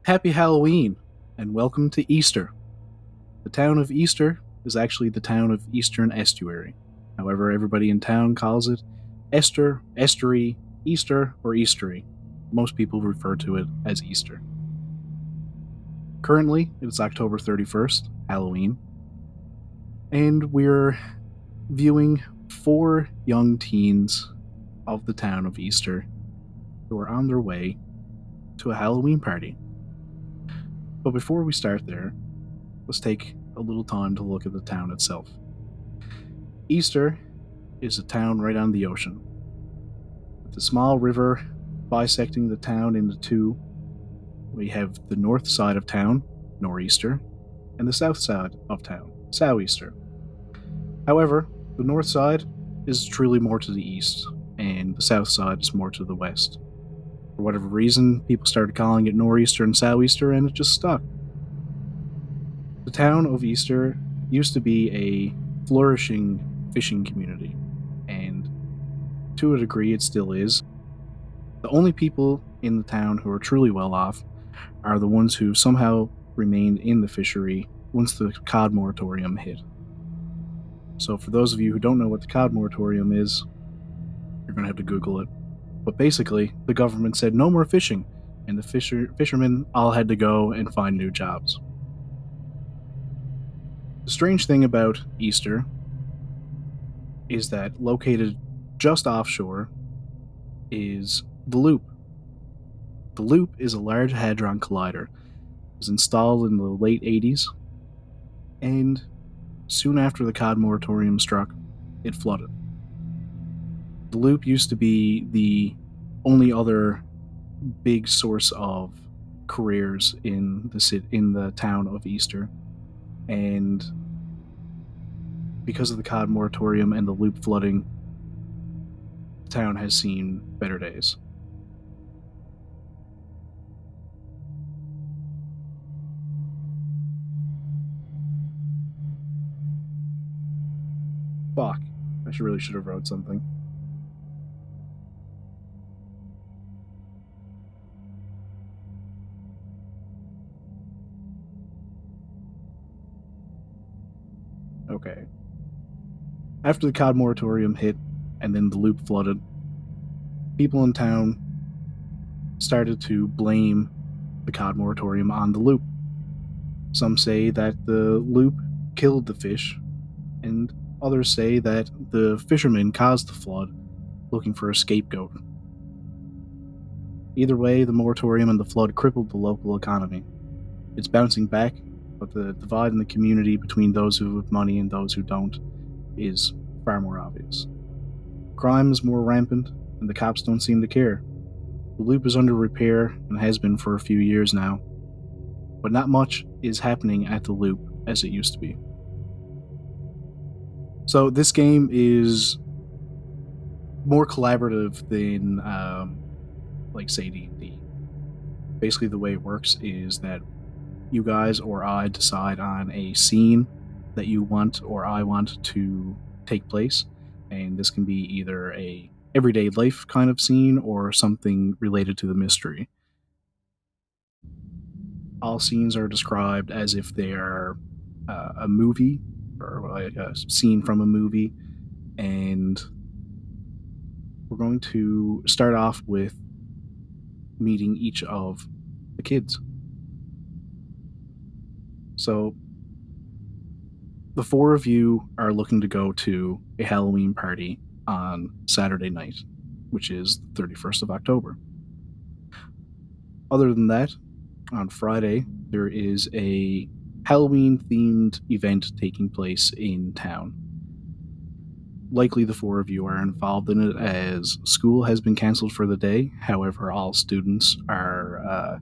Happy Halloween, and welcome to Easter. The town of Easter is actually the town of Eastern Estuary. However, everybody in town calls it Esther, Estuary, Easter, or Eastery. Most people refer to it as Easter. Currently, it's October 31st, Halloween, and we're viewing 4 young teens of the town of Easter who are on their way to a Halloween party. But before we start there, let's take a little time to look at the town itself. Easter is a town right on the ocean, with a small river bisecting the town into two. We have the north side of town, Nor'easter, and the south side of town, Sou'easter. However, the north side is truly more to the east, and the south side is more to the west. For whatever reason, people started calling it Nor'easter and Sou'easter, and it just stuck. The town of Easter used to be a flourishing fishing community, and to a degree it still is. The only people in the town who are truly well off are the ones who somehow remained in the fishery once the cod moratorium hit. So for those of you who don't know what the cod moratorium is, you're going to have to Google it. But basically, the government said no more fishing, and the fishermen all had to go and find new jobs. The strange thing about Easter is that located just offshore is the Loop. The Loop is a Large Hadron Collider. It was installed in the late 80s, and soon after the cod moratorium struck, it flooded. The Loop used to be the only other big source of careers in the town of Easter, and because of the cod moratorium and the Loop flooding, the town has seen better days. Fuck, I really should have wrote something. Okay. After the cod moratorium hit and then the Loop flooded, people in town started to blame the cod moratorium on the Loop. Some say that the Loop killed the fish, and others say that the fishermen caused the flood, looking for a scapegoat. Either way, the moratorium and the flood crippled the local economy. It's bouncing back, but the divide in the community between those who have money and those who don't is far more obvious. Crime is more rampant, and the cops don't seem to care. The Loop is under repair and has been for a few years now, but not much is happening at the Loop as it used to be. So this game is more collaborative than, say, D&D. Basically, the way it works is that you guys or I decide on a scene that you want or I want to take place, and this can be either a everyday life kind of scene or something related to the mystery. All scenes are described as if they are a movie or a scene from a movie, and we're going to start off with meeting each of the kids. So, the 4 of you are looking to go to a Halloween party on Saturday night, which is the 31st of October. Other than that, on Friday, there is a Halloween-themed event taking place in town. Likely the 4 of you are involved in it, as school has been cancelled for the day. However, all students are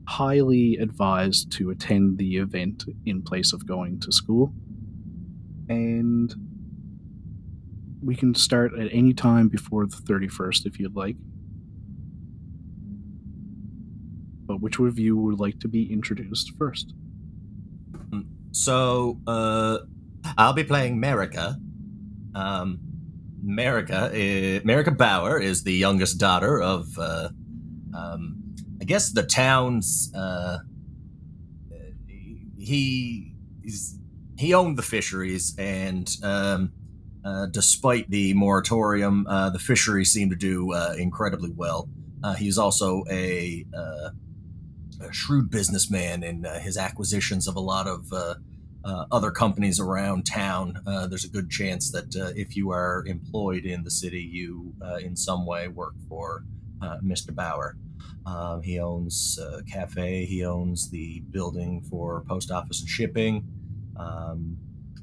highly advised to attend the event in place of going to school. And we can start at any time before the 31st if you'd like. But which of you would like to be introduced first? So, I'll be playing Merica. Merica Bauer is the youngest daughter of I guess the town's he owned the fisheries, and despite the moratorium, the fisheries seemed to do incredibly well. He's also a shrewd businessman in his acquisitions of a lot of other companies around town. There's a good chance that if you are employed in the city, you in some way work for Mr. Bauer. He owns a cafe. He owns the building for post office and shipping.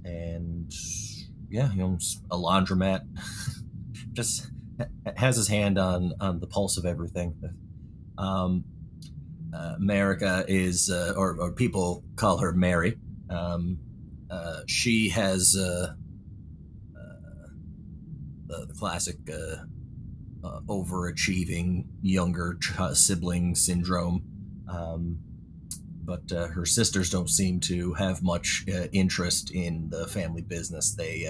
And yeah, he owns a laundromat. Just has his hand on the pulse of everything. Merica is, or people call her Mary. She has the classic overachieving younger sibling syndrome. But her sisters don't seem to have much interest in the family business. They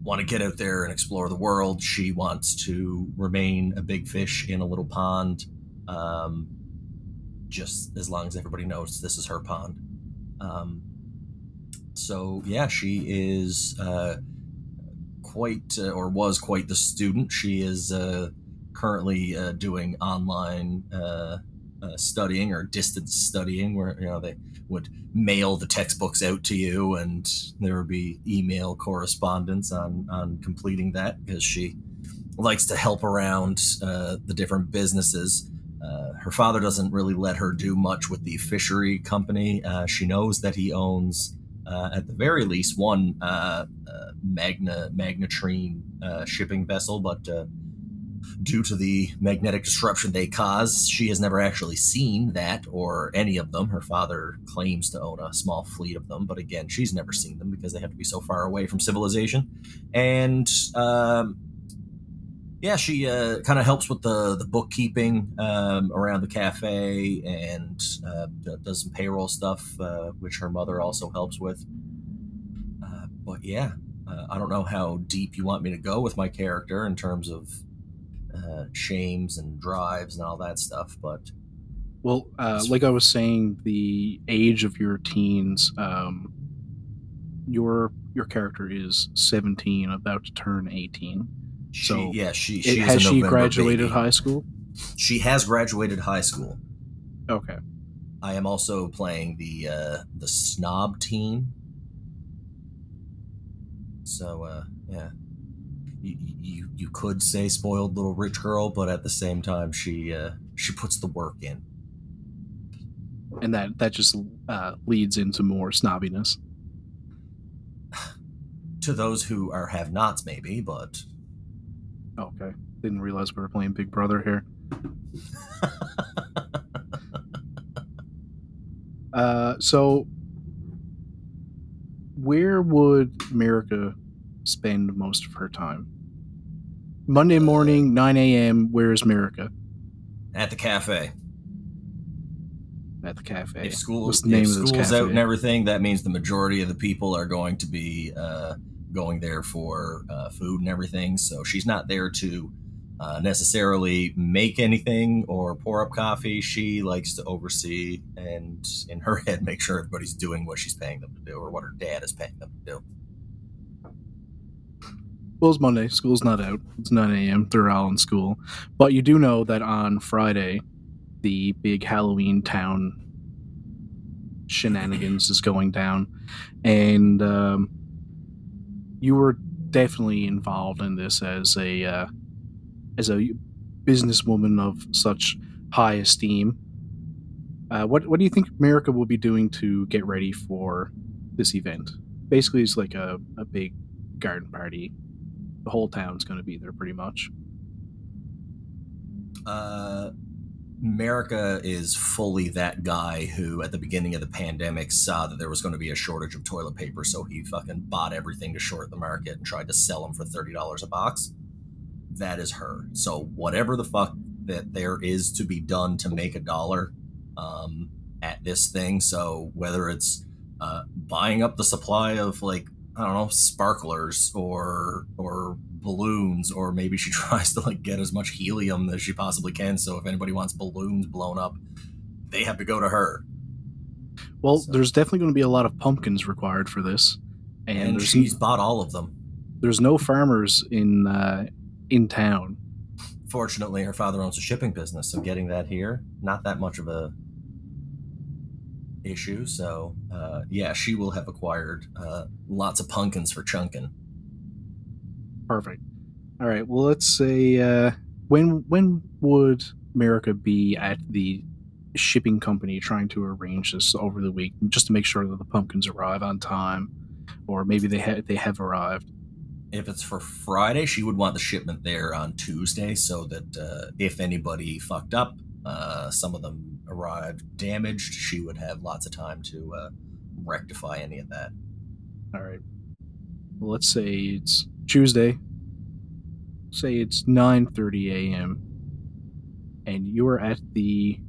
want to get out there and explore the world. She wants to remain a big fish in a little pond, just as long as everybody knows this is her pond. So yeah, she is quite, or was quite the student. She is currently doing online studying or distance studying, where they would mail the textbooks out to you, and there would be email correspondence on completing that, because she likes to help around the different businesses. Her father doesn't really let her do much with the fishery company. She knows that he owns, at the very least, one magnetrine shipping vessel, but due to the magnetic disruption they cause, she has never actually seen that or any of them. Her father claims to own a small fleet of them, but again, she's never seen them because they have to be so far away from civilization. And yeah, she kind of helps with the bookkeeping around the cafe, and does some payroll stuff, which her mother also helps with. But yeah, I don't know how deep you want me to go with my character in terms of shames and drives and all that stuff, but well, like I was saying, the age of your teens, your character is 17, about to turn 18. So she has is a she November graduated baby. high school? She has graduated high school. Okay. I am also playing the Snob team. So yeah, you could say spoiled little rich girl, but at the same time, she puts the work in, and that just leads into more snobbiness. To those who are have-nots, maybe, but okay, didn't realize we were playing Big Brother here. So where would Merica spend most of her time? Monday morning, 9 a.m. Where's Merica? At the cafe. At the cafe. If school's cafe? out and everything, that means the majority of the people are going to be going there for food and everything. So she's not there to necessarily make anything or pour up coffee. She likes to oversee and, in her head, make sure everybody's doing what she's paying them to do, or what her dad is paying them to do. Well, it's Monday. School's not out. It's 9 a.m. They're all in school. But you do know that on Friday, the big Halloween town shenanigans is going down. And you were definitely involved in this as a businesswoman of such high esteem. What do you think Merica will be doing to get ready for this event? Basically, it's like a big garden party. The whole town's going to be there, pretty much. Merica is fully that guy who, at the beginning of the pandemic, saw that there was going to be a shortage of toilet paper, so he fucking bought everything to short the market and tried to sell them for $30 a box. That is her. So whatever the fuck that there is to be done to make $1 at this thing, so whether it's buying up the supply of like I don't know, sparklers or balloons, or maybe she tries to like get as much helium as she possibly can. So if anybody wants balloons blown up, they have to go to her. Well, So, there's definitely going to be a lot of pumpkins required for this, and and she's bought all of them. there's no farmers in town. Fortunately, her father owns a shipping business, so getting that here, not that much of a issue. So, yeah, she will have acquired lots of pumpkins for chunking. Perfect. All right. Well, let's say when would Merica be at the shipping company trying to arrange this over the week, just to make sure that the pumpkins arrive on time, or maybe they have arrived? If it's for Friday, she would want the shipment there on Tuesday, so that if anybody fucked up, some of them arrived damaged, she would have lots of time to rectify any of that. All right. Well, let's say it's Tuesday. Say it's 9:30 a.m. and you're at the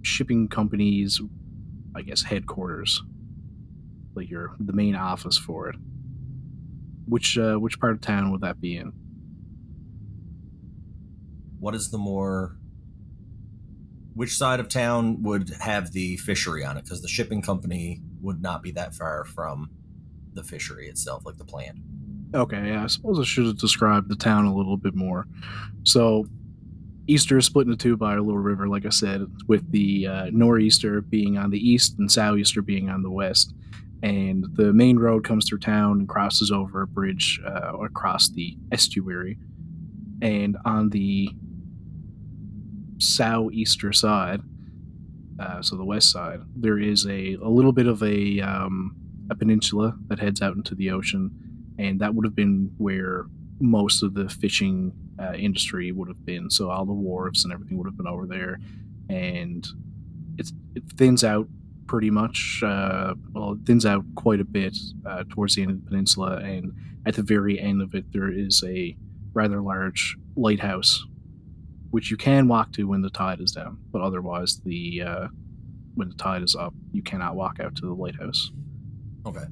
shipping company's, I guess, headquarters, like the main office for it. Which part of town would that be in? What is the more. Which side of town would have the fishery on it? Because the shipping company would not be that far from the fishery itself, like the plant. Okay, yeah, I suppose I should have described the town a little bit more. So, Easter is split into two by a little river, like I said, with the nor'easter being on the east and sou'easter being on the west. And the main road comes through town and crosses over a bridge across the estuary. And on the sou'easter side, so the west side, there is a little bit of a peninsula that heads out into the ocean, and that would have been where most of the fishing industry would have been. So all the wharves and everything would have been over there, and it thins out pretty much. Well, it thins out quite a bit towards the end of the peninsula, and at the very end of it, there is a rather large lighthouse, which you can walk to when the tide is down, but otherwise, when the tide is up, you cannot walk out to the lighthouse. Okay.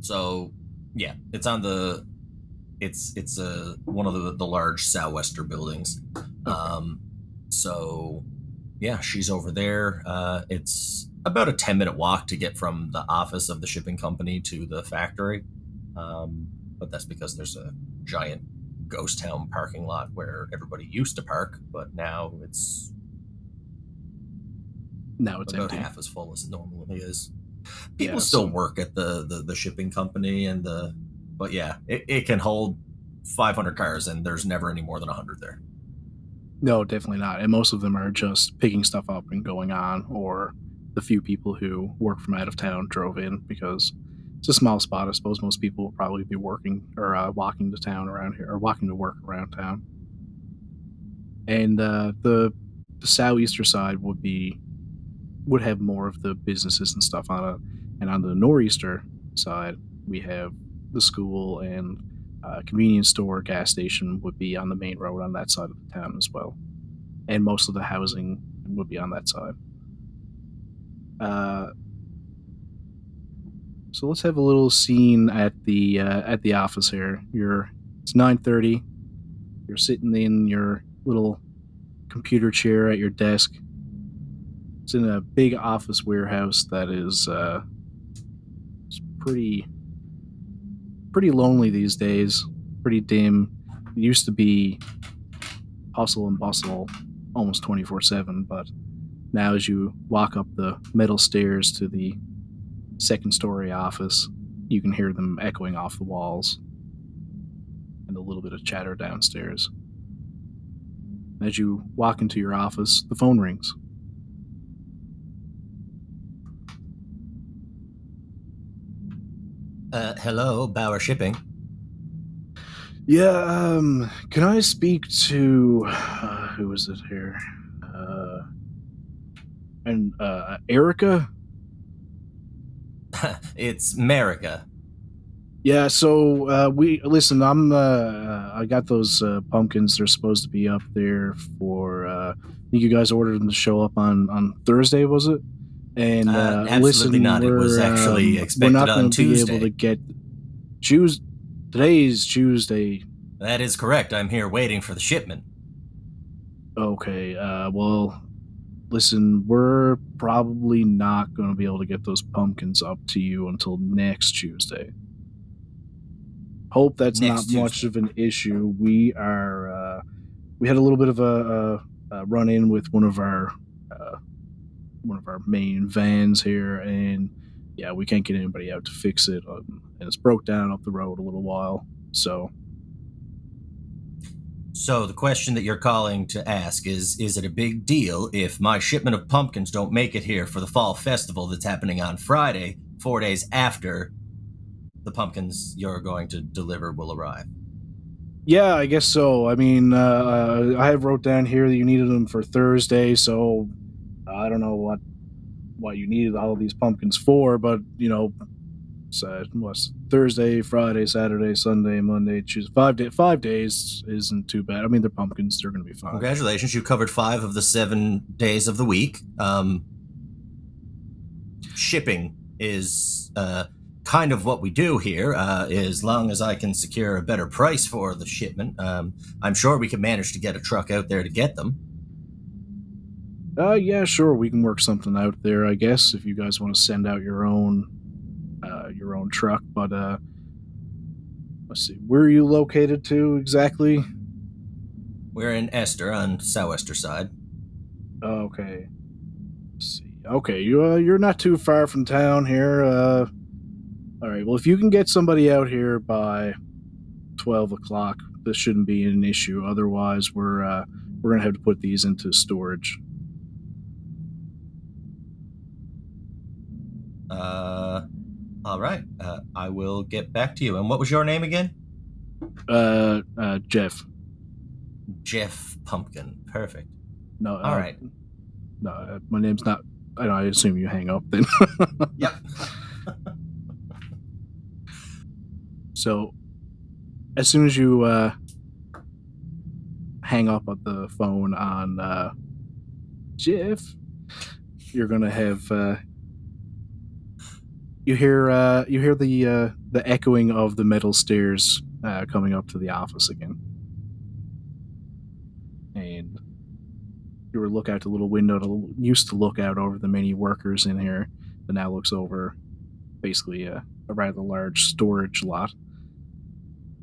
So, yeah, it's on the. It's one of the large sou'wester buildings. So, yeah, she's over there. It's about a 10-minute walk to get from the office of the shipping company to the factory. But that's because there's a giant ghost town parking lot where everybody used to park, but now it's about empty. half as full as it normally is. People still work at the shipping company but yeah, it can hold 500 cars and there's never any more than 100 there. No, definitely not. And most of them are just picking stuff up and going on, or the few people who work from out of town drove in because it's a small spot. I suppose most people will probably be working or walking to town around here, or walking to work around town. And the sou'easter side would have more of the businesses and stuff on it, and on the nor'easter side we have the school and convenience store, gas station would be on the main road on that side of the town as well, and most of the housing would be on that side. So let's have a little scene at the office here. It's 9:30. You're sitting in your little computer chair at your desk. It's in a big office warehouse that is it's pretty lonely these days. Pretty dim. It used to be hustle and bustle almost 24/7, but now as you walk up the metal stairs to the second story office, you can hear them echoing off the walls and a little bit of chatter downstairs. As you walk into your office, the phone rings. Hello, Bauer Shipping. Yeah, can I speak to who is it here? Erica? It's Merica. Yeah, so we listen. I got those pumpkins. They're supposed to be up there for. I think you guys ordered them to show up on Thursday, was it? And Absolutely listen, not. It was actually expected we're not on going to be Tuesday. able to get. Today's Tuesday. That is correct. I'm here waiting for the shipment. Okay, well, listen, we're probably not going to be able to get those pumpkins up to you until next Tuesday. Hope that's Next not much Tuesday. of an issue. We had a little bit of a run-in with one of our main vans here, and yeah, we can't get anybody out to fix it, and it's broke down up the road a little while, so... So the question that you're calling to ask is it a big deal if my shipment of pumpkins don't make it here for the fall festival that's happening on Friday, 4 days after the pumpkins you're going to deliver will arrive? Yeah, I guess so. I mean, I wrote down here that you needed them for Thursday, so I don't know what you needed all of these pumpkins for, but, so what's Thursday, Friday, Saturday, Sunday, Monday, Tuesday, 5 days isn't too bad. I mean, they're pumpkins; they're going to be fine. Congratulations, you covered 5 of the 7 days of the week. Shipping is kind of what we do here. As long as I can secure a better price for the shipment, I'm sure we can manage to get a truck out there to get them. Yeah, sure, we can work something out there, I guess, if you guys want to send out your own truck. But let's see, where are you located to exactly? We're in Esther on Sou'wester side. Okay. Let's see. Okay, you're not too far from town here. All right. Well, if you can get somebody out here by 12 o'clock, this shouldn't be an issue. Otherwise, we're gonna have to put these into storage. All right. I will get back to you. And what was your name again? Jeff. Jeff Pumpkin. Perfect. No. All right. No, my name's not. I assume you hang up then. Yep. So, as soon as you hang up on the phone on Jeff, you're gonna have you hear the echoing of the metal stairs coming up to the office again, and you look out the little window that used to look out over the many workers in here, that now looks over basically a rather large storage lot.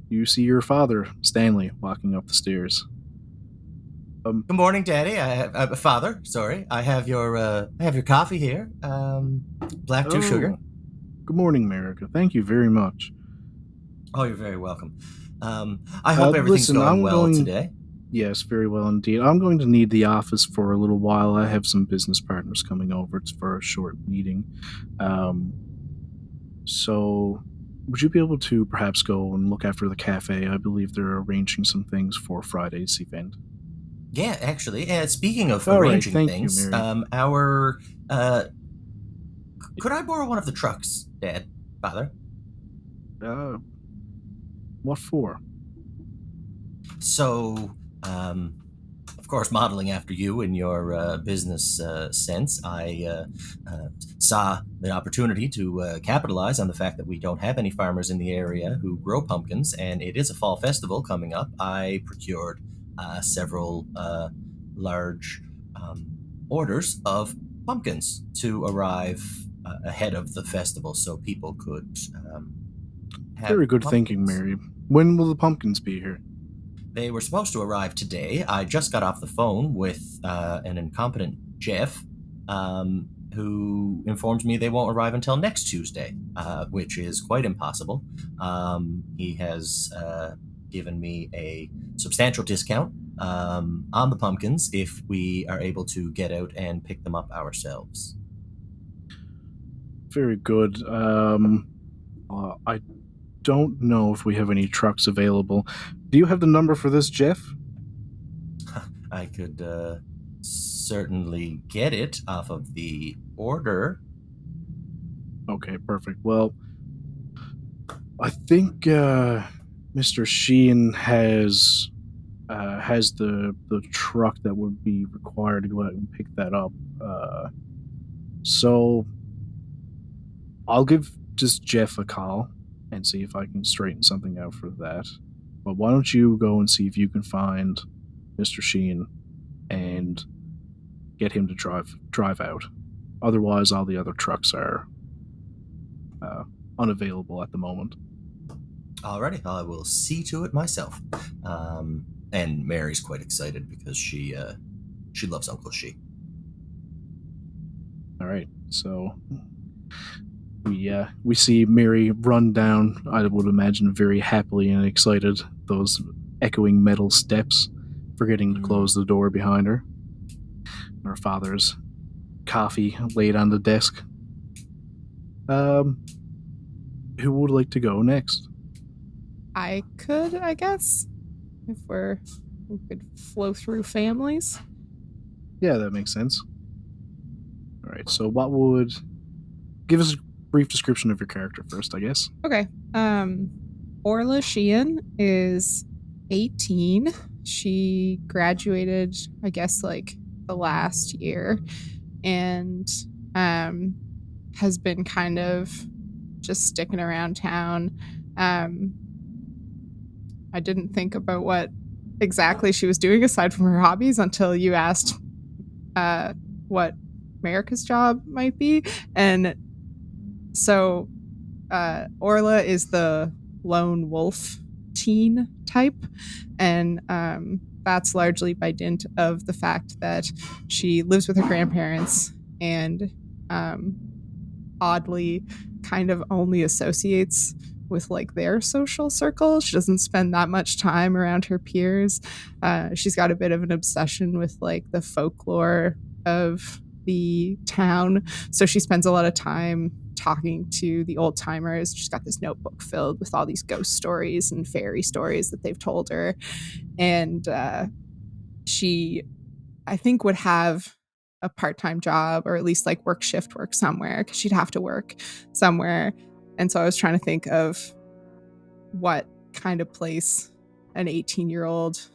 You see your father, Stanley, walking up the stairs. Good morning, Daddy. Father. Sorry, I have your coffee here. Black 2 sugar. Good morning, Merica. Thank you very much. Oh, you're very welcome. I hope everything's going well today. Yes, very well indeed. I'm going to need the office for a little while. I have some business partners coming over for a short meeting. So, would you be able to perhaps go and look after the cafe? I believe they're arranging some things for Friday's event. Yeah, actually. Speaking of arranging things, could I borrow one of the trucks, Dad, Father? What for? So, of course, modeling after you in your business sense, I saw the opportunity to capitalize on the fact that we don't have any farmers in the area who grow pumpkins, and it is a fall festival coming up. I procured several large orders of pumpkins to arrive ahead of the festival so people could have Very good pumpkins. thinking, Mary. When will the pumpkins be here? They were supposed to arrive today. I just got off the phone with an incompetent Jeff who informed me they won't arrive until next Tuesday, which is quite impossible. He has given me a substantial discount on the pumpkins if we are able to get out and pick them up ourselves. Very good. I don't know if we have any trucks available. Do you have the number for this, Jeff? I could certainly get it off of the order. Okay, perfect. Well, I think Mr. Sheehan has the truck that would be required to go out and pick that up. So I'll give just Jeff a call, and see if I can straighten something out for that. But why don't you go and see if you can find Mr. Sheen and get him to drive out. Otherwise, all the other trucks are unavailable at the moment. Alrighty, I will see to it myself. And Mary's quite excited because she loves Uncle She. All right, so we see Mary run down, I would imagine very happily and excited, those echoing metal steps, forgetting to close the door behind her. Her father's coffee laid on the desk. Who would like to go next? I could, I guess, if we could flow through families. Yeah, that makes sense. All right, so what would... Give us a brief description of your character first, I guess. Okay. Orla Sheehan is 18. She graduated, I guess, like the last year, and has been kind of just sticking around town. I didn't think about what exactly she was doing aside from her hobbies until you asked what Merica's job might be. And so Orla is the lone wolf teen type, and that's largely by dint of the fact that she lives with her grandparents and oddly kind of only associates with like their social circle. She doesn't spend that much time around her peers. She's got a bit of an obsession with like the folklore of the town, so she spends a lot of time talking to the old timers. She's got this notebook filled with all these ghost stories and fairy stories that they've told her, and she, I think, would have a part-time job, or at least like work shift work somewhere, because she'd have to work somewhere. And so I was trying to think of what kind of place an 18-year-old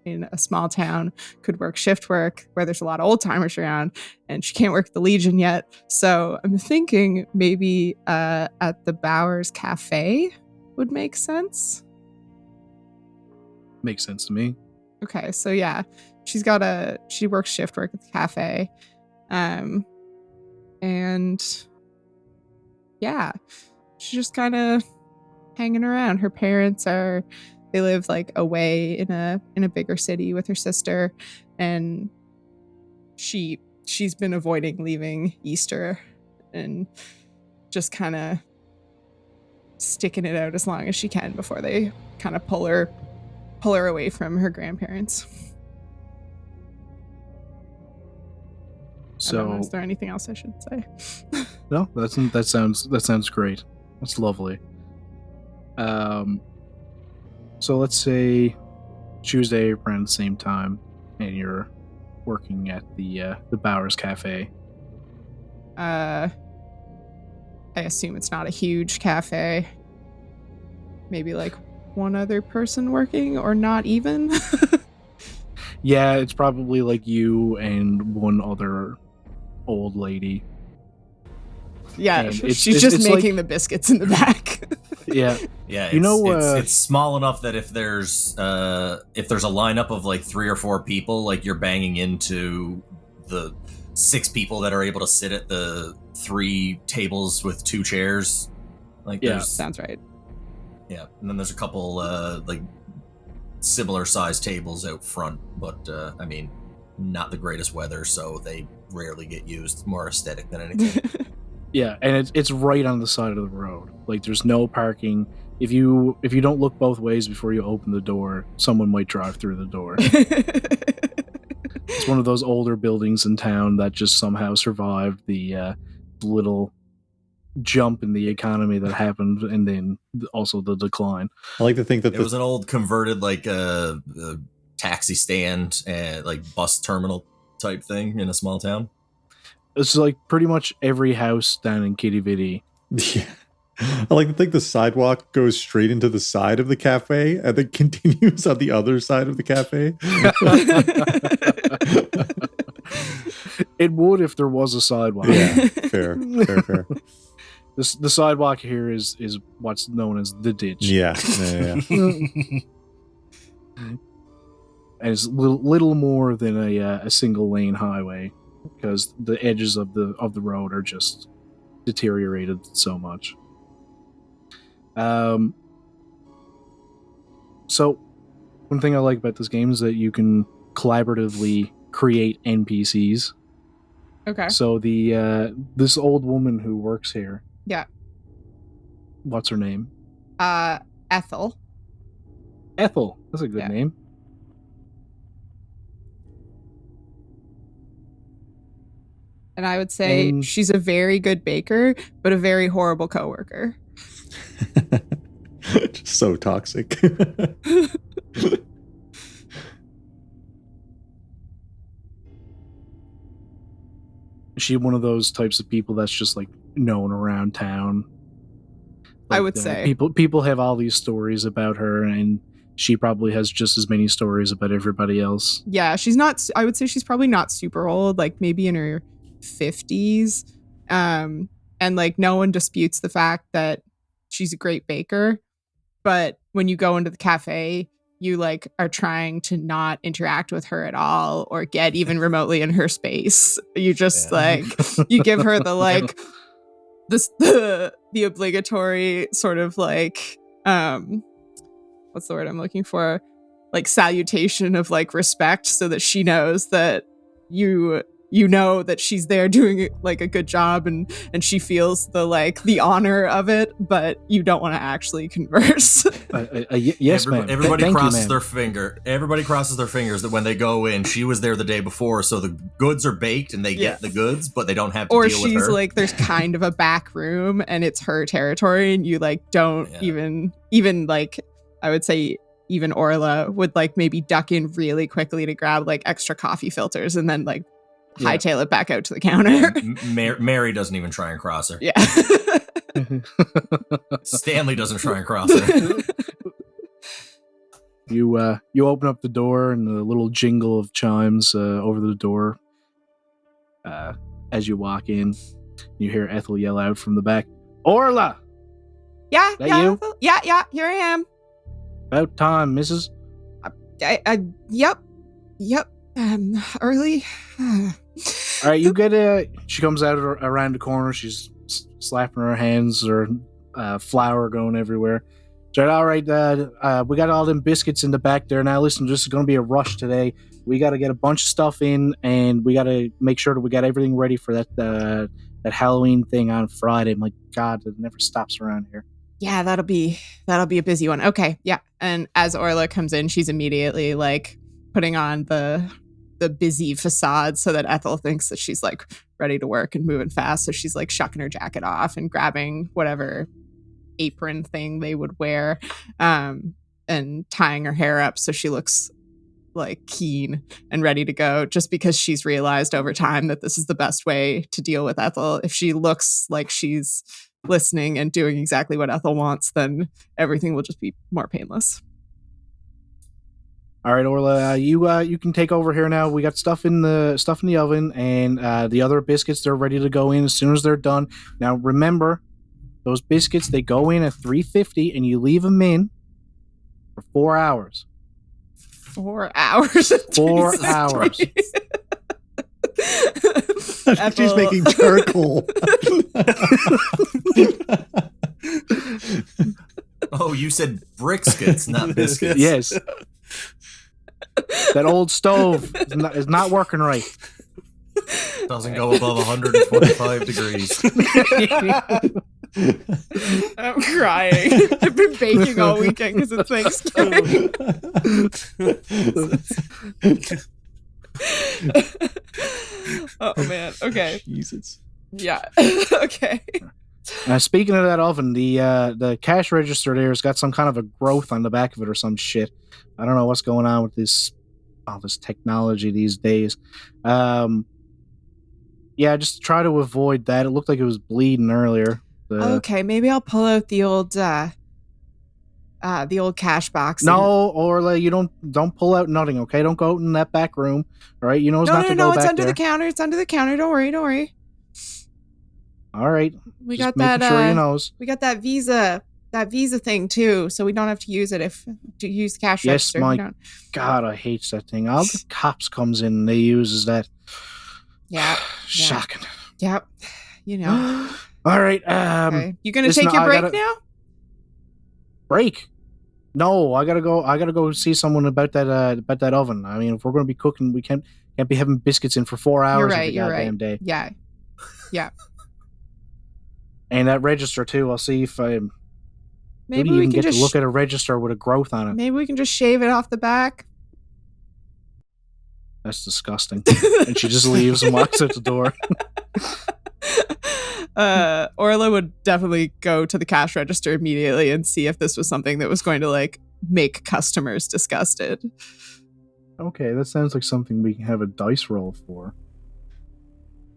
in a small town could work shift work where there's a lot of old timers around, and she can't work at the Legion yet. So I'm thinking maybe at the Bowers Cafe would make sense. Makes sense to me. Okay, so yeah, she works shift work at the cafe. And yeah, she's just kind of hanging around. Her parents they live like away in a bigger city with her sister, and she's been avoiding leaving Easter and just kind of sticking it out as long as she can before they kind of pull her away from her grandparents. So, I don't know, is there anything else I should say? No, that sounds great. That's lovely. So let's say Tuesday around the same time, and you're working at the Bowers Cafe. I assume it's not a huge cafe. Maybe like one other person working, or not even. Yeah, it's probably like you and one other old lady. Yeah, she's just making the biscuits in the back. Yeah, yeah. It's it's small enough that if there's a lineup of like 3 or 4 people, like you're banging into the 6 people that are able to sit at the 3 tables with 2 chairs. Like, yeah, sounds right. Yeah, and then there's a couple like similar sized tables out front, but I mean, not the greatest weather, so they rarely get used. More aesthetic than anything. Yeah, and it's right on the side of the road. Like, there's no parking. If you don't look both ways before you open the door, someone might drive through the door. It's one of those older buildings in town that just somehow survived the little jump in the economy that happened, and then also the decline. I like to think that it was an old converted like a taxi stand and like bus terminal type thing in a small town. It's like pretty much every house down in Kitty Vitty. Yeah. I like to think the sidewalk goes straight into the side of the cafe and then continues on the other side of the cafe. It would if there was a sidewalk. Yeah, fair. The sidewalk here is what's known as the ditch. Yeah. And it's little more than a single lane highway because the edges of the road are just deteriorated so much. So one thing I like about this game is that you can collaboratively create NPCs. Okay. So the this old woman who works here. Yeah. What's her name? Ethel. Ethel. That's a good name. And I would say she's a very good baker, but a very horrible coworker. Just so toxic. Is she one of those types of people that's just like known around town? Like, I would say people have all these stories about her, and she probably has just as many stories about everybody else. Yeah, she's not. I would say she's probably not super old, like maybe in her 50s, and like no one disputes the fact that she's a great baker. But when you go into the cafe, you like are trying to not interact with her at all or get even remotely in her space. You just like you give her the like the obligatory sort of like what's the word I'm looking for? Like salutation of like respect, so that she knows that you know that she's there doing like a good job, and she feels the like the honor of it, but you don't want to actually converse. Yes, ma'am. Everybody crosses their finger. Everybody crosses their fingers that when they go in, she was there the day before, so the goods are baked and they get the goods, but they don't have to deal with her. Or she's like, there's kind of a back room and it's her territory, and you like don't even like, I would say even Orla would like maybe duck in really quickly to grab like extra coffee filters and then like hightail it back out to the counter. Mary doesn't even try and cross her. Yeah. Stanley doesn't try and cross her. You open up the door, and the little jingle of chimes over the door. As you walk in, you hear Ethel yell out from the back, "Orla!" Yeah, that you? Ethel? Yeah, here I am. About time, Mrs. Yep. Early. All right, you get she comes out around the corner. She's slapping her hands, or flour going everywhere. So, all right, we got all them biscuits in the back there. Now, listen, this is going to be a rush today. We got to get a bunch of stuff in, and we got to make sure that we got everything ready for that Halloween thing on Friday. My God, it never stops around here. Yeah, that'll be a busy one. Okay, yeah. And as Orla comes in, she's immediately like putting on the busy facade so that Ethel thinks that she's like ready to work and moving fast. So she's like shucking her jacket off and grabbing whatever apron thing they would wear, and tying her hair up so she looks like keen and ready to go, just because she's realized over time that this is the best way to deal with Ethel. If she looks like she's listening and doing exactly what Ethel wants, then everything will just be more painless. All right, Orla, you can take over here now. We got stuff in the oven, and the other biscuits, they're ready to go in as soon as they're done. Now, remember, those biscuits, they go in at 350, and you leave them in for 4 hours. 4 hours? 4 hours. She's making charcoal. Oh, you said brickskits, not biscuits. Yes. That old stove is not working right. Doesn't go above 125 degrees. I'm crying. I've been baking all weekend because it's Thanksgiving. Oh man. Okay. Jesus. Yeah. Okay. Speaking of that oven, the cash register there has got some kind of a growth on the back of it or some shit. I don't know what's going on with this technology these days. Yeah, just try to avoid that. It looked like it was bleeding earlier. Okay, maybe I'll pull out the old cash box. No, Orla, you don't pull out nothing. Okay, don't go out in that back room. All right, you know it's not to go back there. No, it's under the counter. It's under the counter. Don't worry. All right. We Just got making that. sure you knows. We got that Visa thing too, so we don't have to use it to use cash Yes, register. my God, I hate that thing. All the cops comes in and they uses that. Yeah. Shocking. Yep. You know. All right. Okay. You gonna listen, take your I break gotta- now? Break. No, I gotta go see someone about that oven. I mean, if we're gonna be cooking, we can't be having biscuits in for 4 hours every goddamn day. Yeah. And that register too. I'll see if I. Maybe you we even can get just to look at a register with a growth on it. Maybe we can just shave it off the back. That's disgusting. And she just leaves and walks out the door. Orla would definitely go to the cash register immediately and see if this was something that was going to like make customers disgusted. Okay, that sounds like something we can have a dice roll for.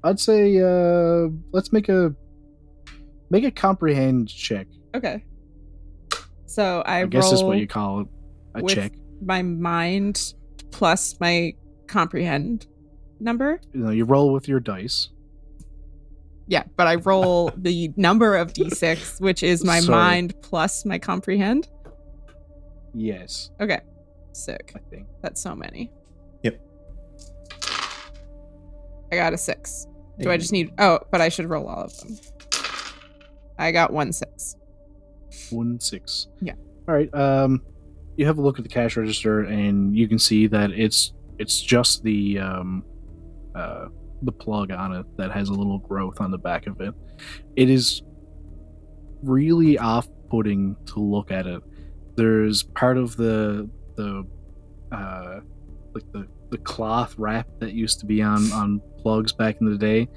I'd say let's make a comprehend check. Okay. So I guess that's what roll you call it. A with check. my mind plus my comprehend number. You roll with your dice. Yeah, but I roll the number of d6, which is my mind plus my comprehend. Yes. Okay. Sick. I think. That's so many. Yep. I got a 6. Do I just need... Oh, but I should roll all of them. I got 1 6. 1 6. Yeah. All right. You have a look at the cash register, and you can see that it's just the plug on it that has a little growth on the back of it. It is really off-putting to look at it. There's part of the cloth wrap that used to be on plugs back in the day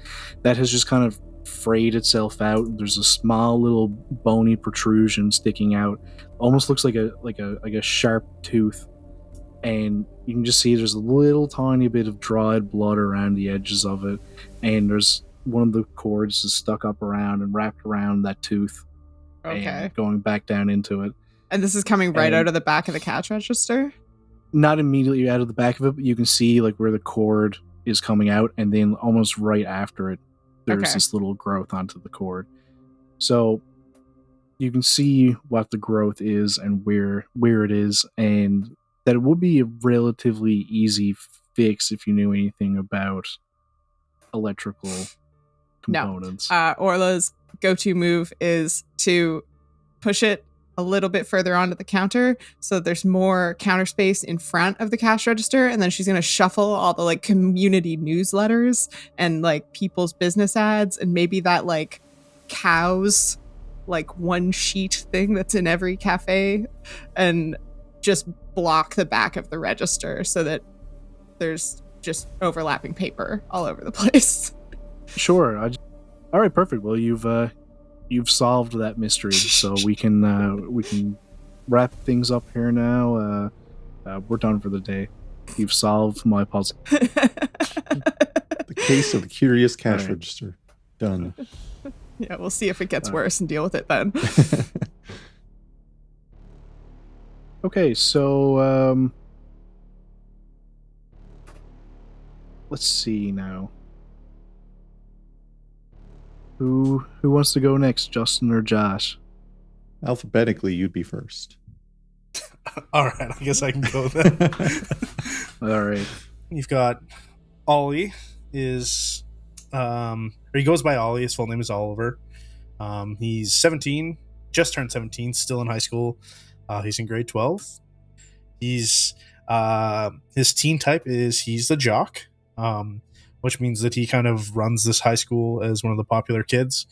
that has just kind of frayed itself out. There's a small little bony protrusion sticking out, almost looks like a sharp tooth, and you can just see there's a little tiny bit of dried blood around the edges of it, and there's one of the cords is stuck up around and wrapped around that tooth. Okay. And going back down into it. And this is coming right out of the back of the cash register? Not immediately out of the back of it, but you can see like where the cord is coming out, and then almost right after it, there's this little growth onto the cord. So you can see what the growth is and where it is, and that it would be a relatively easy fix if you knew anything about electrical components. No. Orla's go-to move is to push it a little bit further onto the counter so that there's more counter space in front of the cash register, and then she's going to shuffle all the like community newsletters and like people's business ads and maybe that like cows like one sheet thing that's in every cafe, and just block the back of the register so that there's just overlapping paper all over the place. Sure. All right, perfect. Well, you've solved that mystery, so we can wrap things up here now. We're done for the day. You've solved my puzzle. The case of the curious cash register. Done. Yeah, we'll see if it gets worse and deal with it then. Okay, so let's see now. Who wants to go next, Justin or Josh? Alphabetically, you'd be first. All right, I guess I can go then. All right. You've got Ollie is, or he goes by Ollie. His full name is Oliver. He's 17, just turned 17, still in high school. He's in grade 12. He's his teen type is he's the jock, which means that he kind of runs this high school as one of the popular kids.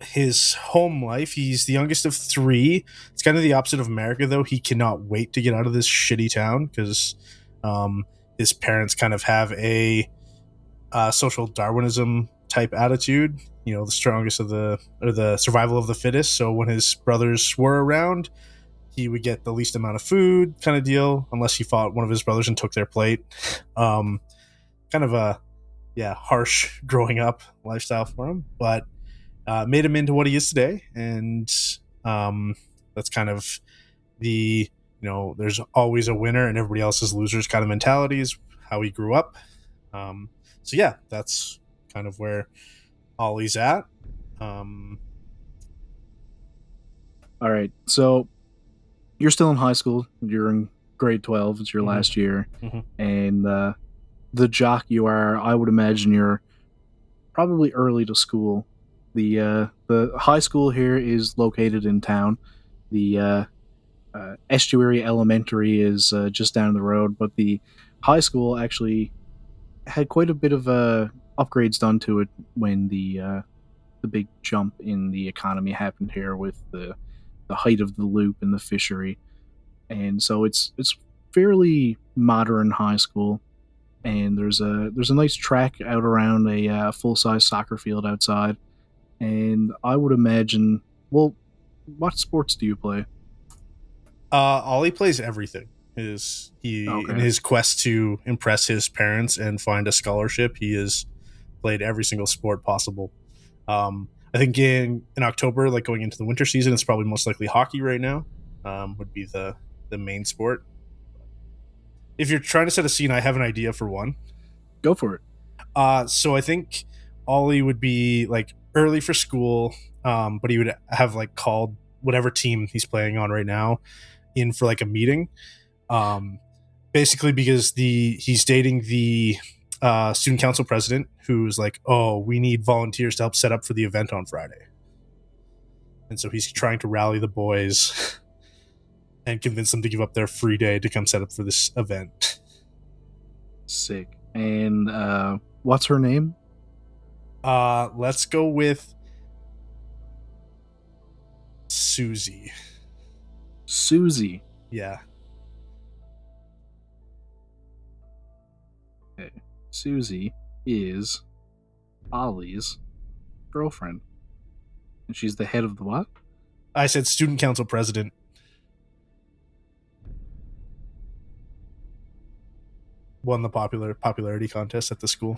His home life, he's the youngest of 3. It's kind of the opposite of Merica, though. He cannot wait to get out of this shitty town because his parents kind of have a social Darwinism type attitude. You know, the strongest of the survival of the fittest. So when his brothers were around, he would get the least amount of food kind of deal, unless he fought one of his brothers and took their plate. Kind of a harsh growing up lifestyle for him, but made him into what he is today. And that's kind of the, there's always a winner and everybody else is losers kind of mentality is how he grew up. So yeah, that's kind of where Ollie's at. All right. So you're still in high school. You're in grade 12. It's your last year. Mhm. And the jock you are, I would imagine you're probably early to school. The high school here is located in town. The Estuary Elementary is just down the road, but the high school actually had quite a bit of upgrades done to it when the big jump in the economy happened here with the height of the loop and the fishery, and so it's fairly modern high school. And there's a nice track out around a full size soccer field outside, and I would imagine. Well, what sports do you play? Ollie plays everything. In his quest to impress his parents and find a scholarship, he has played every single sport possible. I think in October, like going into the winter season, it's probably most likely hockey right now. Would be the main sport. If you're trying to set a scene, I have an idea for one. Go for it. So I think Ollie would be like early for school, but he would have like called whatever team he's playing on right now in for like a meeting. Basically because he's dating the student council president, who's like, oh, we need volunteers to help set up for the event on Friday. And so he's trying to rally the boys and convince them to give up their free day to come set up for this event. Sick. And what's her name? Let's go with Susie. Susie. Yeah. Okay. Susie is Ollie's girlfriend. And she's the head of the what? I said student council president. Won the popularity contest at the school.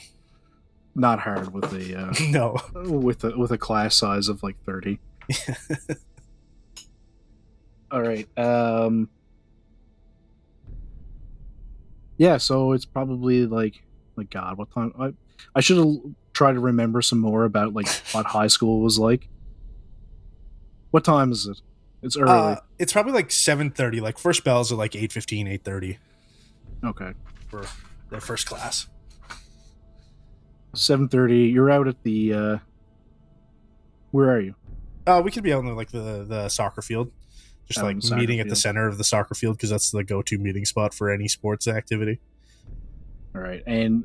Not hard with a No. with a class size of like 30. All right. Yeah, so it's probably like God, what time? I should have tried to remember some more about like what high school was like. What time is it? It's early. It's probably like 7:30. Like first bells are like 8:15, 8:30 Okay. for their first class. 7:30. You're out at the. Where are you? We could be out in like the soccer field, just Out like in the soccer meeting at the field. center of the soccer field because that's the go-to meeting spot for any sports activity. All right. And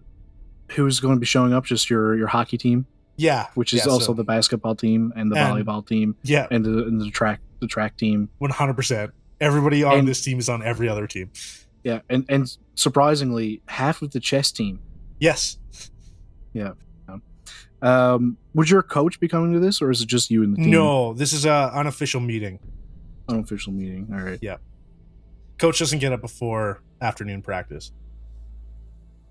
who's going to be showing up? Just your hockey team, Yeah, which is yeah, also so- the basketball team and the And- volleyball team yeah, and the track team. 100%. Everybody on And- this team is on every other team. Yeah, and surprisingly, half of the chess team. Yes. Would your coach be coming to this, or is it just you and the team? No, this is a unofficial meeting. Unofficial meeting. All right. Coach doesn't get up before afternoon practice.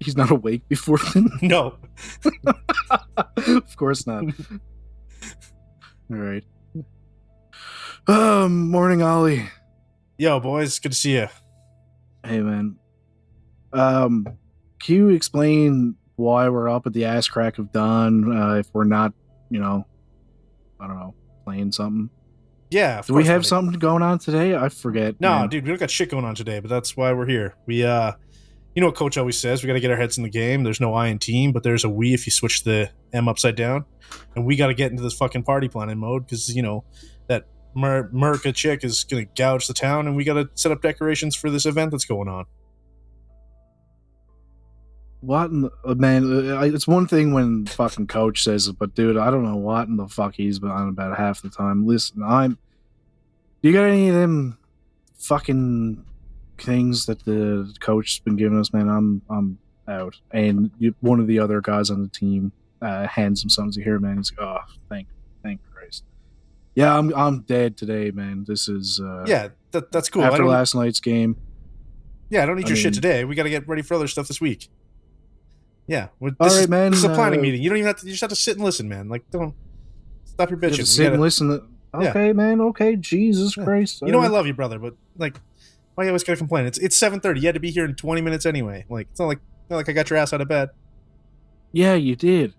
He's not awake before then. No. Of course not. All right. Morning, Ollie. Yo, boys, good to see you. Hey, man. Can you explain why we're up at the ass crack of dawn if we're not, I don't know, playing something? Yeah, of Do we course, have buddy. something going on today? I forget. No, man. dude, we don't got shit going on today, but that's why we're here. We, you know what Coach always says? We got to get our heads in the game. There's no I in team, but there's a we if you switch the M upside down. And we got to get into this fucking party planning mode because, that Merica chick is going to gouge the town, and we got to set up decorations for this event that's going on. What in the, man? It's one thing when fucking coach says it, but dude, I don't know what in the fuck he's been on about half the time. Listen, you got any of them fucking things that the coach has been giving us, man? I'm out. And one of the other guys on the team hands him something to hear, man. He's like, oh, thank Christ. Yeah, I'm dead today, man. This is Yeah, that's cool. after last night's game. I don't need I your shit mean- today. We got to get ready for other stuff this week. Yeah, All right, man, This is a planning meeting. You don't even have to. You just have to sit and listen, man. Like, don't stop your You have bitching. to We sit gotta- and listen. Yeah. Okay, man. Okay, Jesus Yeah. Christ. I love you, brother, but like, why you always gotta complain? It's 7:30. You had to be here in 20 minutes anyway. Like, it's not like I got your ass out of bed. Yeah, you did.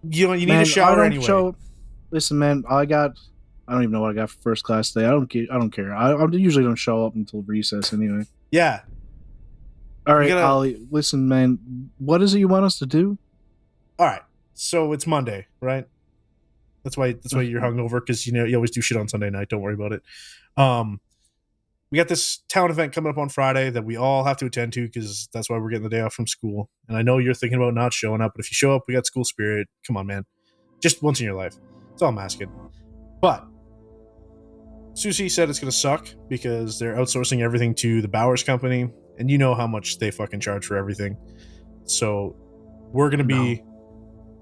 You know, you need Man, a shower I don't anyway. Listen, man, I don't even know what I got for first class today. I don't care. I usually don't show up until recess anyway. Yeah. All right, gotta- Ollie. Listen, man. What is it you want us to do? All right. So it's Monday, right? That's why you're hungover, because you always do shit on Sunday night. Don't worry about it. We got this town event coming up on Friday that we all have to attend to, because that's why we're getting the day off from school. And I know you're thinking about not showing up, but if you show up, we got school spirit. Come on, man. Just once in your life. That's all I'm asking. But Susie said it's going to suck because they're outsourcing everything to the Bowers company, and you know how much they fucking charge for everything. So we're going to be...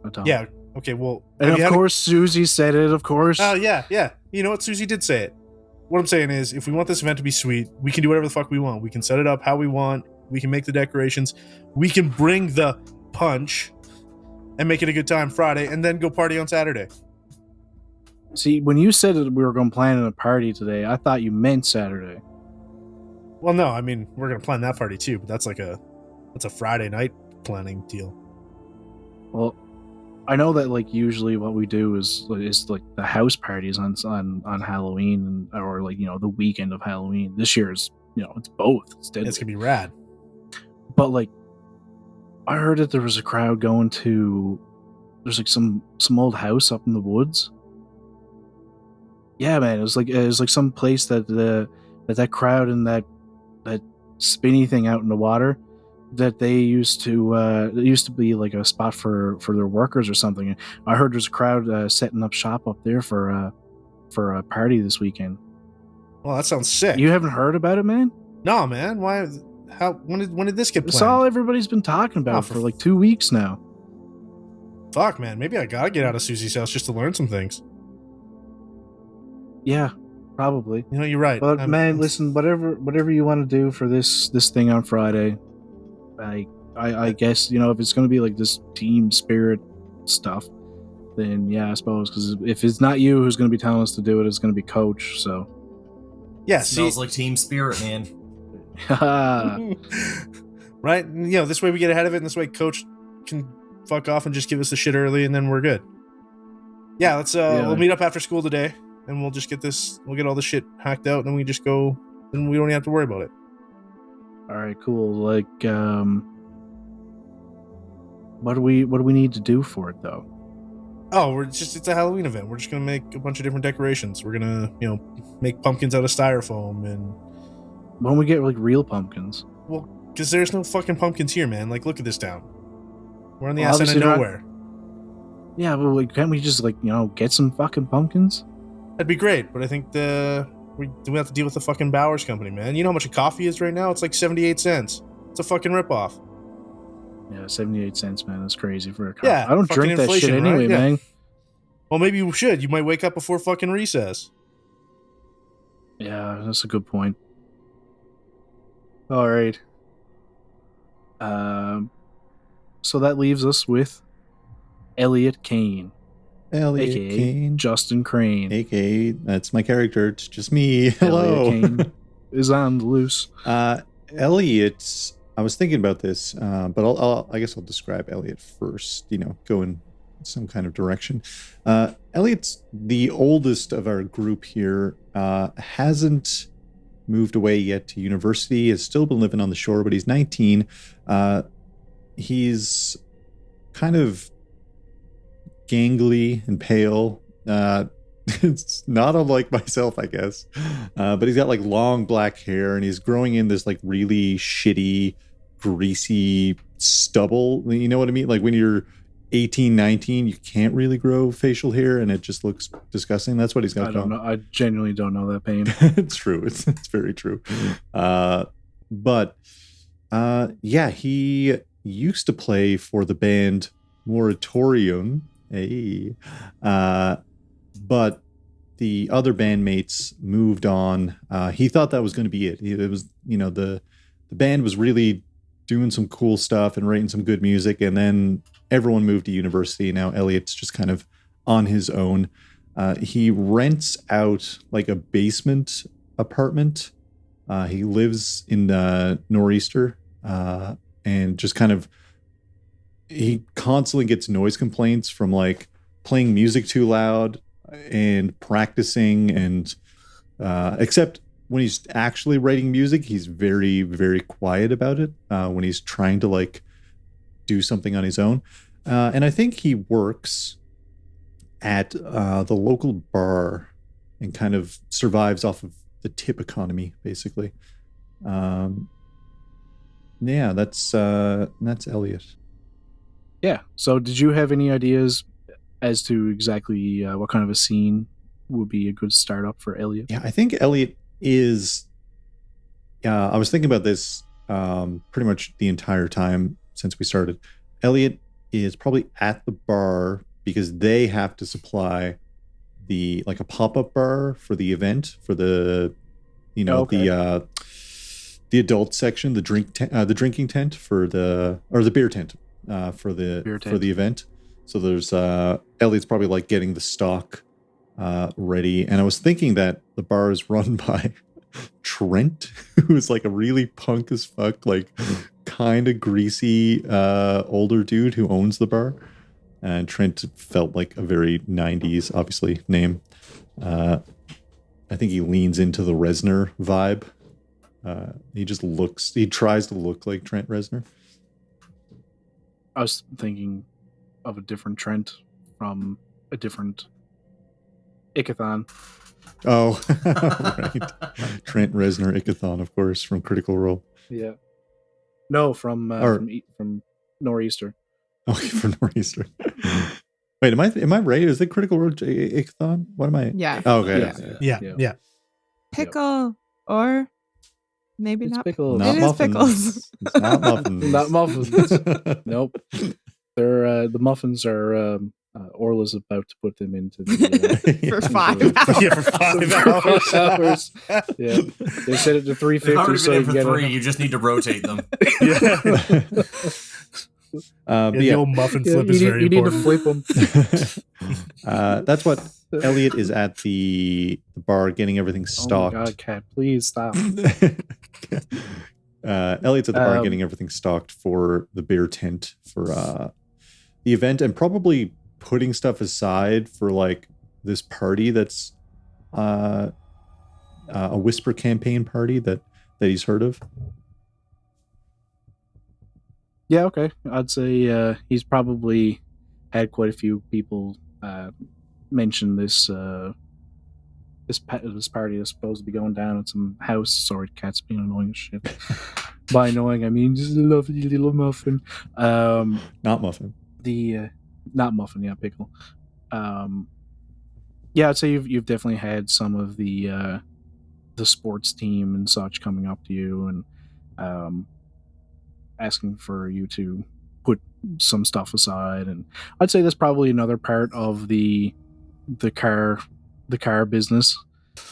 I don't. Yeah, okay, well... And of course, Susie said it, of course. Oh, yeah. You know what? Susie did say it. What I'm saying is, if we want this event to be sweet, we can do whatever the fuck we want. We can set it up how we want. We can make the decorations. We can bring the punch and make it a good time Friday, and then go party on Saturday. See, when you said that we were going to plan a party today, I thought you meant Saturday. Well, no, I mean, we're going to plan that party too, but that's a Friday night planning deal. Well, I know that like usually what we do is like the house parties on Halloween or like the weekend of Halloween. This year is it's both. It's gonna be rad. But like, I heard that there was a crowd going to. There's like some old house up in the woods. Yeah, man, it was like some place that that crowd and that spinny thing out in the water. That they used to it used to be like a spot for their workers or something. I heard there's a crowd setting up shop up there for a party this weekend. Well, that sounds sick. You haven't heard about it, man? No, man. Why? How? When did this get planned? It's all everybody's been talking about for like 2 weeks now. Fuck, man. Maybe I gotta get out of Susie's house just to learn some things. Yeah, probably. You're right. But man, listen, whatever you want to do for this thing on Friday. I guess if it's going to be like this team spirit stuff, then yeah, I suppose, because if it's not you who's going to be telling us to do it, it's going to be Coach. So yeah, smells like team spirit, man. Right? This way we get ahead of it, and this way Coach can fuck off and just give us the shit early, and then we're good. Yeah, let's we'll meet up after school today, and we'll just get all the shit hacked out, and then we just go, and we don't even have to worry about it. All right, cool. Like, what do we need to do for it though? Oh, it's a Halloween event. We're just gonna make a bunch of different decorations. We're gonna, make pumpkins out of styrofoam, and when we get like real pumpkins. Well, because there's no fucking pumpkins here, man. Like, look at this town. We're on the ass end of nowhere. Yeah, but like, can't we just get some fucking pumpkins? That'd be great, but I think we have to deal with the fucking Bowers company, man. You know how much a coffee is right now? It's like 78 cents. It's a fucking ripoff. Yeah, 78 cents, man. That's crazy for a coffee. Yeah, I don't drink that shit anyway, right? Man. Well, maybe you should. You might wake up before fucking recess. Yeah, that's a good point. All right. So that leaves us with Elliot Kane. Elliot AKA Kane. Justin Crane. AKA, that's my character. It's just me. Hello. Elliot Kane is on the loose. Elliot, I was thinking about this, but I guess I'll describe Elliot first, go in some kind of direction. Elliot's the oldest of our group here, hasn't moved away yet to university, has still been living on the shore, but he's 19. He's kind of gangly and pale. It's not unlike myself, I guess. But he's got like long black hair, and he's growing in this like really shitty, greasy stubble. You know what I mean? Like when you're 18, 19, you can't really grow facial hair, and it just looks disgusting. That's what he's got. I don't know. I genuinely don't know that pain. It's true. It's very true. But yeah, he used to play for the band Moratorium. Hey. But the other bandmates moved on. He thought that was going to be it. It was, the band was really doing some cool stuff and writing some good music, and then everyone moved to university. Now Elliot's just kind of on his own. He rents out like a basement apartment. He lives in Nor'easter, and just kind of he constantly gets noise complaints from like playing music too loud and practicing, and except when he's actually writing music, he's very, very quiet about it. When he's trying to like do something on his own, and I think he works at the local bar and kind of survives off of the tip economy, basically. Yeah, that's Elliot. Yeah. So, did you have any ideas as to exactly what kind of a scene would be a good startup for Elliot? Yeah, I think Elliot is. I was thinking about this pretty much the entire time since we started. Elliot is probably at the bar because they have to supply a pop-up bar for the event, for the the adult section, the drinking tent for the beer tent for the event. So there's Elliot's probably like getting the stock ready, and I was thinking that the bar is run by Trent, who's like a really punk as fuck, like kind of greasy older dude who owns the bar. And Trent felt like a very 90s, obviously, name. I think he leans into the Reznor vibe. He tries to look like Trent Reznor. I was thinking of a different Trent from a different Ickathon. Oh, right. Trent Reznor Ickathon, of course, from Critical Role. Yeah. No, from Nor'easter. Okay, from Nor'easter. Wait, am I right? Is it Critical Role Ickathon? What am I? Yeah. Oh, okay. Yeah. Pickle or maybe It's not. pickles. Not It is muffins. pickles. It's not muffins. Not muffins. Nope. They're the muffins are Orla's about to put them into the For 5 into- hours. Yeah, for 5 hours. Yeah, they set it to They've 350, already so been you in get for 3. You just need to rotate them. Yeah. But The yeah, old muffin Yeah, flip is very you need to important. flip them. that's what Elliot is at the bar getting everything Oh stocked. my god, Cat, please stop. Elliot's at the bar getting everything stocked for the beer tent for the event, and probably putting stuff aside for like this party that's a whisper campaign party that he's heard of. Yeah, okay. I'd say he's probably had quite a few people mention this this party that's supposed to be going down at some house. Sorry, Cat's being annoying as shit. By annoying, I mean just a lovely little muffin. Not muffin. Not muffin, yeah, pickle. Yeah, I'd say you've definitely had some of the sports team and such coming up to you and asking for you to put some stuff aside, and I'd say that's probably another part of the car business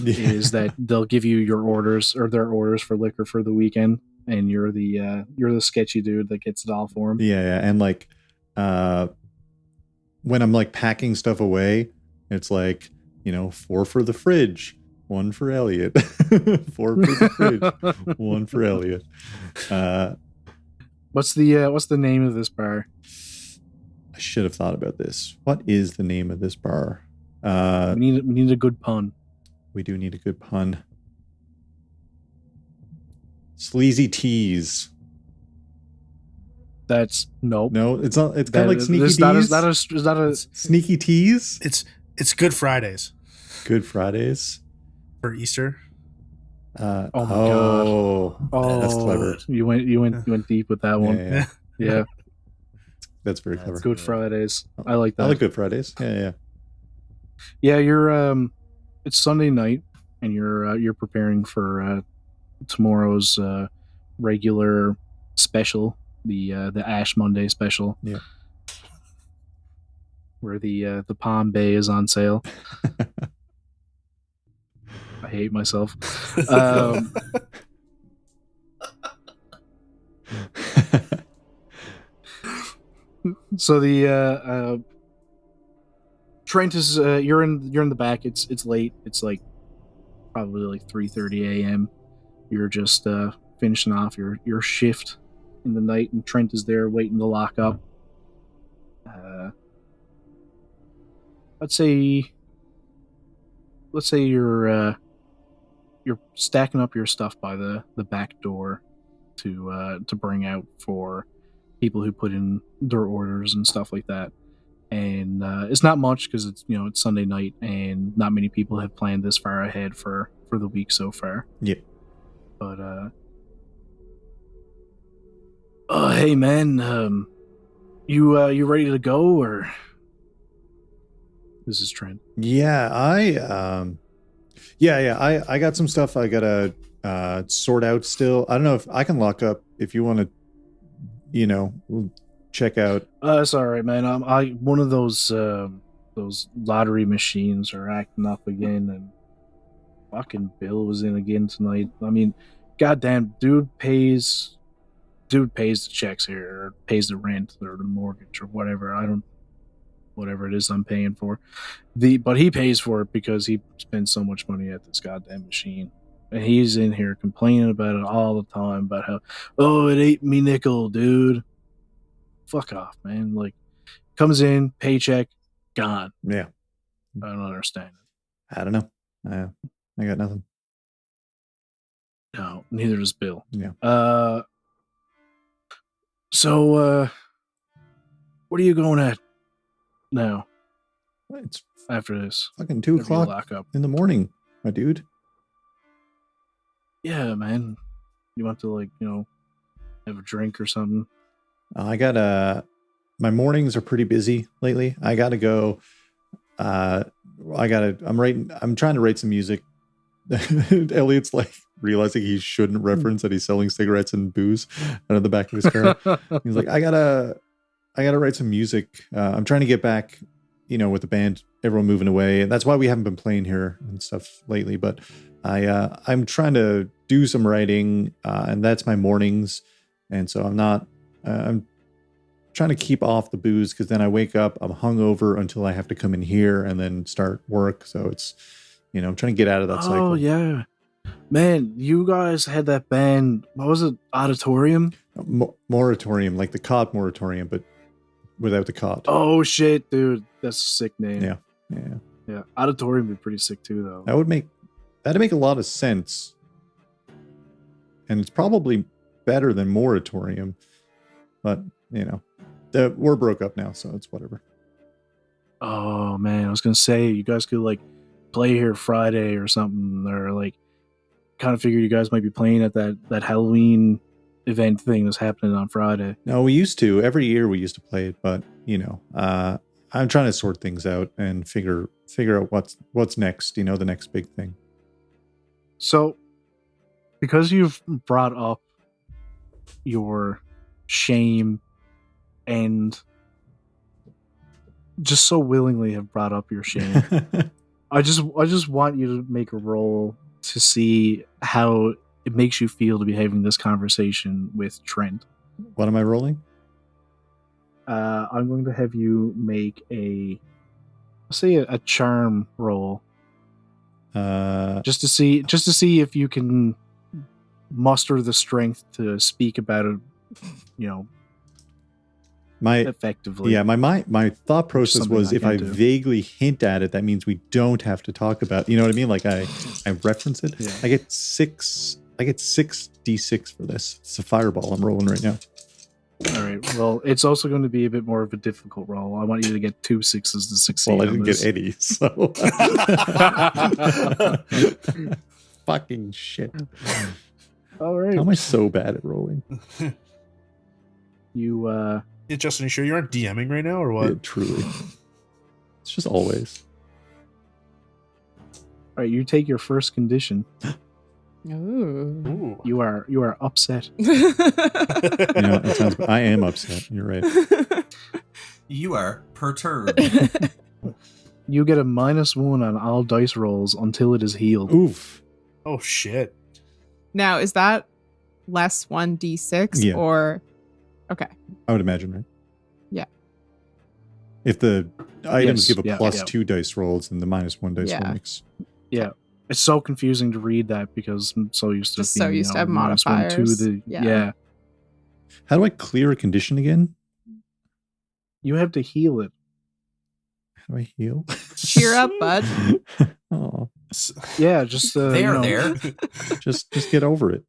is that they'll give you your orders or their orders for liquor for the weekend, and you're the sketchy dude that gets it all for them. Yeah, and like when I'm like packing stuff away, it's like, 4 for the fridge, 1 for Elliot. 4 for the fridge, 1 for Elliot. What's the name of this bar? I should have thought about this. What is the name of this bar? We need a good pun. We do need a good pun. Sleazy Teas. That's nope. No, it's not. It's kind of like Sneaky Is Teas. that a Sneaky Teas. It's Good Fridays Good Fridays. for Easter. Oh my god! Oh, that's clever. You went deep with that one. Yeah. Yeah. That's very clever. Good Fridays. I like that. I like Good Fridays. Yeah. Yeah, you're it's Sunday night and you're preparing for tomorrow's regular special, the Ash Monday special. Yeah. Where the Palm Bay is on sale. I hate myself. So the Trent is you're in the back. It's late. It's like probably like 3:30 a.m. You're just finishing off your shift in the night, and Trent is there waiting to lock up. let's say you're stacking up your stuff by the back door to bring out for people who put in their orders and stuff like that. And it's not much because it's it's Sunday night and not many people have planned this far ahead for the week so far. Yeah. But hey man, you ready to go, or this is Trent? Yeah, I got some stuff I gotta sort out still. I don't know if I can lock up if you want to, check out. It's all right, man. One of those lottery machines are acting up again, and fucking Bill was in again tonight. I mean, goddamn, dude pays the checks here, or pays the rent or the mortgage or whatever. Whatever it is I'm paying for. But he pays for it because he spends so much money at this goddamn machine. And he's in here complaining about it all the time about how, it ate me nickel, dude. Fuck off, man. Like, comes in, paycheck, gone. Yeah. I don't understand it. I don't know. I got nothing. No, neither does Bill. Yeah. So, what are you going at now? It's after this fucking 2 o'clock in the morning, my dude. Yeah, man. You want to have a drink or something? I got my mornings are pretty busy lately. I gotta go. I'm trying to write some music. Elliot's like realizing he shouldn't reference that he's selling cigarettes and booze out of the back of his car. He's like, I gotta write some music. I'm trying to get back, with the band, everyone moving away, and that's why we haven't been playing here and stuff lately. But I'm trying to do some writing, and that's my mornings. And so I'm trying to keep off the booze because then I wake up, I'm hungover until I have to come in here and then start work. So it's, I'm trying to get out of that cycle. Oh yeah, man! You guys had that band. What was it? Auditorium? Moratorium, like the cot moratorium, but without the cot. Oh shit, dude, that's a sick name. Yeah. Auditorium would be pretty sick too, though. That'd make a lot of sense, and it's probably better than moratorium. But we're broke up now, so it's whatever. Oh man, I was gonna say you guys could play here Friday or something, or kind of figured you guys might be playing at that Halloween event thing that's happening on Friday. No, we used to. Every year we used to play it, but I'm trying to sort things out and figure out what's next. The next big thing. So, because you've brought up your shame and just so willingly have brought up your shame, I just want you to make a roll to see how it makes you feel to be having this conversation with Trent. What am I rolling? I'm going to have you make a charm roll. Just to see if you can muster the strength to speak about it, effectively. Yeah, my thought process was if I vaguely hint at it, that means we don't have to talk about. You know what I mean? Like I reference it. Yeah. I get 6 D6 for this. It's a fireball I'm rolling right now. All right. Well, it's also going to be a bit more of a difficult roll. I want you to get 2 6s to succeed. Well, I didn't get any, so fucking shit. All right. How am I so bad at rolling? You Yeah, Justin, you sure you aren't DMing right now or what? Yeah, truly. It's just always. all right, you take your first condition. Ooh. You are upset. I am upset. You're right. You are perturbed. You get a -1 on all dice rolls until it is healed. Oof. Oh shit. Now, is that less 1d6 Yeah. or... Okay. I would imagine, right? Yeah. If the items give a yeah. +2 dice rolls, then the -1 dice roll makes. Yeah. It's so confusing to read that because I'm so used to Just so used to have -1, modifiers. yeah. How do I clear a condition again? You have to heal it. How do I heal? Cheer up, bud. Oh, Yeah, just there. just get over it.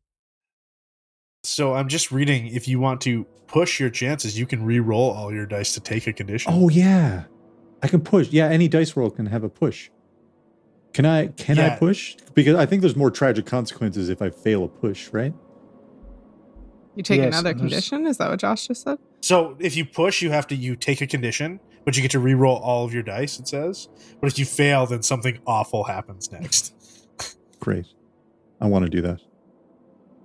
So I'm just reading. If you want to push your chances, you can re-roll all your dice to take a condition. Oh yeah, I can push. Yeah, any dice roll can have a push. Can I push? Because I think there's more tragic consequences if I fail a push, right? You take Yes, another there's- condition? Is that what Josh just said? So if you push, you take a condition, but you get to re-roll all of your dice. It says, but if you fail, then something awful happens next. Great. I want to do that.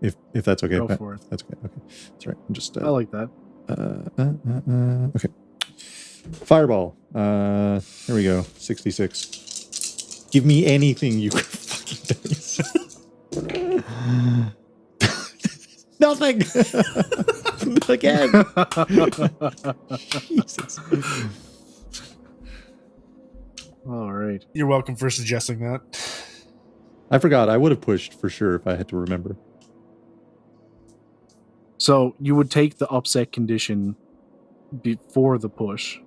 If that's okay. Go for it. That's okay. Okay. That's right. I'm just. I like that. Okay. Fireball. Here we go. 66. Give me anything, you fucking dice. Nothing. Again. Jesus. All right. You're welcome for suggesting that. I forgot. I would have pushed for sure if I had to remember. So you would take the upset condition before the push,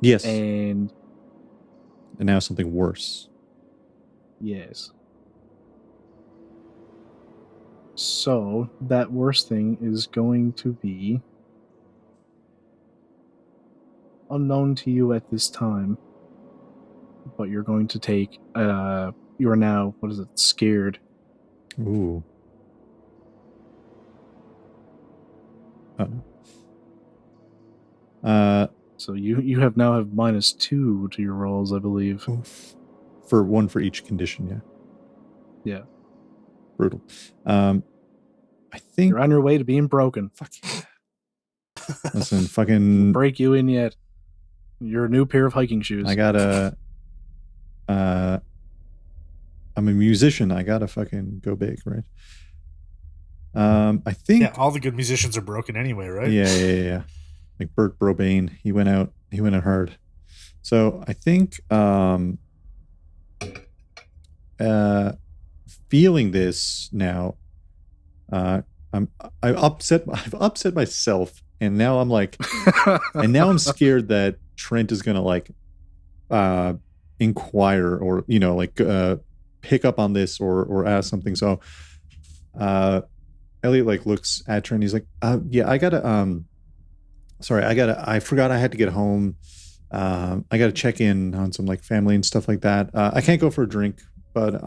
Yes. and now something worse. yes. So that worst thing is going to be unknown to you at this time, but you're going to take. You are now, what is it? Scared. Ooh. So you have now have -2 to your rolls, I believe. For one for each condition, yeah. Yeah. Brutal. I think. You're on your way to being broken. Fuck yeah. Listen, fucking. Break you in yet. Your new pair of hiking shoes. I gotta. I'm a musician. I gotta fucking go big, right? I think. Yeah, all the good musicians are broken anyway, right? Yeah. Like Burt Brobain, he went out hard. So I think feeling this now, I've upset myself, and now I'm like, and now I'm scared that Trent is gonna like inquire or pick up on this or ask something. So Elliot like looks at Trent. He's like, yeah, I forgot I had to get home. I gotta check in on some like family and stuff like that. I can't go for a drink, but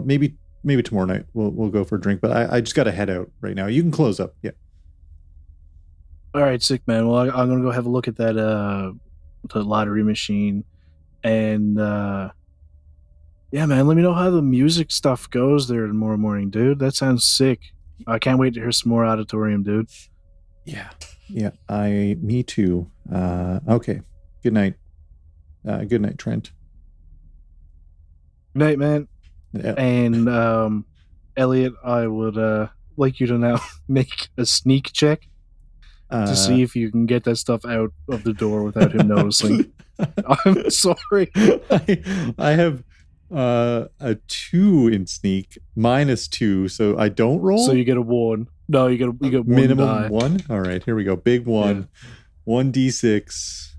maybe tomorrow night we'll go for a drink. But I just gotta head out right now. You can close up. Yeah. All right, sick man. Well, I'm gonna go have a look at that the lottery machine, and yeah, man. Let me know how the music stuff goes there tomorrow morning, dude. That sounds sick. I can't wait to hear some more auditorium, dude. Yeah. Me too. Okay. Good night. Good night, Trent. Good night, man. Yeah. And Elliot, I would like you to now make a sneak check to see if you can get that stuff out of the door without him noticing. I'm sorry. I have a 2 in sneak, -2, so I don't roll. So you get a 1. No, you get one minimum die. 1. All right, here we go. Big 1. Yeah. 1d6.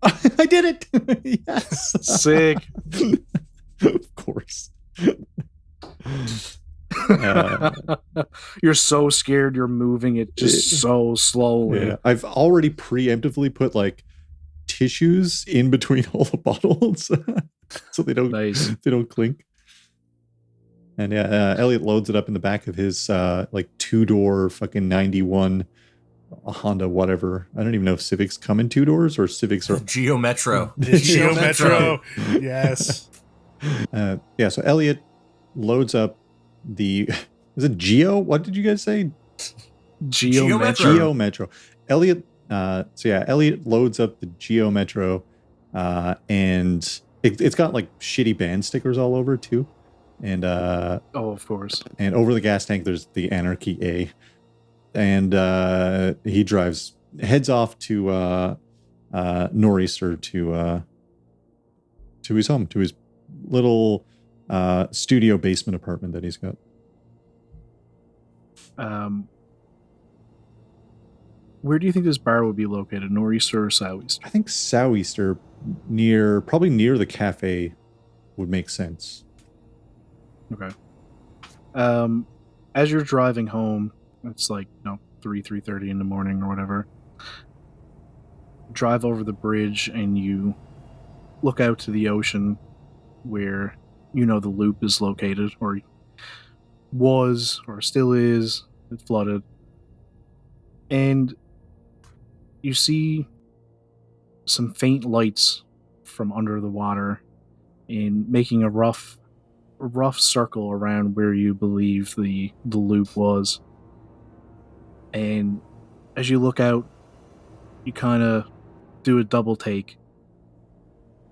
I did it. Yes. Sick. Of course. You're so scared you're moving it just so slowly. Yeah, I've already preemptively put like tissues in between all the bottles so they don't clink. And yeah, Elliot loads it up in the back of his like 2-door fucking 91 Honda whatever. I don't even know if Civics come in 2 doors or Civics are Geo Metro. Geo Metro. Yes. Yeah, so Elliot loads up the is it Geo? What did you guys say? Geo Metro. Elliot Elliot loads up the Geo Metro and it's got like shitty band stickers all over too. And of course. And over the gas tank there's the Anarchy A. And he heads off to Nor'easter to his home, to his little studio basement apartment that he's got. Where do you think this bar would be located? Nor'easter or southeaster? I think southeaster, probably near the cafe, would make sense. Okay. As you're driving home, it's like 3:30 in the morning or whatever. Drive over the bridge and you look out to the ocean where the loop is located, or was, or still is. It's flooded. And you see some faint lights from under the water and making a rough circle around where you believe the loop was. And as you look out, you kind of do a double take.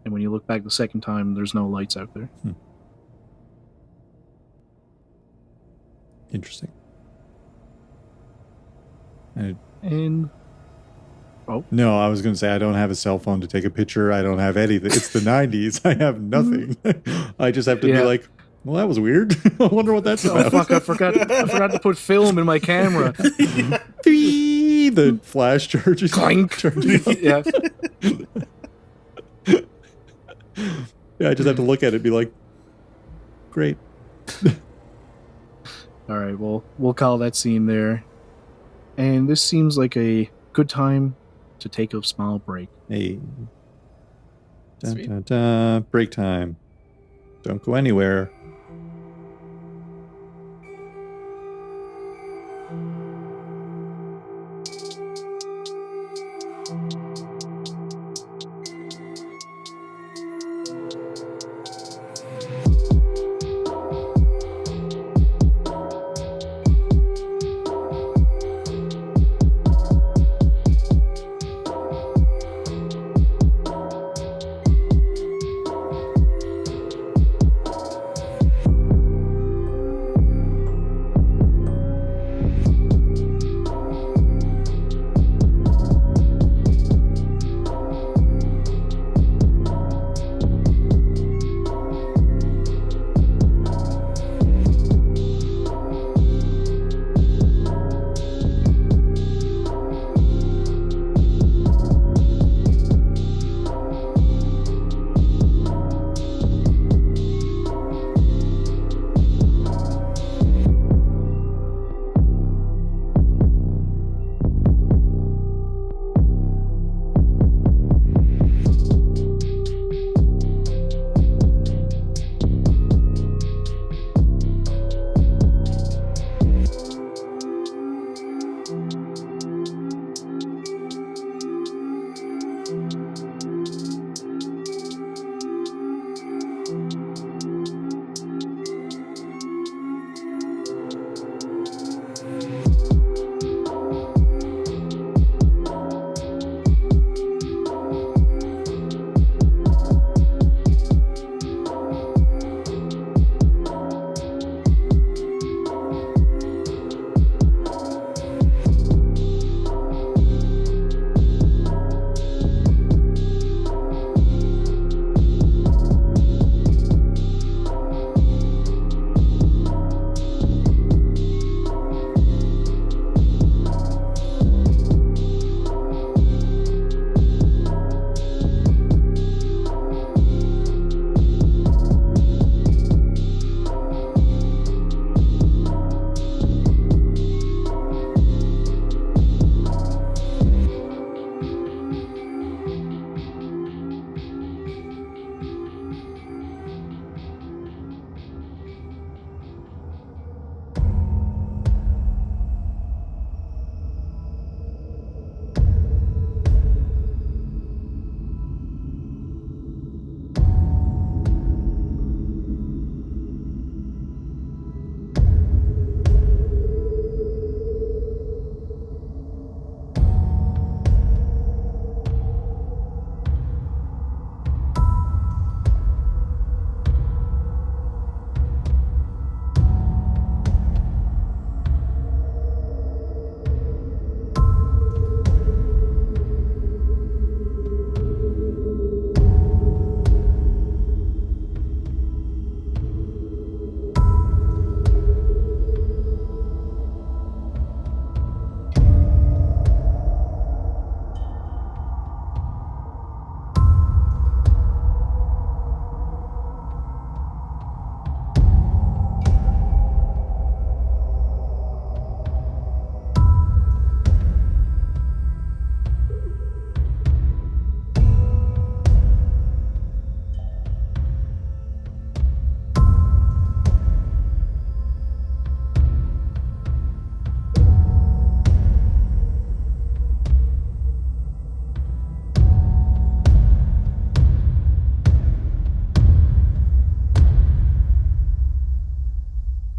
And when you look back the second time, there's no lights out there. Interesting. No, I was going to say I don't have a cell phone to take a picture. I don't have anything. It's the 90s. I have nothing. I just have to be like, well, that was weird. I wonder what that's about. Oh, fuck, I forgot to put film in my camera. The flash charges. Clank. Yeah. Yeah, I just have to look at it and be like, great. All right, well, we'll call that scene there. And this seems like a good time to take a small break. Hey. Dun, dun, dun. Break time. Don't go anywhere.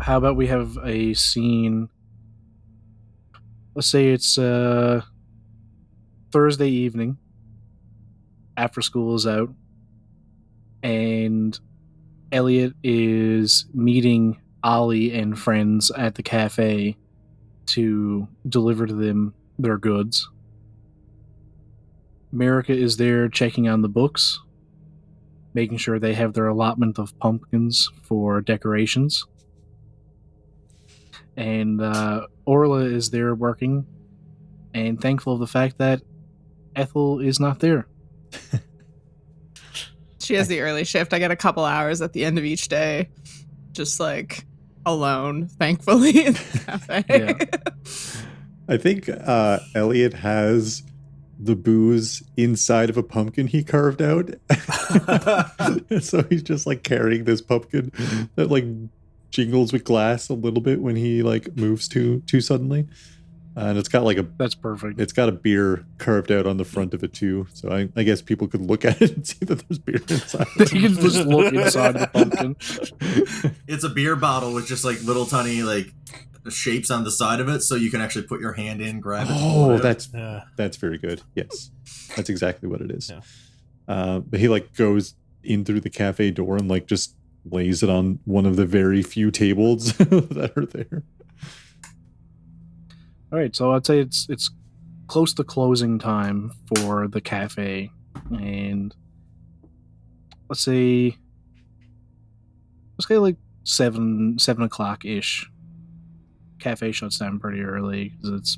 how about we have a scene? Let's say it's Thursday evening after school is out, and Elliot is meeting Ollie and friends at the cafe to deliver to them their goods. Merica is there checking on the books, making sure they have their allotment of pumpkins for decorations. And Orla is there working and thankful of the fact that Ethel is not there. She has the early shift. I get a couple hours at the end of each day, just like alone, thankfully, in the cafe. Yeah. I think Elliot has the booze inside of a pumpkin he carved out. So he's just like carrying this pumpkin that like jingles with glass a little bit when he like moves too suddenly. And it's got like That's perfect. It's got a beer carved out on the front of it too. So I guess people could look at it and see that there's beer inside. You can just look inside the pumpkin. It's a beer bottle with just like little tiny like shapes on the side of it, so you can actually put your hand in, grab it. Oh, that's very good. Yes, that's exactly what it is. Yeah. But he like goes in through the cafe door and like just lays it on one of the very few tables that are there. All right, so I'd say it's close to closing time for the cafe, and let's say like 7 o'clock ish. Cafe shuts down pretty early because it's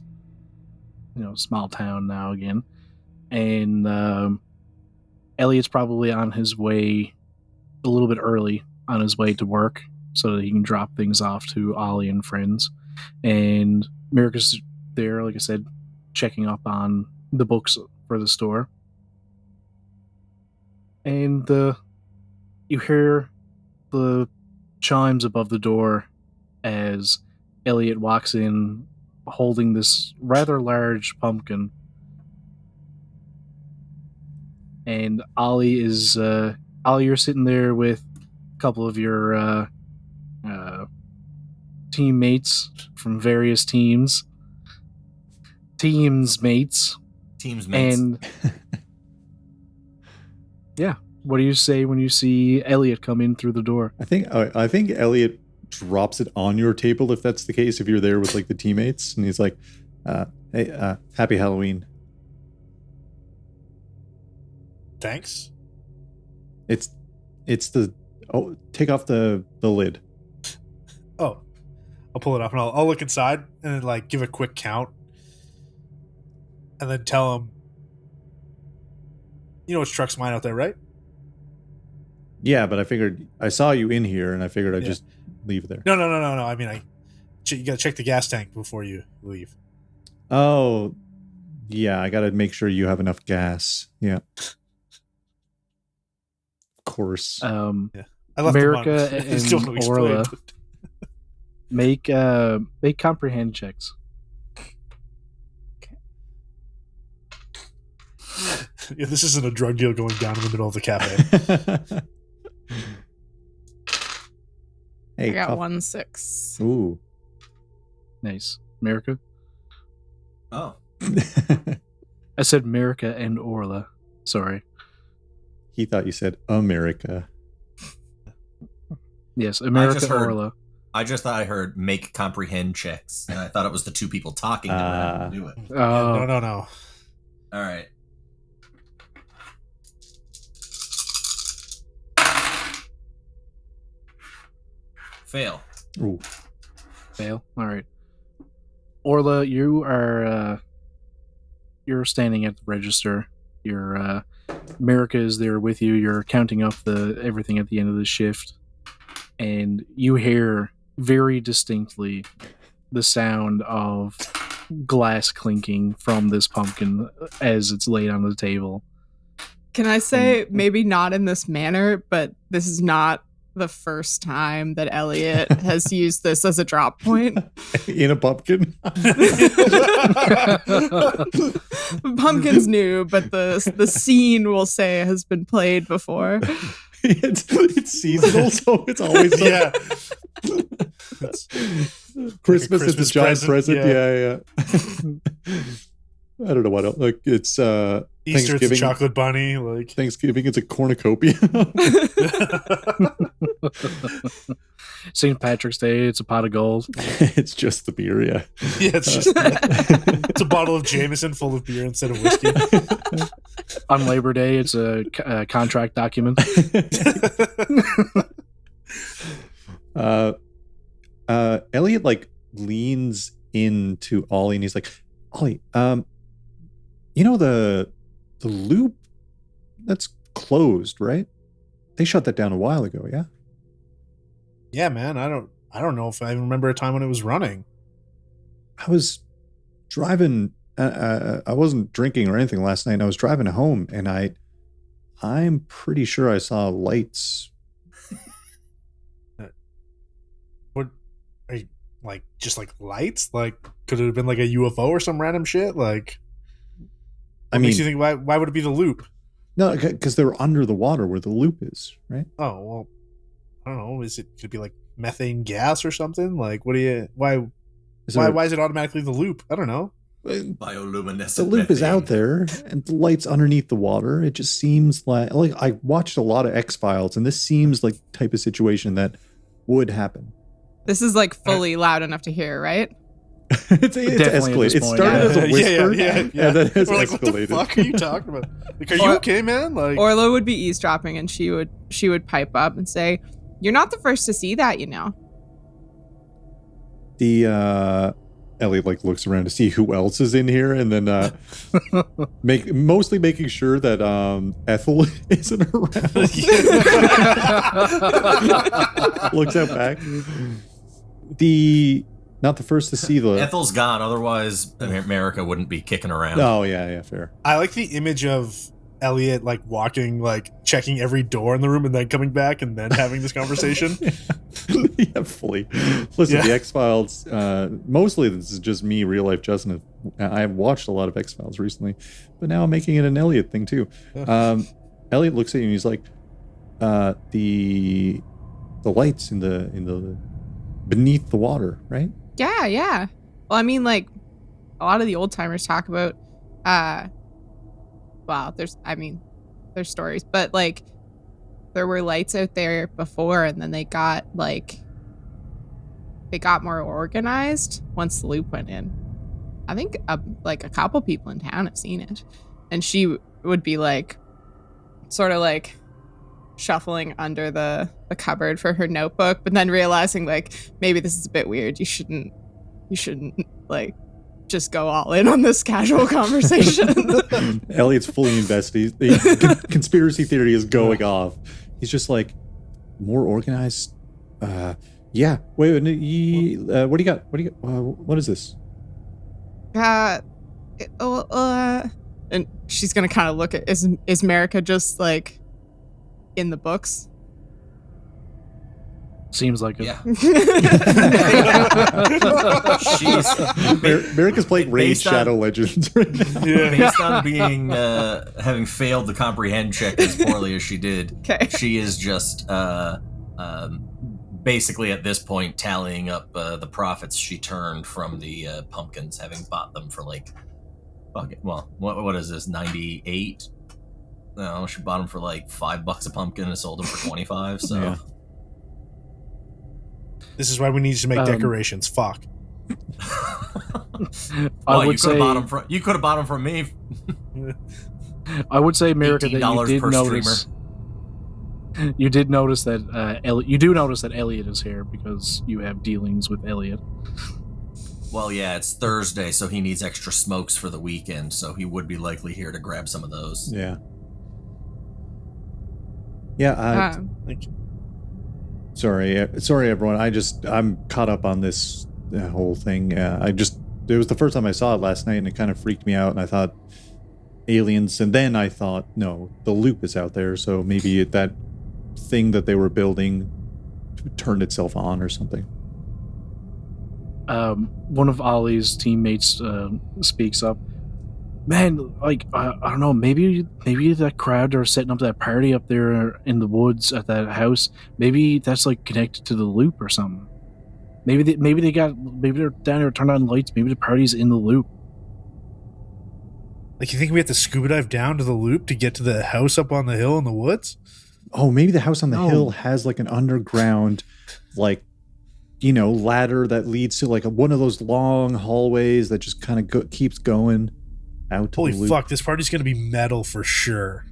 small town now again, and Elliot's probably on his way a little bit early on his way to work so that he can drop things off to Ollie and friends, and Merica's there, like I said, checking up on the books for the store, and you hear the chimes above the door as Elliot walks in holding this rather large pumpkin. And Ollie is Ollie, you're sitting there with a couple of your teammates from various teams. Mates. And yeah, what do you say when you see Elliot come in through the door? I think Elliot drops it on your table if that's the case, if you're there with like the teammates, and he's like, hey, happy Halloween. Thanks. It's the take off the lid. Oh, I'll pull it up and I'll look inside and then like give a quick count and then tell him, it's truck's mine out there, right? Yeah, but I figured I saw you in here and I figured I'd just leave it there. No. I mean, you gotta check the gas tank before you leave. Oh, yeah, I gotta make sure you have enough gas. Yeah. Of course. I left Merica the and Orla make comprehend checks. Yeah, this isn't a drug deal going down in the middle of the cafe. Hey, I got 16. Ooh. Nice. Merica? Oh. I said Merica and Orla. Sorry. He thought you said America. Yes, America Orla. I just thought I heard make comprehend checks, and I thought it was the two people talking that would do it. Oh. No. All right. Fail. Ooh. Fail. All right. Orla, you are you're standing at the register. Your Merica is there with you. You're counting up everything at the end of the shift, and you hear very distinctly the sound of glass clinking from this pumpkin as it's laid on the table. Can I say, maybe not in this manner, but this is not the first time that Elliot has used this as a drop point. In a pumpkin? Pumpkin's new, but the scene, we'll say, has been played before. It's seasonal, so it's always Yeah. It's Christmas is the Christmas giant present. present, Yeah. I don't know what else. Like it's Easter, it's a Thanksgiving. chocolate bunny. Like Thanksgiving, it's a cornucopia. St. Patrick's Day, it's a pot of gold. It's just the beer, yeah. yeah, it's just it's a bottle of Jameson full of beer instead of whiskey. On Labor Day, it's a contract document. Elliot like leans into Ollie and he's like, Ollie, you know the loop that's closed, right? They shut that down a while ago, yeah? Yeah, man. I don't know if I remember a time when it was running. I was driving. I wasn't drinking or anything last night. And I was driving home, and I'm pretty sure I saw lights. What are you, like just like lights? Like could it have been like a UFO or some random shit? Like I what mean, makes you think why would it be the loop? no, because they were under the water where the loop is, right? Oh well, I don't know. Could it be like methane gas or something? Like what do you why is it automatically the loop? I don't know. Bioluminescent. The loop is methane. out there, and the light's underneath the water. It just seems like I watched a lot of X-Files, and this seems like the type of situation that would happen. This is like fully loud enough to hear, right? It's Definitely at escalated. this It point, started yeah. as a whisper, yeah. and then it has We're like, escalated. what the fuck are you talking about? Like, are you Or- okay, man? Like, Orla would be eavesdropping, and she would pipe up and say, "You're not the first to see that, you know." The Elliot like looks around to see who else is in here, and then mostly making sure that Ethel isn't around. Looks out back. Not the first to see the. Ethel's gone, otherwise Merica wouldn't be kicking around. Oh yeah, fair. I like the image of Elliot like walking, like checking every door in the room, and then coming back, and then having this conversation. Yeah, fully. Listen, Yeah. the X-Files. Mostly, this is just me, real life Justin. I have watched a lot of X-Files recently, but now I'm making it an Elliot thing too. Elliot looks at you and he's like, "The lights in the beneath the water, right?" Yeah. Well, I mean, like, a lot of the old timers talk about, there's stories, but like, there were lights out there before, and then they got more organized once the loop went in. I think a couple people in town have seen it, and she would be like, sort of like shuffling under the cupboard for her notebook, but then realizing like maybe this is a bit weird. You shouldn't like just go all in on this casual conversation. Elliot's fully invested. Conspiracy theory is going off. He's just like, more organized. Yeah. Wait. What do you got? What is this? And she's gonna kind of look at is Merica just like in the books? Seems like it. Yeah. Merica's playing Raid based on- Shadow Legends right now. Based on being having failed the comprehend check as poorly as she did, Okay. she is just basically at this point tallying up the profits she turned from the pumpkins, having bought them for like, what is this, 98? No, she bought them for like $5 a pumpkin and sold them for 25. So. Yeah. This is why we need to make decorations. Fuck. I would say you could have bought them from me. I would say, Merica, that $18 you did per notice. You did notice that you do notice that Elliot is here because you have dealings with Elliot. Well, yeah, it's Thursday, so he needs extra smokes for the weekend, so he would be likely here to grab some of those. Yeah. Yeah. Sorry, everyone. I'm caught up on this whole thing. It was the first time I saw it last night, and it kind of freaked me out. And I thought aliens, and then I thought, no, the loop is out there, so maybe that thing that they were building turned itself on or something. One of Ollie's teammates speaks up. Man, like I don't know, maybe that crowd are setting up that party up there in the woods at that house. Maybe that's like connected to the loop or something. Maybe they're down there, turned on lights. Maybe the party's in the loop. Like, you think we have to scuba dive down to the loop to get to the house up on the hill in the woods? Oh, maybe the house on the No. hill has like an underground, like, ladder that leads to like one of those long hallways that just kind of keeps going out to Holy the loop. fuck, this party's gonna be metal for sure.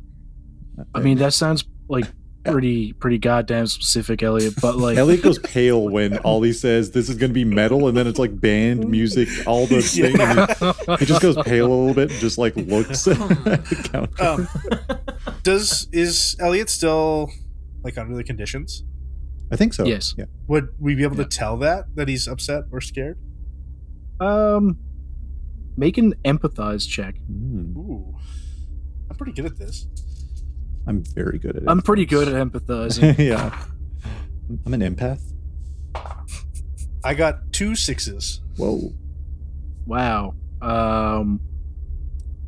I mean, that sounds like pretty goddamn specific, Elliot. But like, Elliot goes pale when Ollie says this is going to be metal, and then it's like band music, all the thing. And he just goes pale a little bit, and just like looks at the counter. Is Elliot still like under the conditions? I think so. Yes. Yeah. Would we be able to tell that he's upset or scared? make an empathize check. Ooh, I'm pretty good at this. I'm very good at it. I'm pretty good at empathizing. Yeah. I'm an empath. I got 2 6s. Whoa. Wow.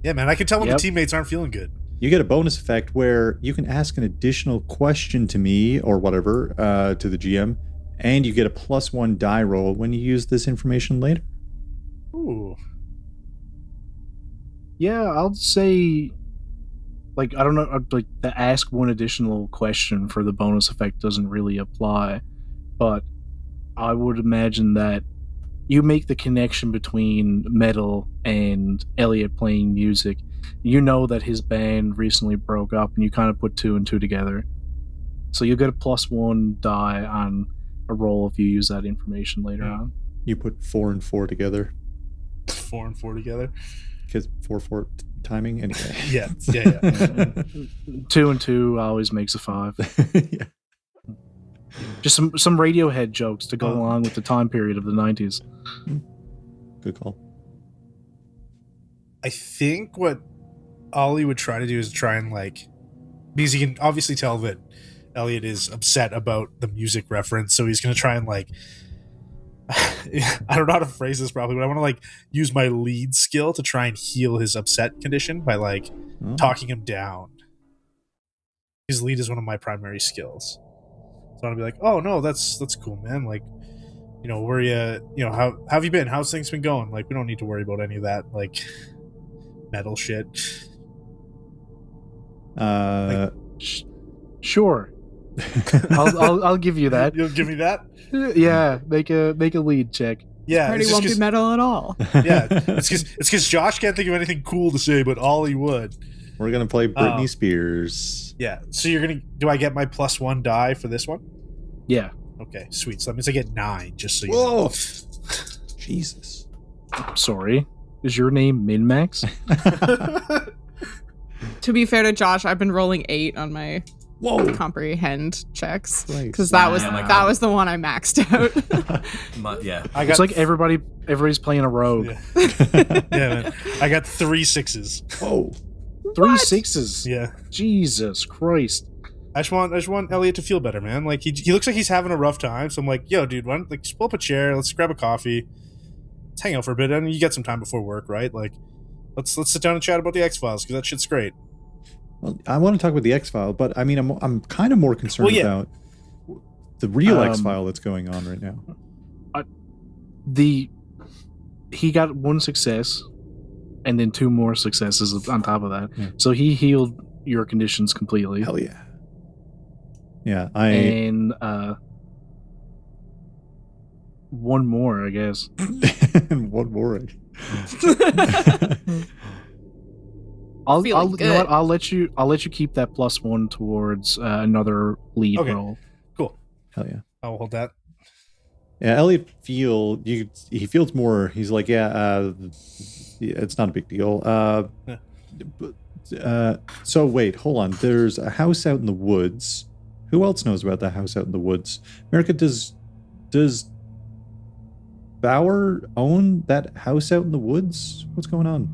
Yeah, man, I can tell when Yep. the teammates aren't feeling good. You get a bonus effect where you can ask an additional question to me or whatever, to the GM, and you get a +1 die roll when you use this information later. Ooh. Yeah, I'll say, like, I don't know, like, the ask one additional question for the bonus effect doesn't really apply, but I would imagine that you make the connection between metal and Elliot playing music. You know that his band recently broke up, and you kind of put 2 and 2 together. So you get a +1 die on a roll if you use that information later on. You put 4 and 4 together 4 and 4 together. because 4 timing anyway. Yeah. 2 and 2 always makes a 5. Yeah. Just some Radiohead jokes to go along with the time period of the 90s. Good call. I think what Ollie would try to do is try and, like, because he can obviously tell that Elliot is upset about the music reference, so he's going to try and, like, I don't know how to phrase this properly, but I want to, like, use my lead skill to try and heal his upset condition by, like, talking him down. His lead is one of my primary skills. So I want to be like, oh, no, that's cool, man. Like, you know, where how have you been? How's things been going? Like, we don't need to worry about any of that, like, metal shit. Sure. I'll give you that. You'll give me that? Yeah, make a lead check. Yeah, Party it's won't be just metal at all. yeah, it's because Josh can't think of anything cool to say, but Ollie would. We're gonna play Britney Spears. Yeah, so do I get my +1 die for this one? Yeah. Okay, sweet. So that means I get 9, just so you Whoa! know. Jesus. Sorry. Is your name Min-Max? To be fair to Josh, I've been rolling 8 on my Whoa! comprehend checks Right. because that was Wow. the one I maxed out. Yeah. I It's got like everybody's playing a rogue. yeah, man. I got 3 6s. Whoa! 3 What? 6s. Yeah. Jesus Christ. I just want Elliot to feel better, man. Like he looks like he's having a rough time. So I'm like, yo, dude, why don't, like, just pull up a chair, let's grab a coffee, let's hang out for a bit. I mean, you get some time before work, right? Like, let's sit down and chat about the X-Files because that shit's great. Well, I want to talk about the X-File, but I mean, I'm kind of more concerned about the real X-File that's going on right now. He got 1 success, and then 2 more successes on top of that. Yeah. So he healed your conditions completely. Hell yeah! Yeah, And 1 more, I guess. and one more. You know what? I'll let you keep that +1 towards another lead Okay. roll. Cool. Hell yeah! I will hold that. Yeah, Elliot he feels more. He's like, yeah, it's not a big deal. So wait, hold on. There's a house out in the woods. Who else knows about that house out in the woods? Merica, does Bauer own that house out in the woods? What's going on?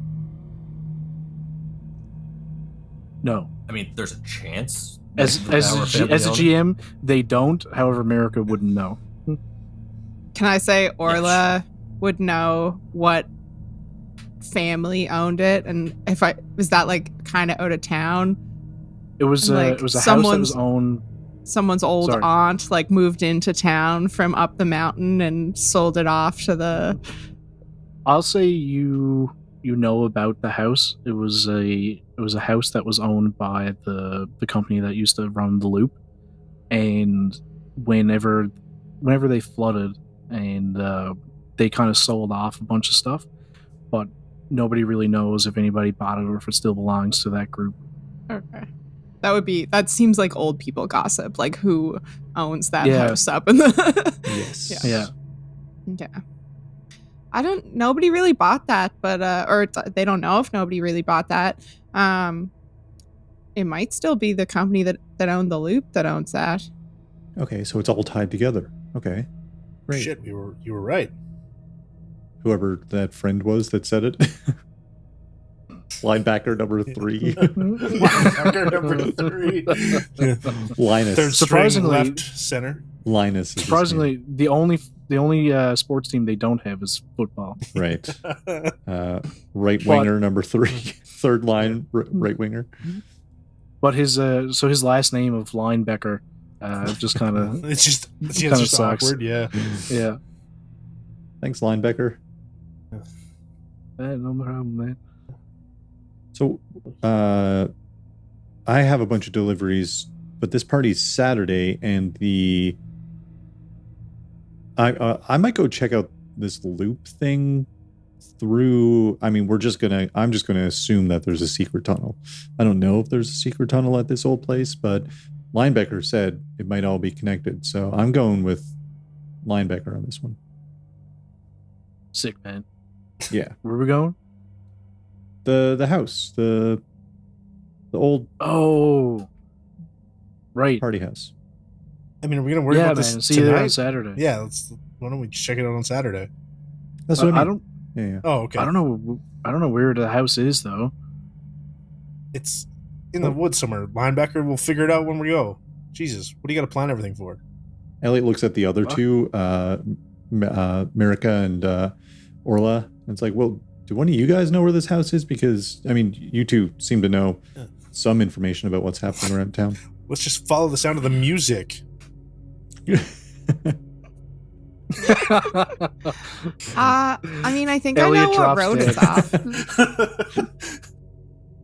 No. I mean, there's a chance. As the a Bauer family own it. GM, they don't. However, Merica wouldn't know. Can I say Orla would know what family owned it, and if was that like kind of out of town? It was Like, it was a house that was owned. someone's old Sorry. aunt like moved into town from up the mountain and sold it off to the. I'll say you know about the house. It was a house that was owned by the company that used to run the loop, and whenever they flooded and they kind of sold off a bunch of stuff, but nobody really knows if anybody bought it or if it still belongs to that group. Okay. That seems like old people gossip, like who owns that Yeah. house up in the. Yes. Yeah. Yeah. Nobody really bought that, but they don't know if nobody really bought that. It might still be the company that owned the loop that owns that. Okay, so it's all tied together. Okay. Great. Shit, you were right. Whoever that friend was that said it. Linebacker number 3. Linebacker number 3. Linus. Third Surprisingly- string left center. Linus. is his Surprisingly, the only sports team they don't have is football. name. Right. Right winger number 3. Third line right winger. But his last name of Linebacker just kind of It's just Kinda sucks. awkward. Yeah. yeah. Thanks, Linebacker. No problem, man. So, I have a bunch of deliveries, but this party's Saturday, and I might go check out this loop thing through. I mean, I'm just gonna assume that there's a secret tunnel. I don't know if there's a secret tunnel at this old place, but Linebacker said it might all be connected, so I'm going with Linebacker on this one. Sick, man. Yeah, Where are we going? the house, the old Oh, right. party house. I mean, are we gonna worry Yeah, about man. this See you there on tonight? Saturday. Yeah. Why don't we check it out on Saturday? That's what I mean. I don't. Yeah. Oh, okay. I don't know where the house is though. It's in the woods somewhere. Linebacker, we'll figure it out when we go. Jesus, what do you got to plan everything for? Elliot looks at the other What? two, Merica and Orla, and it's like, well, do one of you guys know where this house is? Because, I mean, you two seem to know Yeah. some information about what's happening around town. Let's just follow the sound of the music. I mean, I think Elliot I know what drops road dead. it's off.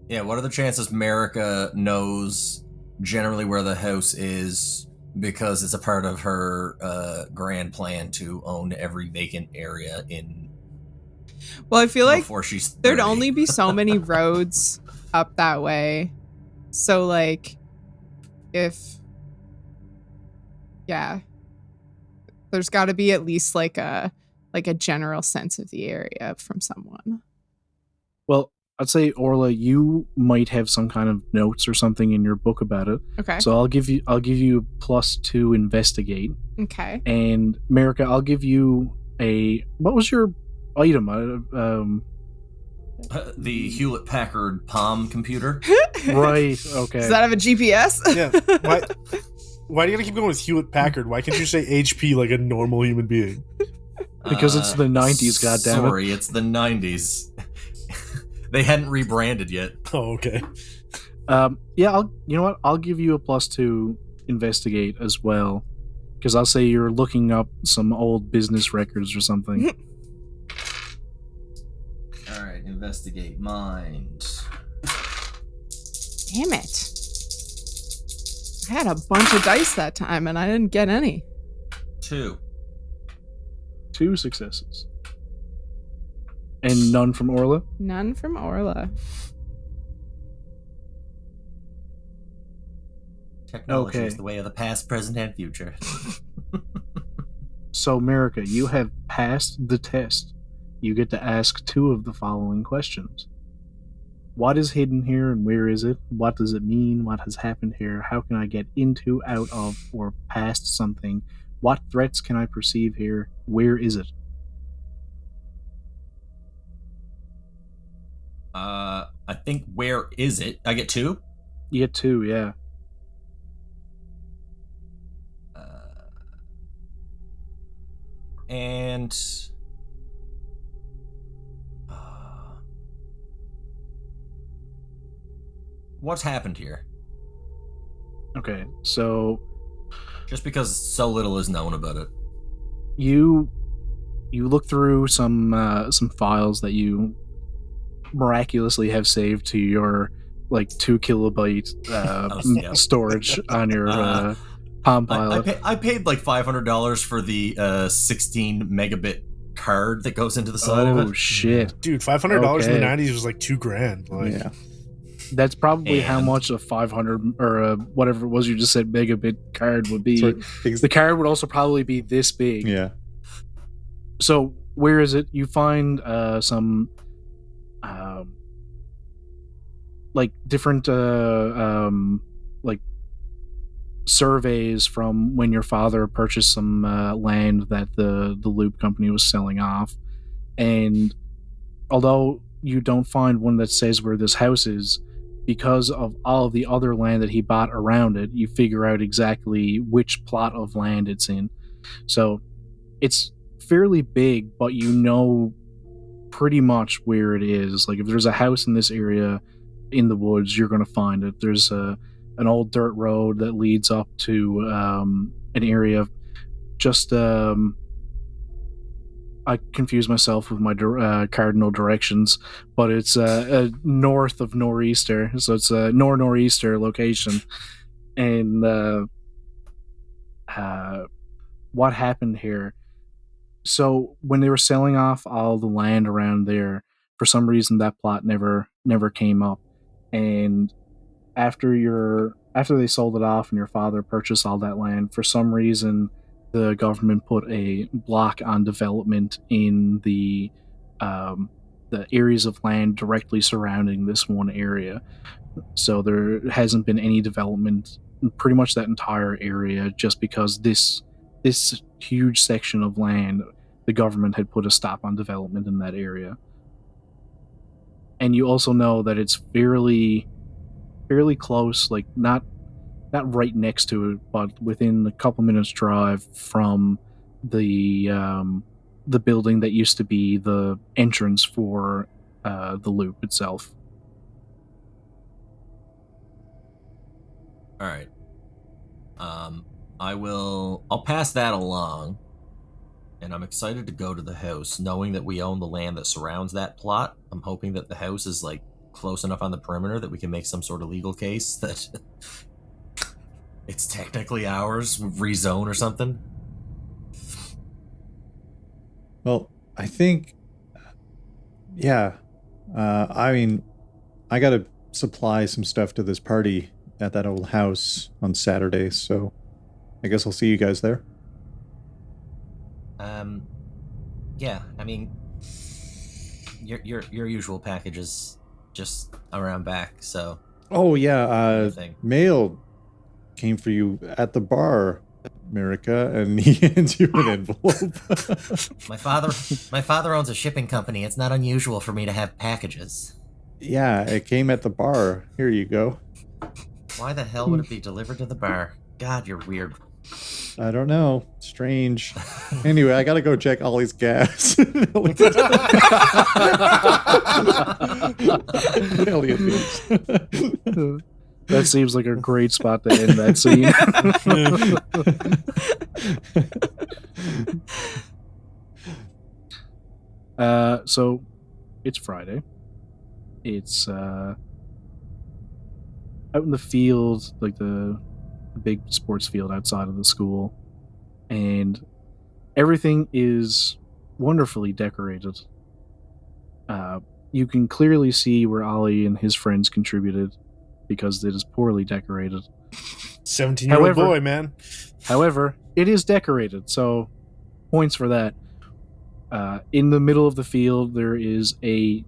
Yeah, what are the chances Merica knows generally where the house is because it's a part of her grand plan to own every vacant area in Well, I feel like before she's 30. there'd only be so many roads up that way. So, like, there's got to be at least like a general sense of the area from someone. Well, I'd say Orla, you might have some kind of notes or something in your book about it. Okay. So I'll give you +2 investigate, Okay. and Merica, I'll give you what was your item? The Hewlett Packard Palm computer. Right. Okay. Does that have a GPS? Yeah. Why do you gotta keep going with Hewlett Packard? Why can't you say HP like a normal human being? Because it's the 90s, goddammit. Sorry, it's the 90s. They hadn't rebranded yet. Oh, okay. Yeah. You know what? I'll give you a +2 investigate as well, because I'll say you're looking up some old business records or something. All right, investigate mind. Damn it. I had a bunch of dice that time and I didn't get any. 2. 2 successes. And none from Orla? None from Orla. Technology Okay. is the way of the past, present, and future. So, Merica, you have passed the test. You get to ask 2 of the following questions. What is hidden here and where is it? What does it mean? What has happened here? How can I get into, out of, or past something? What threats can I perceive here? Where is it? I think where is it? I get 2? You get 2, yeah. And what's happened here? Okay, so Just because so little is known about it. You look through some files that you miraculously have saved to your 2 kilobyte storage on your Palm Pilot. I paid like $500 for the 16 megabit card that goes into the side of it. Oh shit, dude! $500 in the '90s was like $2,000. Like, Yeah. that's probably how much a 500 or whatever it was you just said megabit card would be. The card would also probably be this big. Yeah. So where is it? You find some different surveys from when your father purchased some land that the loop company was selling off, and although you don't find one that says where this house is, because of all of the other land that he bought around it, you figure out exactly which plot of land it's in. So it's fairly big, but you know pretty much where it is. Like if there's a house in this area in the woods, you're going to find it. There's an old dirt road that leads up to an area just I confuse myself with my cardinal directions, but it's north of Nor'easter, so it's a nor'easter location. And what happened here? So when they were selling off all the land around there, for some reason that plot never came up. And after they sold it off and your father purchased all that land, for some reason the government put a block on development in the areas of land directly surrounding this one area. So there hasn't been any development in pretty much that entire area, just because this huge section of land, the government had put a stop on development in that area. And you also know that it's fairly close, like not right next to it, but within a couple minutes drive from the building that used to be the entrance for the loop itself. All right. I'll pass that along, and I'm excited to go to the house, knowing that we own the land that surrounds that plot. I'm hoping that the house is like close enough on the perimeter that we can make some sort of legal case that it's technically ours, rezone or something. Well, I think, yeah. I mean, I got to supply some stuff to this party at that old house on Saturday, so I guess I'll see you guys there. Yeah, I mean, your usual packages just around back, so. Oh yeah, mail came for you at the bar, Merica, and he hands you an envelope. My father owns a shipping company. It's not unusual for me to have packages. Yeah, it came at the bar. Here you go. Why the hell would it be delivered to the bar? God, you're weird. I don't know. Strange. Anyway, I gotta go check Ollie's gas. Elliot thinks. That seems like a great spot to end that scene. So it's Friday. It's out in the field, like the big sports field outside of the school, and everything is wonderfully decorated. You can clearly see where Ollie and his friends contributed, because it is poorly decorated. 17-year-old boy, man. However, it is decorated, so points for that. In the middle of the field, there is an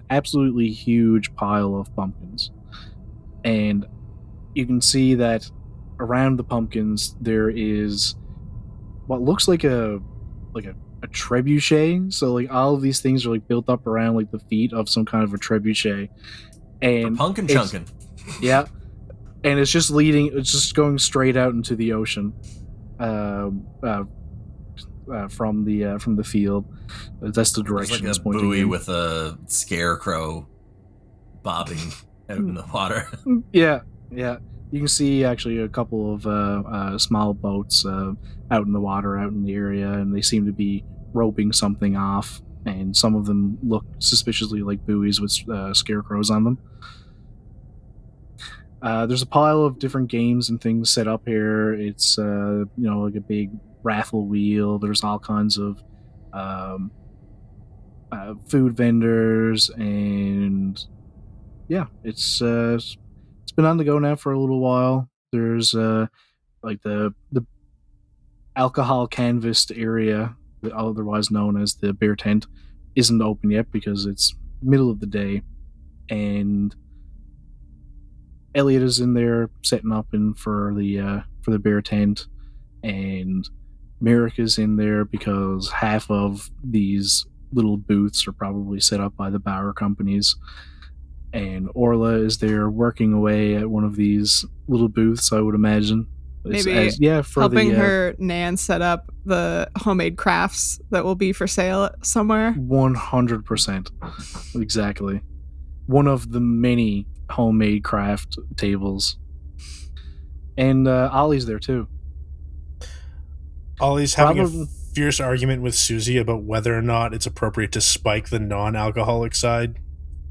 absolutely huge pile of pumpkins, and you can see that around the pumpkins there is what looks like a trebuchet. So like all of these things are like built up around like the feet of some kind of a trebuchet, and for pumpkin chunkin'. Yeah, and it's just going straight out into the ocean from the field. That's the direction it's it's like a pointing buoy in. with a scarecrow bobbing out in the water. Yeah. You can see actually a couple of small boats out in the water, out in the area, and they seem to be roping something off. And some of them look suspiciously like buoys with scarecrows on them. There's a pile of different games and things set up here. It's like a big raffle wheel. There's all kinds of food vendors, and yeah, it's been on the go now for a little while. There's like the alcohol canvassed area, otherwise known as the beer tent, isn't open yet because it's middle of the day, and Elliot is in there setting up for the beer tent, and Merica's in there because half of these little booths are probably set up by the Bauer companies. And Orla is there working away at one of these little booths, I would imagine. Maybe helping her Nan set up the homemade crafts that will be for sale somewhere. 100%. Exactly. One of the many homemade craft tables. And Ollie's there too. Ollie's having a fierce argument with Susie about whether or not it's appropriate to spike the non-alcoholic side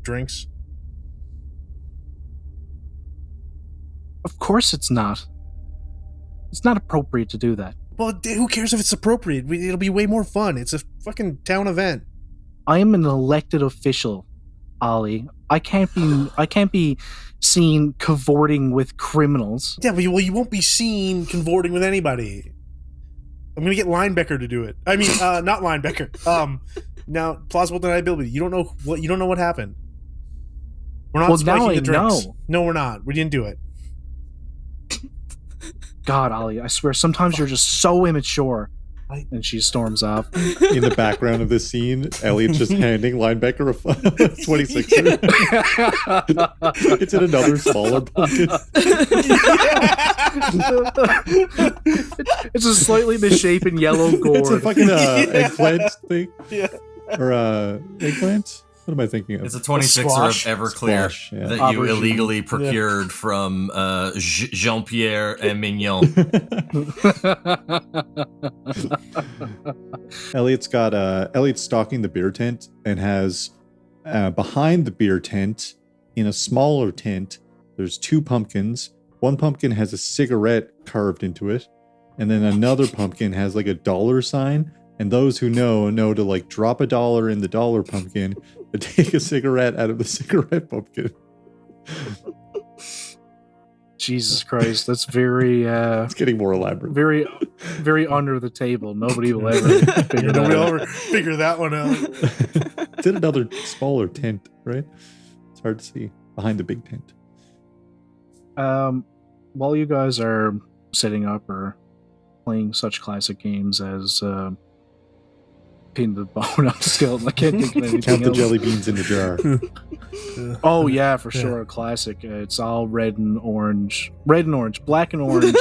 drinks. Of course it's not. It's not appropriate to do that. Well, who cares if it's appropriate? It'll be way more fun. It's a fucking town event. I am an elected official, Ollie. I can't be seen cavorting with criminals. Yeah, well, you won't be seen cavorting with anybody. I'm gonna get Linebecker to do it. I mean, not Linebecker. Now, plausible deniability. You don't know what happened. We're not spiking the drinks. No, we're not. We didn't do it. God, Ollie, I swear, sometimes you're just so immature. And she storms off. In the background of this scene, Elliot's just handing Linebecker a 26er. It's in another smaller bucket. It's a slightly misshapen yellow gourd. It's a fucking eggplant thing. Yeah. Or eggplant? What am I thinking of? It's a 26er of Everclear that you illegally procured from Jean-Pierre and Mignon. Elliot's stalking the beer tent and has behind the beer tent, in a smaller tent, there's two pumpkins. One pumpkin has a cigarette carved into it, and then another pumpkin has like a dollar sign. And those who know to like drop $1 in the dollar pumpkin, but take a cigarette out of the cigarette pumpkin. Jesus Christ, that's very it's getting more elaborate. Very, very under the table. Nobody will ever figure that out. Nobody will ever figure that one out. It's in another smaller tent, right? It's hard to see behind the big tent. While you guys are setting up or playing such classic games as pin the bone on the skeleton. I can't think of anything Count the else. jelly beans in the jar. Oh yeah, for sure, a classic. It's all red and orange, black and orange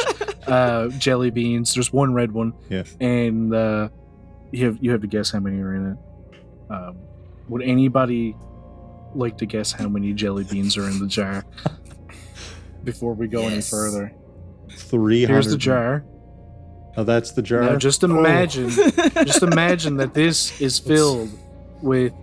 jelly beans. There's one red one, yeah, and you have to guess how many are in it. Would anybody like to guess how many jelly beans are in the jar before we go any further? 300. Here's the jar. Oh, that's the jar. Now just imagine that this is filled with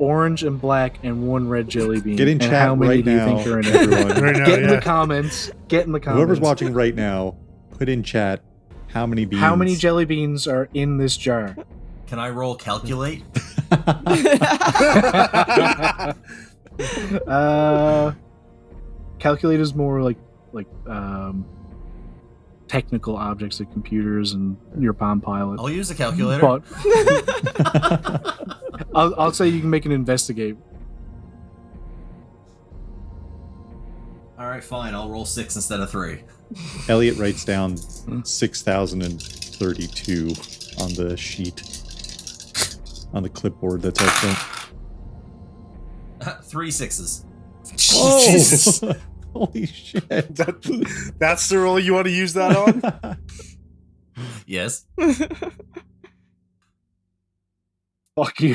orange and black and one red jelly bean. Get in and chat how many right do you now, think are in it? everyone. Right now, Get in the comments. Whoever's watching right now, put in chat how many beans. How many jelly beans are in this jar? Can I roll calculate? Calculate is more like technical objects like computers and your Palm Pilot. I'll use a calculator. But I'll say you can make an investigate. All right, fine. I'll roll 6 instead of 3. Elliot writes down 6,032 on the sheet, on the clipboard that's out front. 3 6s. Oh, Jesus. Holy shit. That's the roll you want to use that on? Yes. Fuck you.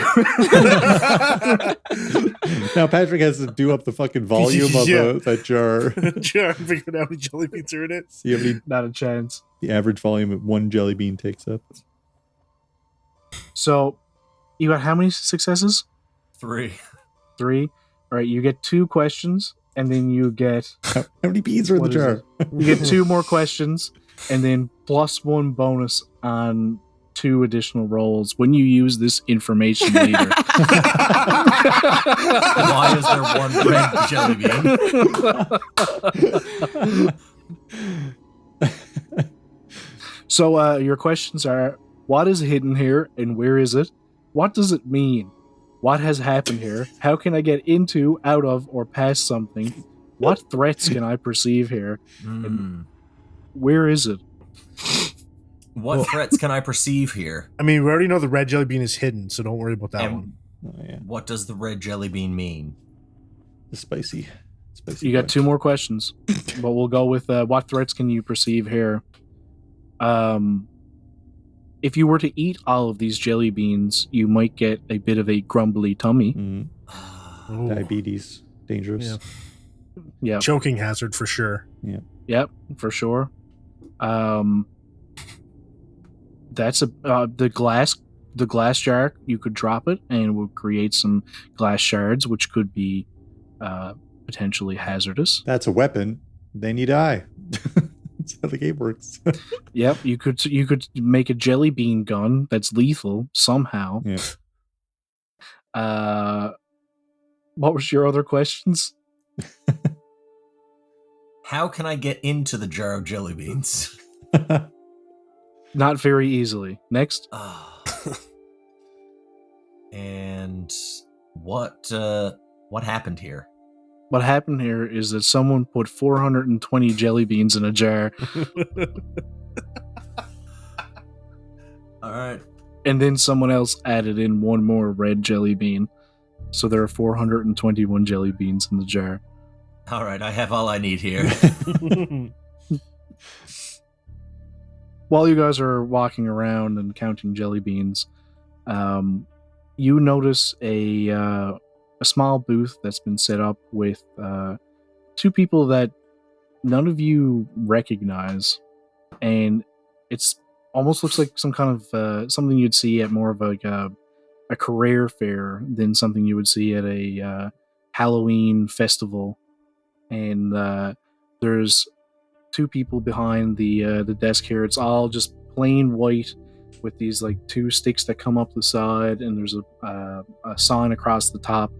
Now Patrick has to do up the fucking volume of that jar. Jar, figure out how many jelly beans are in it. See how many Not a chance. the average volume of one jelly bean takes up. So, you got how many successes? 3. 3. All right, you get 2 questions, and then you get How many beans are in the What is jar? you get 2 more questions, and then +1 bonus on 2 additional rolls when you use this information later. Why is there one red jelly bean? So your questions are: what is hidden here, and where is it? What does it mean? What has happened here? How can I get into, out of, or past something? What threats can I perceive here? And where is it? What threats can I perceive here? I mean, we already know the red jelly bean is hidden, so don't worry about that And one. Oh, yeah. what does the red jelly bean mean? The spicy. You got 2 more questions, but we'll go with what threats can you perceive here? If you were to eat all of these jelly beans, you might get a bit of a grumbly tummy. Mm, Ooh. diabetes. Dangerous. Yeah. Yeah, Choking hazard for sure. yep, for sure. That's the glass jar. You could drop it, and it will create some glass shards, which could be potentially hazardous. That's a weapon. Then you die. That's how the game works. Yep, you could make a jelly bean gun that's lethal somehow. Yeah. What was your other questions? How can I get into the jar of jelly beans? Not very easily. Next. And what happened here? What happened here is that someone put 420 jelly beans in a jar, All right. and then someone else added in 1 more red jelly bean. So there are 421 jelly beans in the jar. All right, I have all I need here. While you guys are walking around and counting jelly beans, you notice a small booth that's been set up with 2 people that none of you recognize, and it's almost looks like some kind of something you'd see at more of like a career fair than something you would see at a Halloween festival. And there's 2 people behind the desk here. It's all just plain white with these like 2 sticks that come up the side, and there's a sign across the top,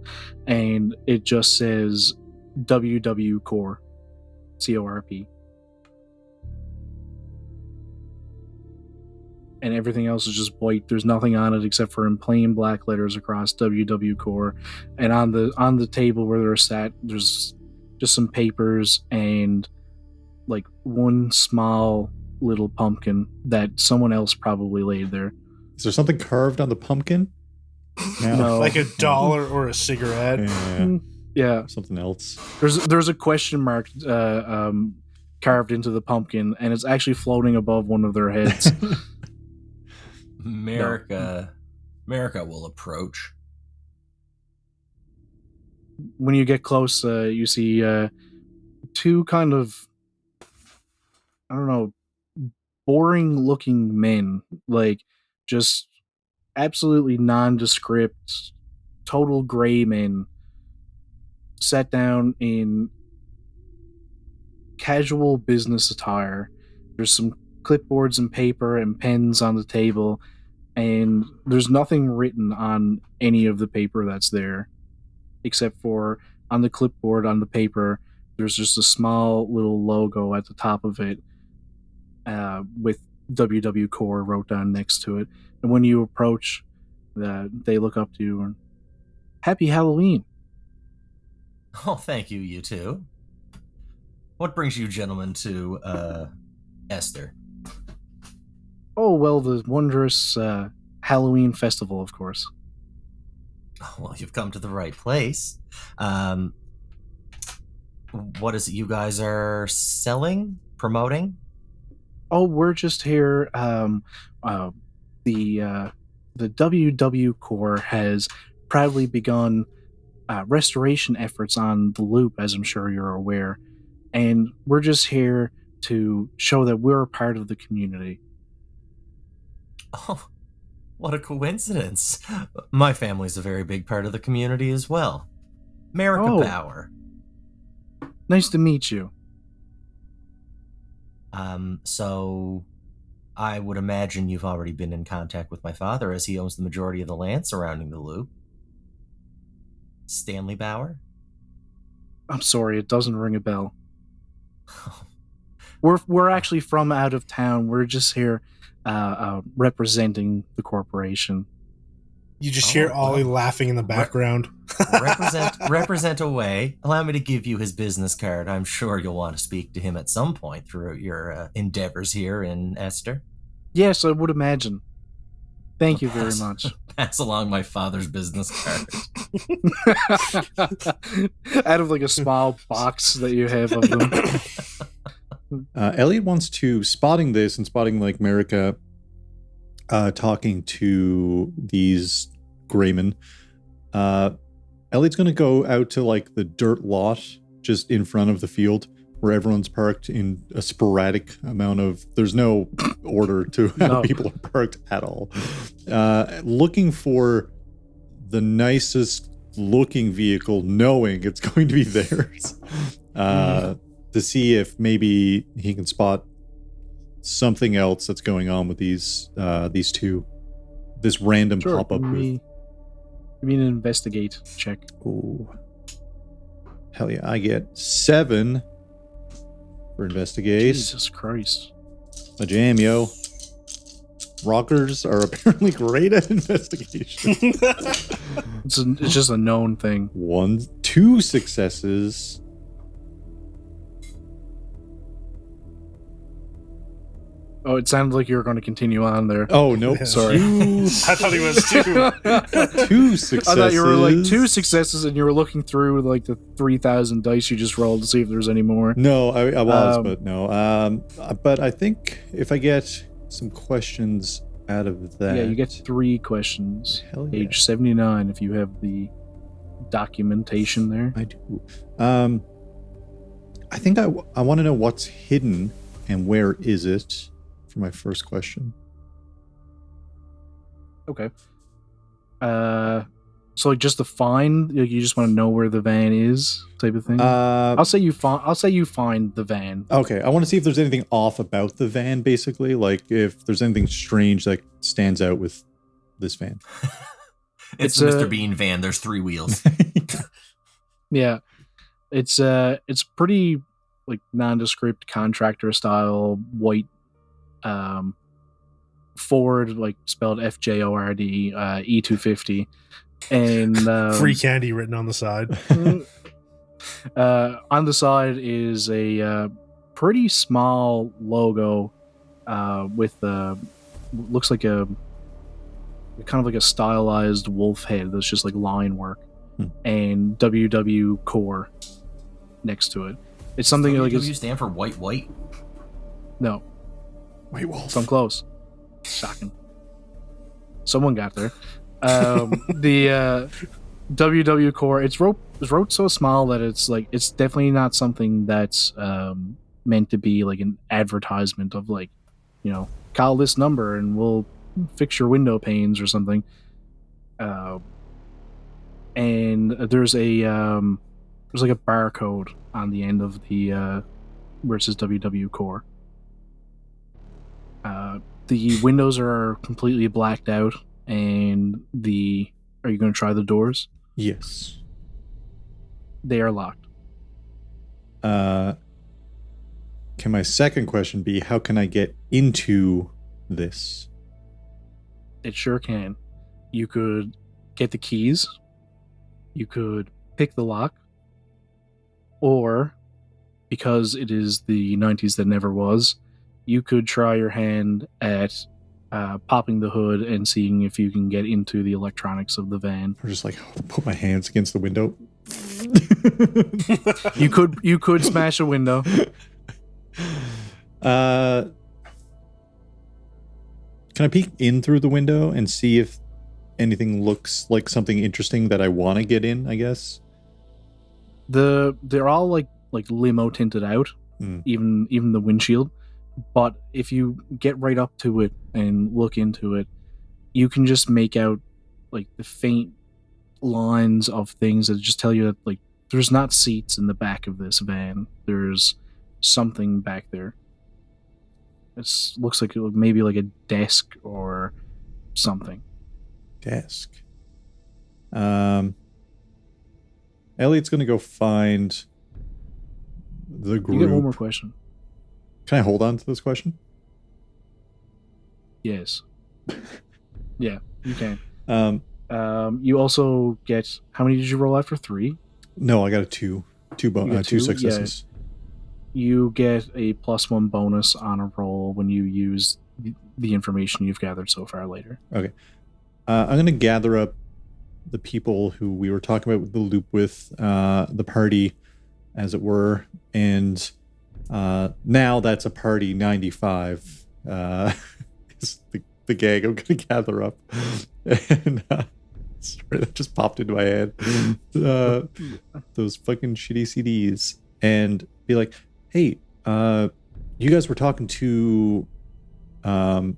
and it just says WW Core, CORP. And everything else is just white. There's nothing on it except for in plain black letters across WW Core. And on the table where they're sat, there's just some papers and like 1 small little pumpkin that someone else probably laid there. Is there something carved on the pumpkin? No. Like a dollar or a cigarette. Yeah. Yeah, Something else. there's a question mark carved into the pumpkin, and it's actually floating above one of their heads. Merica will approach. When you get close, you see 2 kind of, I don't know, boring looking men, like just absolutely nondescript, total gray men, sat down in casual business attire. There's some clipboards and paper and pens on the table, and there's nothing written on any of the paper that's there, except for on the clipboard on the paper, there's just a small little logo at the top of it with WW Core wrote down next to it. And when you approach, they look up to you and, "Happy Halloween." Oh, thank you, you two. What brings you gentlemen to Esther? Oh, well, the wondrous Halloween festival, of course. Oh, well, you've come to the right place. What is it you guys are selling, promoting? Oh, we're just here. The the WW Corps has proudly begun restoration efforts on the loop, as I'm sure you're aware. And we're just here to show that we're a part of the community. Oh, what a coincidence. My family's a very big part of the community as well. Merica Power. Nice to meet you. So I would imagine you've already been in contact with my father, as he owns the majority of the land surrounding the loop. Stanley Bauer? I'm sorry, it doesn't ring a bell. We're actually from out of town. We're just here representing the corporation. You just hear Ollie laughing in the background. Represent away. Allow me to give you his business card. I'm sure you'll want to speak to him at some point through your endeavors here in Esther. Yes, I would imagine. Thank you very much. Pass along my father's business card. Out of like a small box that you have of them. Elliot wants to, spotting this and spotting like Merica talking to these Greymen. Elliot's going to go out to like the dirt lot just in front of the field where everyone's parked in a sporadic amount of, there's no order to how people are parked at all. Looking for the nicest looking vehicle, knowing it's going to be theirs. To see if maybe he can spot something else that's going on with these two. This random pop-up. Give me an investigate check. Ooh. Hell yeah, I get 7 for investigate. Jesus Christ. A jam, yo. Rockers are apparently great at investigation. It's just a known thing. 2 successes. Oh, it sounded like you were going to continue on there. Oh, nope. Sorry. I thought he was 2. 2 successes. I thought you were like 2 successes and you were looking through like the 3,000 dice you just rolled to see if there's any more. No, I was, but no. But I think if I get some questions out of that. Yeah, you get 3 questions. Hell yeah. Page 79 if you have the documentation there. I do. I think I want to know what's hidden and where is it for my first question. Okay. So like just to find, you just want to know where the van is, type of thing. I'll say you find the van. Okay, I want to see if there's anything off about the van, basically, like if there's anything strange that stands out with this van. It's the Mr. Bean van. There's 3 wheels. Yeah, it's pretty like nondescript contractor style white Ford, like spelled FJORD, E250, and free candy written on the side. On the side is a pretty small logo with looks like a kind of like a stylized wolf head that's just like line work, and WW Core next to it. It's something like you stand for white. No. White wolf. So I'm close. Shocking. Someone got there. The WW Core, it's wrote so small that it's definitely not something that's meant to be like an advertisement of like, call this number and we'll fix your window panes or something. And there's like a barcode on the end of the where it says WW Core. The windows are completely blacked out, and are you going to try the doors? Yes. They are locked. Can my second question be, how can I get into this? It sure can. You could get the keys. You could pick the lock. Or, because it is the 90s that never was, you could try your hand at popping the hood and seeing if you can get into the electronics of the van. Or just like put my hands against the window. You could smash a window. Can I peek in through the window and see if anything looks like something interesting that I want to get in, I guess. They're all like limo tinted out, even the windshield. But if you get right up to it and look into it, you can just make out like the faint lines of things that just tell you that like there's not seats in the back of this van. There's something back there. It looks like maybe like a desk or something. Desk. Elliot's gonna go find the group. You get one more question. Can I hold on to this question? Yes. Yeah, you can. You also get, how many did you roll after? 3? No, I got a 2. Two successes. Yeah. You get a +1 bonus on a roll when you use the information you've gathered so far later. Okay. I'm going to gather up the people who we were talking about the loop with, the party, as it were, and now that's a party 95. Is the gang I'm going to gather up. And sorry, that just popped into my head. Those fucking shitty CDs. And be like, hey, you guys were talking to John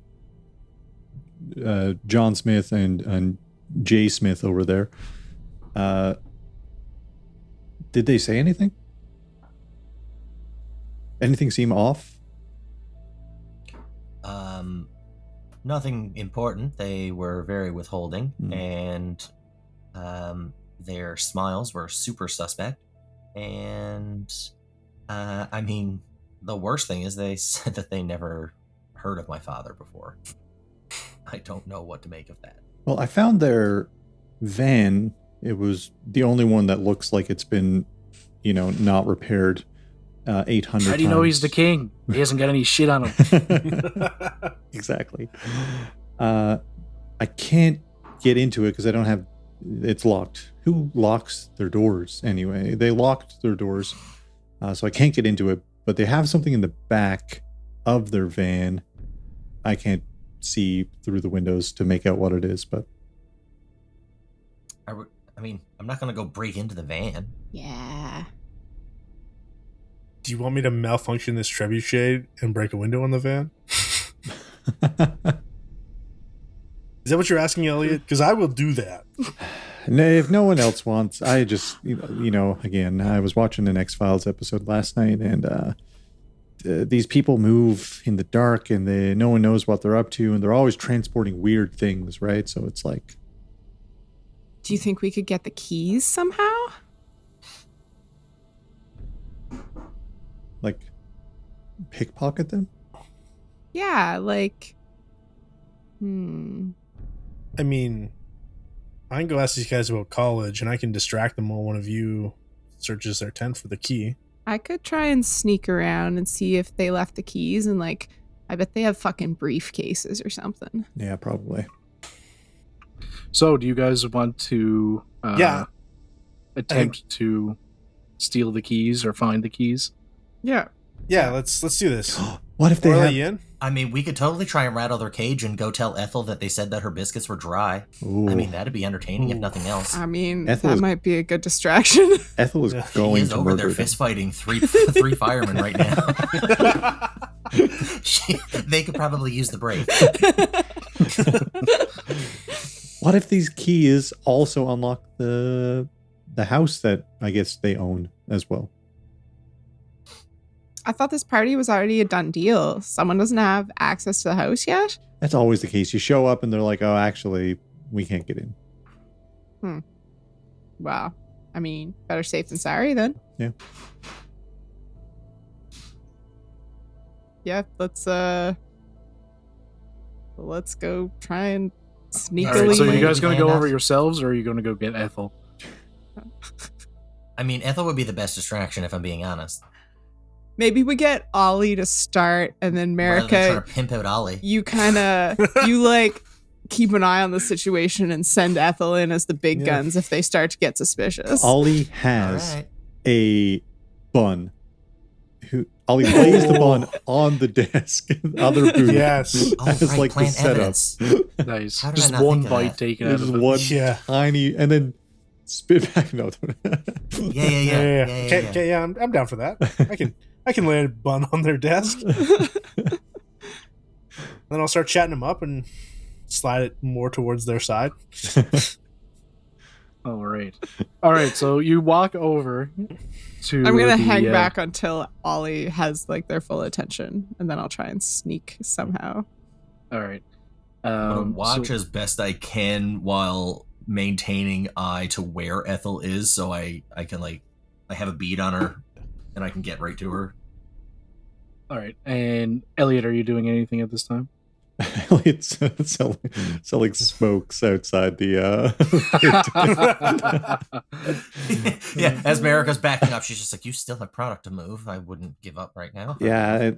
Smith and Jay Smith over there. Did they say anything? Anything seem off? Nothing important. They were very withholding, and their smiles were super suspect. And I mean, the worst thing is they said that they never heard of my father before. I don't know what to make of that. Well, I found their van. It was the only one that looks like it's been, not repaired 800 times. How do you know he's the king? He hasn't got any shit on him. Exactly. I can't get into it because I don't have... It's locked. Who locks their doors anyway? They locked their doors, so I can't get into it. But they have something in the back of their van. I can't see through the windows to make out what it is, but... I mean, I'm not going to go break into the van. Yeah. Do you want me to malfunction this trebuchet and break a window on the van? Is that what you're asking, Elliot? Because I will do that. If no one else wants, I just, again, I was watching an X-Files episode last night, and these people move in the dark, and no one knows what they're up to, and they're always transporting weird things, right? So it's like... Do you think we could get the keys somehow? Like, pickpocket them? Yeah, like... I mean, I can go ask these guys about college, and I can distract them while one of you searches their tent for the key. I could try and sneak around and see if they left the keys, and I bet they have fucking briefcases or something. Yeah, probably. So, do you guys want to attempt to steal the keys or find the keys? Yeah. Yeah, let's do this. What if they Orla, have... you in? I mean, we could totally try and rattle their cage and go tell Ethel that they said that her biscuits were dry. Ooh. I mean, that'd be entertaining if nothing else. I mean, Ethel that might be a good distraction. Ethel is He going is to over murder there them. fist fighting three firemen right now. They could probably use the break. What if these keys also unlock the house that I guess they own as well? I thought this party was already a done deal. Someone doesn't have access to the house yet? That's always the case. You show up and they're like, oh, actually, we can't get in. Well, I mean, better safe than sorry then. Yeah. Yeah, let's go try and sneakily... All right, so you guys going to go enough. over yourselves, or are you going to go get Ethel? I mean, Ethel would be the best distraction if I'm being honest. Maybe we get Ollie to start, and then Rather than trying Merica, to pimp out Ollie. you kind of, keep an eye on the situation and send Ethel in as the big guns if they start to get suspicious. Ollie has All right. a bun. Ollie plays the bun on the desk, other booth. Yes. Oh, As right, like the plant setup. evidence. Nice. How did I Just not one think of bite that? taken out There's of it. one Yeah. tiny, and then spit back. No. Yeah. Okay, yeah, I'm down for that. I can lay a bun on their desk. Then I'll start chatting them up and slide it more towards their side. All right. So you walk over to. I'm gonna the, hang back until Ollie has like their full attention, and then I'll try and sneak somehow. All right. I'm gonna watch so- as best I can while maintaining eye to where Ethel is, so I can I have a bead on her, and I can get right to her. All right. And Elliot, are you doing anything at this time? Elliot's selling smokes outside the. Yeah, as Merica's backing up, she's just like, "You still have product to move. I wouldn't give up right now." Yeah,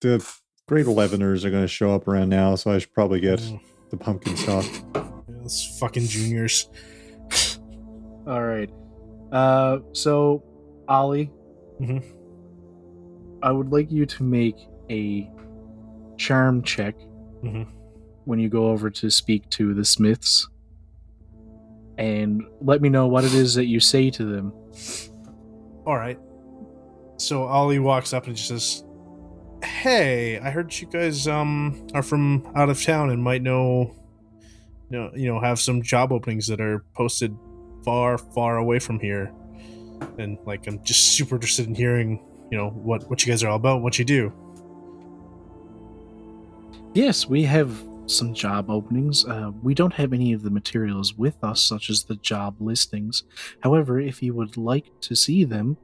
the grade 11ers are going to show up around now, so I should probably get the pumpkin stock. Those fucking juniors. All right. So Ollie, Mhm. I would like you to make a charm check Mhm. when you go over to speak to the Smiths, and let me know what it is that you say to them. All right. So Ollie walks up and just says, "Hey, I heard you guys are from out of town and might know have some job openings that are posted far, far away from here. And I'm just super interested in hearing, what you guys are all about, what you do." Yes, we have some job openings. We don't have any of the materials with us, such as the job listings. However, if you would like to see them,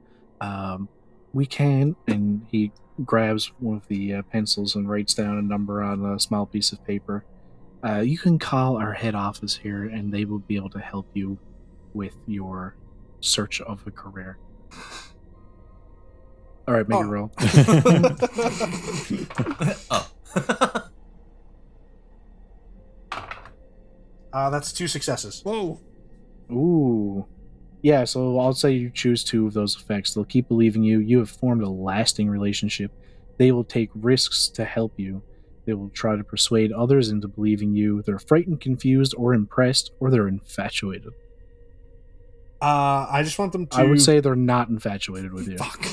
we can. And he grabs one of the pencils and writes down a number on a small piece of paper. You can call our head office here, and they will be able to help you with your search of a career. All right, make a roll. Oh. That's 2 successes. Whoa. Ooh. Yeah, so I'll say you choose 2 of those effects. They'll keep believing you. You have formed a lasting relationship. They will take risks to help you. They will try to persuade others into believing you. They're frightened, confused, or impressed, or they're infatuated. I just want them to... I would say they're not infatuated with you. Fuck.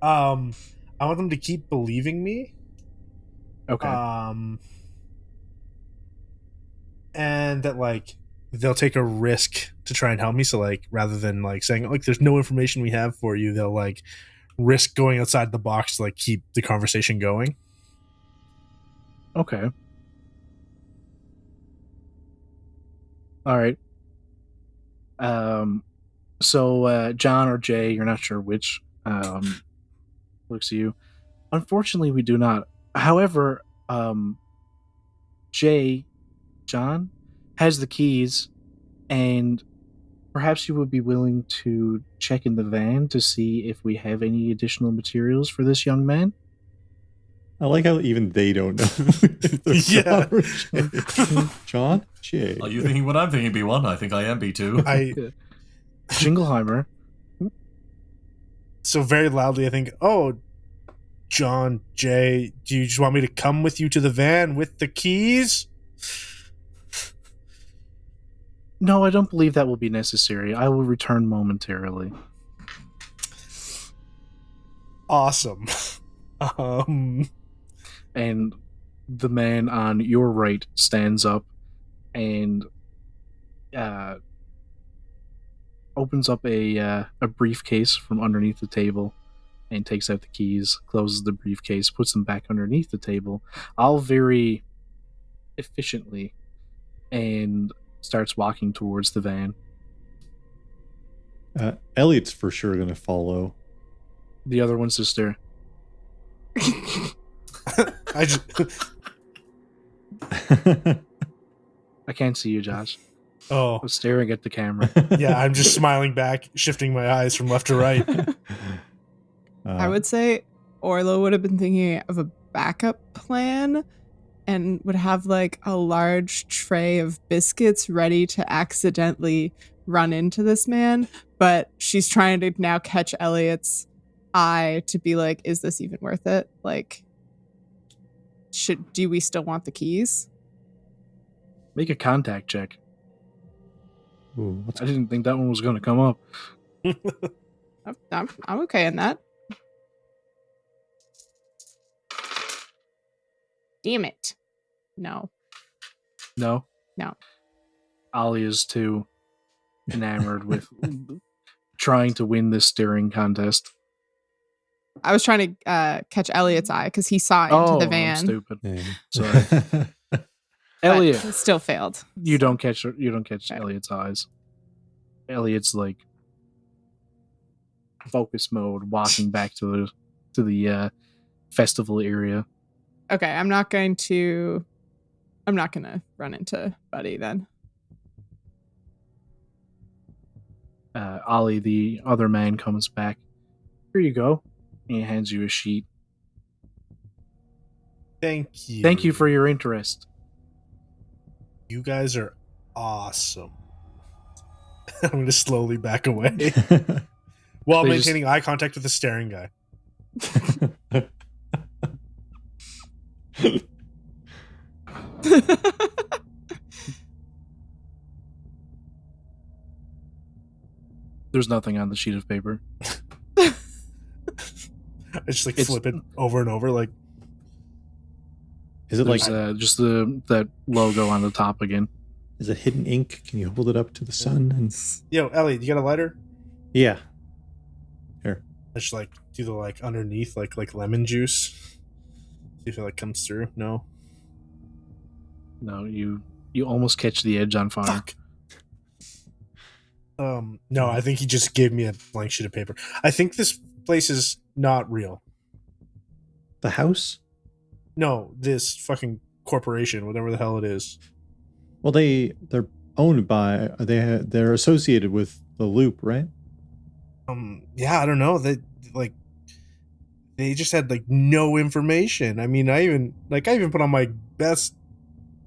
I want them to keep believing me. Okay. And that they'll take a risk to try and help me. So rather than saying there's no information we have for you, they'll risk going outside the box to keep the conversation going. Okay. All right. So John or Jay, you're not sure which, looks at you. Unfortunately, we do not. However, John has the keys, and perhaps you would be willing to check in the van to see if we have any additional materials for this young man. I like how even they don't know. Yeah. John? Jay. Are you thinking what I'm thinking, B1? I think I am B2. Jingleheimer. So very loudly, I think, "Oh, John, Jay, do you just want me to come with you to the van with the keys?" No, I don't believe that will be necessary. I will return momentarily. Awesome. And the man on your right stands up and opens up a briefcase from underneath the table and takes out the keys, closes the briefcase, puts them back underneath the table, all very efficiently, and starts walking towards the van. Elliot's for sure going to follow. The other one's just there. I just I can't see you, Josh. Oh, I'm staring at the camera. yeah, I'm just smiling back, shifting my eyes from left to right. I would say Orla would have been thinking of a backup plan and would have a large tray of biscuits ready to accidentally run into this man, but she's trying to now catch Elliot's eye to be like, is this even worth it? Like, do we still want the keys? Make a contact check. Ooh, I didn't think that one was going to come up. I'm okay in that. Damn it. No. No? No. Ollie is too enamored with trying to win this staring contest. I was trying to catch Elliot's eye because he saw into the van. I'm stupid. Yeah. Sorry. Elliot, it still failed. You don't catch Elliot's eyes. Elliot's like focus mode, walking back to the festival area. Okay, I'm not gonna run into Buddy then. Ollie, the other man, comes back. Here you go. And he hands you a sheet. Thank you. Thank you for your interest. You guys are awesome. I'm going to slowly back away while maintaining eye contact with the staring guy. There's nothing on the sheet of paper. I just flip it over and over. Like, is it like just that logo on the top again? Is it hidden ink? Can you hold it up to the sun? And yo, Elliot, you got a lighter? Yeah. Here. I just do the underneath like lemon juice. See if it comes through. No. No, you almost catch the edge on fire. Fuck. No, I think he just gave me a blank sheet of paper. I think this place is not real. The house? No, this fucking corporation, whatever the hell it is. Well, they're owned by they're associated with the Loop, right? Yeah, I don't know. They just had no information. I mean, I even put on my best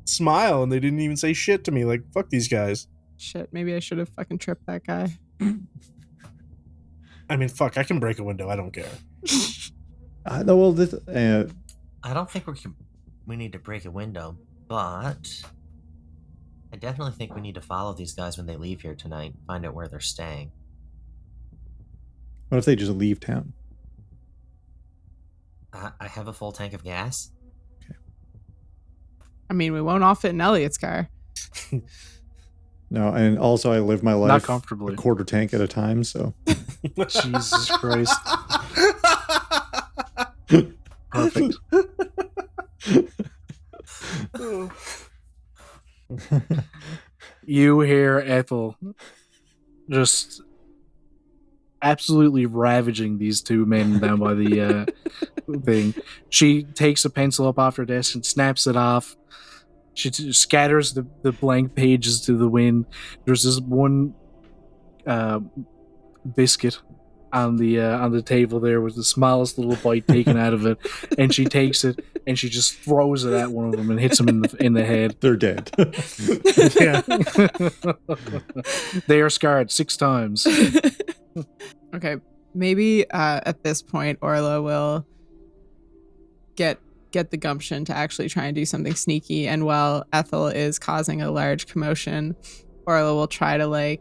smile and they didn't even say shit to me. Fuck these guys. Shit, maybe I should have fucking tripped that guy. I mean, fuck, I can break a window. I don't care. Well, this, I don't think we need to break a window, but I definitely think we need to follow these guys when they leave here tonight, find out where they're staying. What if they just leave town? I have a full tank of gas. Okay. I mean, we won't all fit in Elliot's car. No, and also I live my life not comfortably, a quarter tank at a time, so. Jesus Christ. Perfect. You hear Ethel just absolutely ravaging these two men down by the thing. She takes a pencil up off her desk and snaps it off. She scatters the blank pages to the wind. There's this one biscuit on the table there with the smallest little bite taken out of it, and she takes it and she just throws it at one of them and hits him in the head. They're dead. Yeah. They are scarred 6 times. Okay, maybe at this point Orla will get the gumption to actually try and do something sneaky, and while Ethel is causing a large commotion, Orla will try to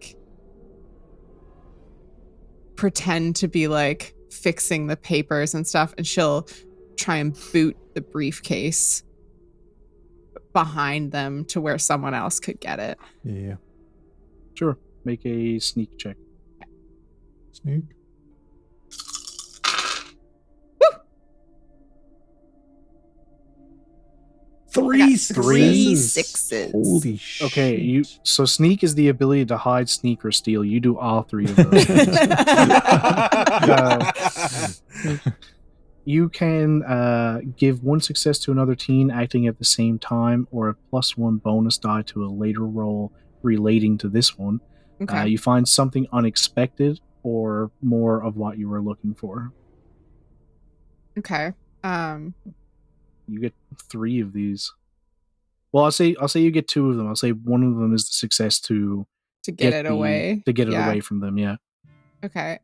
pretend to be fixing the papers and stuff, and she'll try and boot the briefcase behind them to where someone else could get it. Yeah. Sure. Make a sneak check. Sneak. Three sixes. Holy shit. Okay, so sneak is the ability to hide, sneak, or steal. You do all 3 of those. You can give 1 success to another teen acting at the same time, or a +1 bonus die to a later roll relating to this one. Okay. You find something unexpected or more of what you were looking for. Okay. You get 3 of these. Well, I'll say you get 2 of them. I'll say one of them is the success to get it away. To get it away from them, yeah. Okay.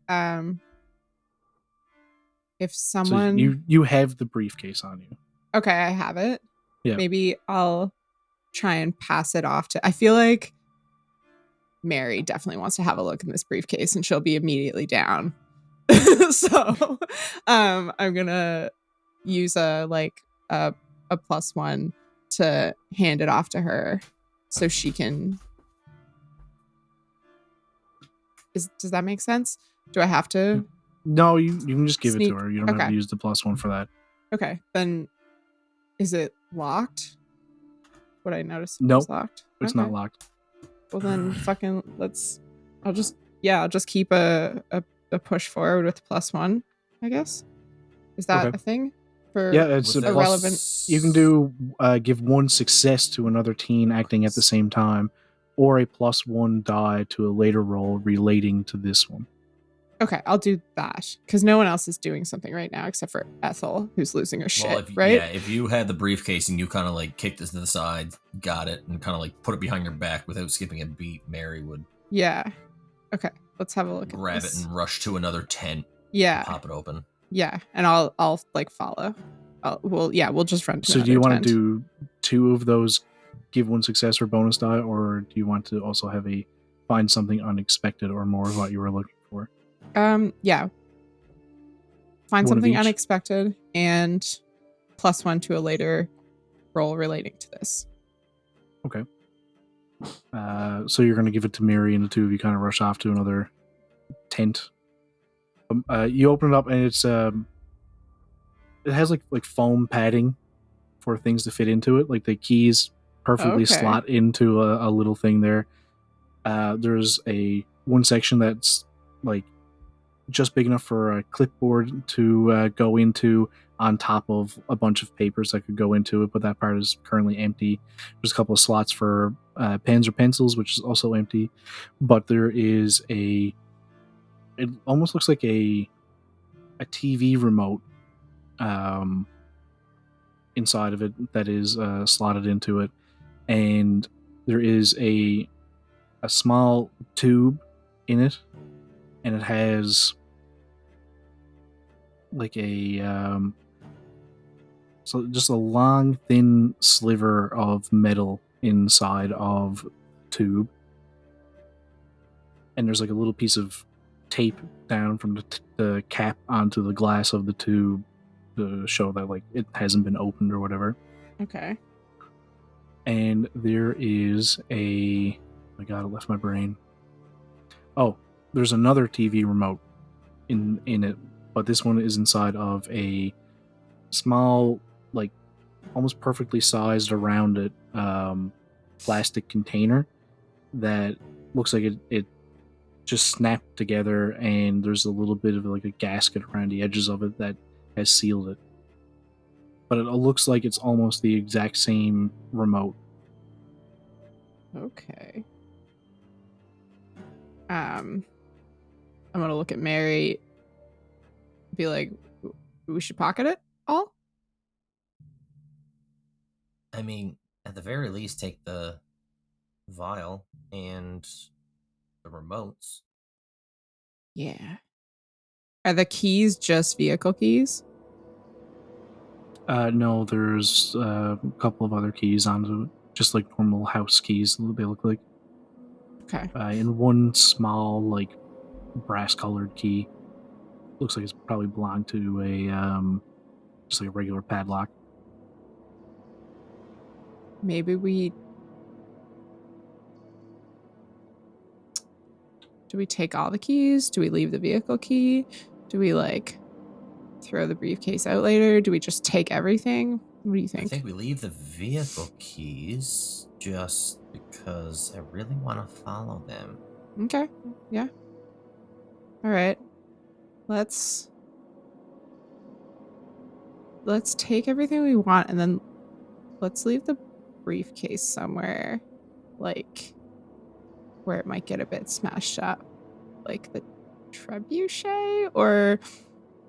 if So someone you have the briefcase on you. Okay, I have it. Yeah. Maybe I'll try and pass it off to I feel like Mary definitely wants to have a look in this briefcase and she'll be immediately down. So I'm gonna use a +1 to hand it off to her so she can does that make sense? Do I have to? No, you can just give it Sneak- to her. You don't have okay. to use the +1 for that. Okay, then is it locked? What I noticed Nope, was locked. It's Okay. not locked. Well then fucking I'll just keep a push forward with +1, I guess. Is that Okay. a thing? For Yeah, it's With a the- relevant You can do give 1 success to another teen acting at the same time, or a +1 die to a later roll relating to this one. Okay, I'll do that because no one else is doing something right now except for Ethel, who's losing her shit. Well, if, right? yeah, if you had the briefcase and you kind of like kicked it to the side, got it, and kind of like put it behind your back without skipping a beat, Mary would Yeah. Okay, let's have a look grab at it this. and rush to another tent, Yeah, pop it open. yeah, and I'll like follow. We'll just run. To So do you another want tent. to do 2 of those give 1 success or bonus die, or do you want to also have a find something unexpected or more of what you were looking for? Yeah. Find One of something each? unexpected and +1 to a later roll relating to this. Okay. So you're going to give it to Mary, and the two of you kind of rush off to another tent. You open it up, and it's it has like foam padding for things to fit into it. Like the keys perfectly Okay. slot into a little thing there. There's one section that's like just big enough for a clipboard to go into on top of a bunch of papers that could go into it, but that part is currently empty. There's a couple of slots for pens or pencils, which is also empty, but there is it almost looks like a TV remote inside of it that is slotted into it, and there is a small tube in it, and it has like so just a long thin sliver of metal inside of the tube, and there's like a little piece of tape down from the cap onto the glass of the tube to show that like it hasn't been opened or whatever. Okay. And there is oh my god, it left my brain. Oh, there's another TV remote in it, but this one is inside of a small, like almost perfectly sized around it plastic container that looks like it just snapped together, and there's a little bit of like a gasket around the edges of it that has sealed it. But it looks like it's almost the exact same remote. Okay. I'm gonna look at Mary, be like, we should pocket it all? I mean, at the very least, take the vial and the remotes. Yeah. Are the keys just vehicle keys? No, there's a couple of other keys onto it, just like normal house keys, they look like. Okay. And one small, like, brass-colored key. Looks like it's probably belonged to just like a regular padlock. Maybe do we take all the keys? Do we leave the vehicle key? Do we like throw the briefcase out later? Do we just take everything? What do you think? I think we leave the vehicle keys just because I really want to follow them. Okay. Yeah. All right. Let's take everything we want and then let's leave the briefcase somewhere, like where it might get a bit smashed up, like the trebuchet, or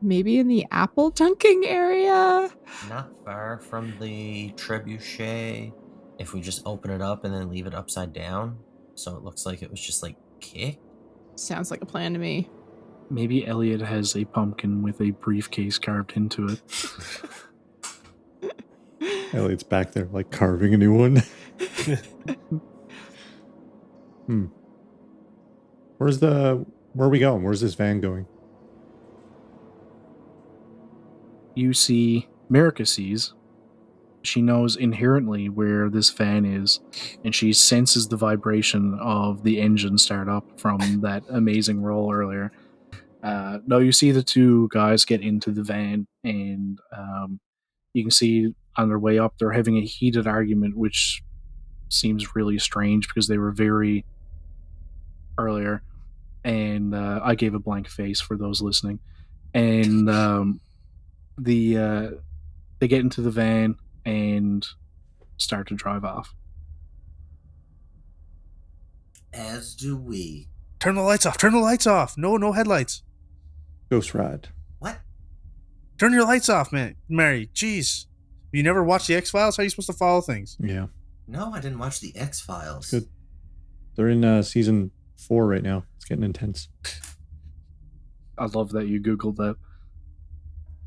maybe in the apple dunking area. Not far from the trebuchet. If we just open it up and then leave it upside down, so it looks like it was just like kicked. Sounds like a plan to me. Maybe Elliot has a pumpkin with a briefcase carved into it. Elliot's back there, like, carving a new one. Where are we going? Where's this van going? You see, Merica sees. She knows inherently where this van is, and she senses the vibration of the engine start up from that amazing roll earlier. No, you see the two guys get into the van, and you can see on their way up they're having a heated argument, which seems really strange because they were very earlier. And I gave a blank face for those listening. And they get into the van and start to drive off. As do we. Turn the lights off. Turn the lights off. No headlights. Ghost ride. What? Turn your lights off, man. Mary, jeez. You never watched the X-Files? How are you supposed to follow things? Yeah. No, I didn't watch the X-Files. Good. They're in season 4 right now. It's getting intense. I love that you Googled that.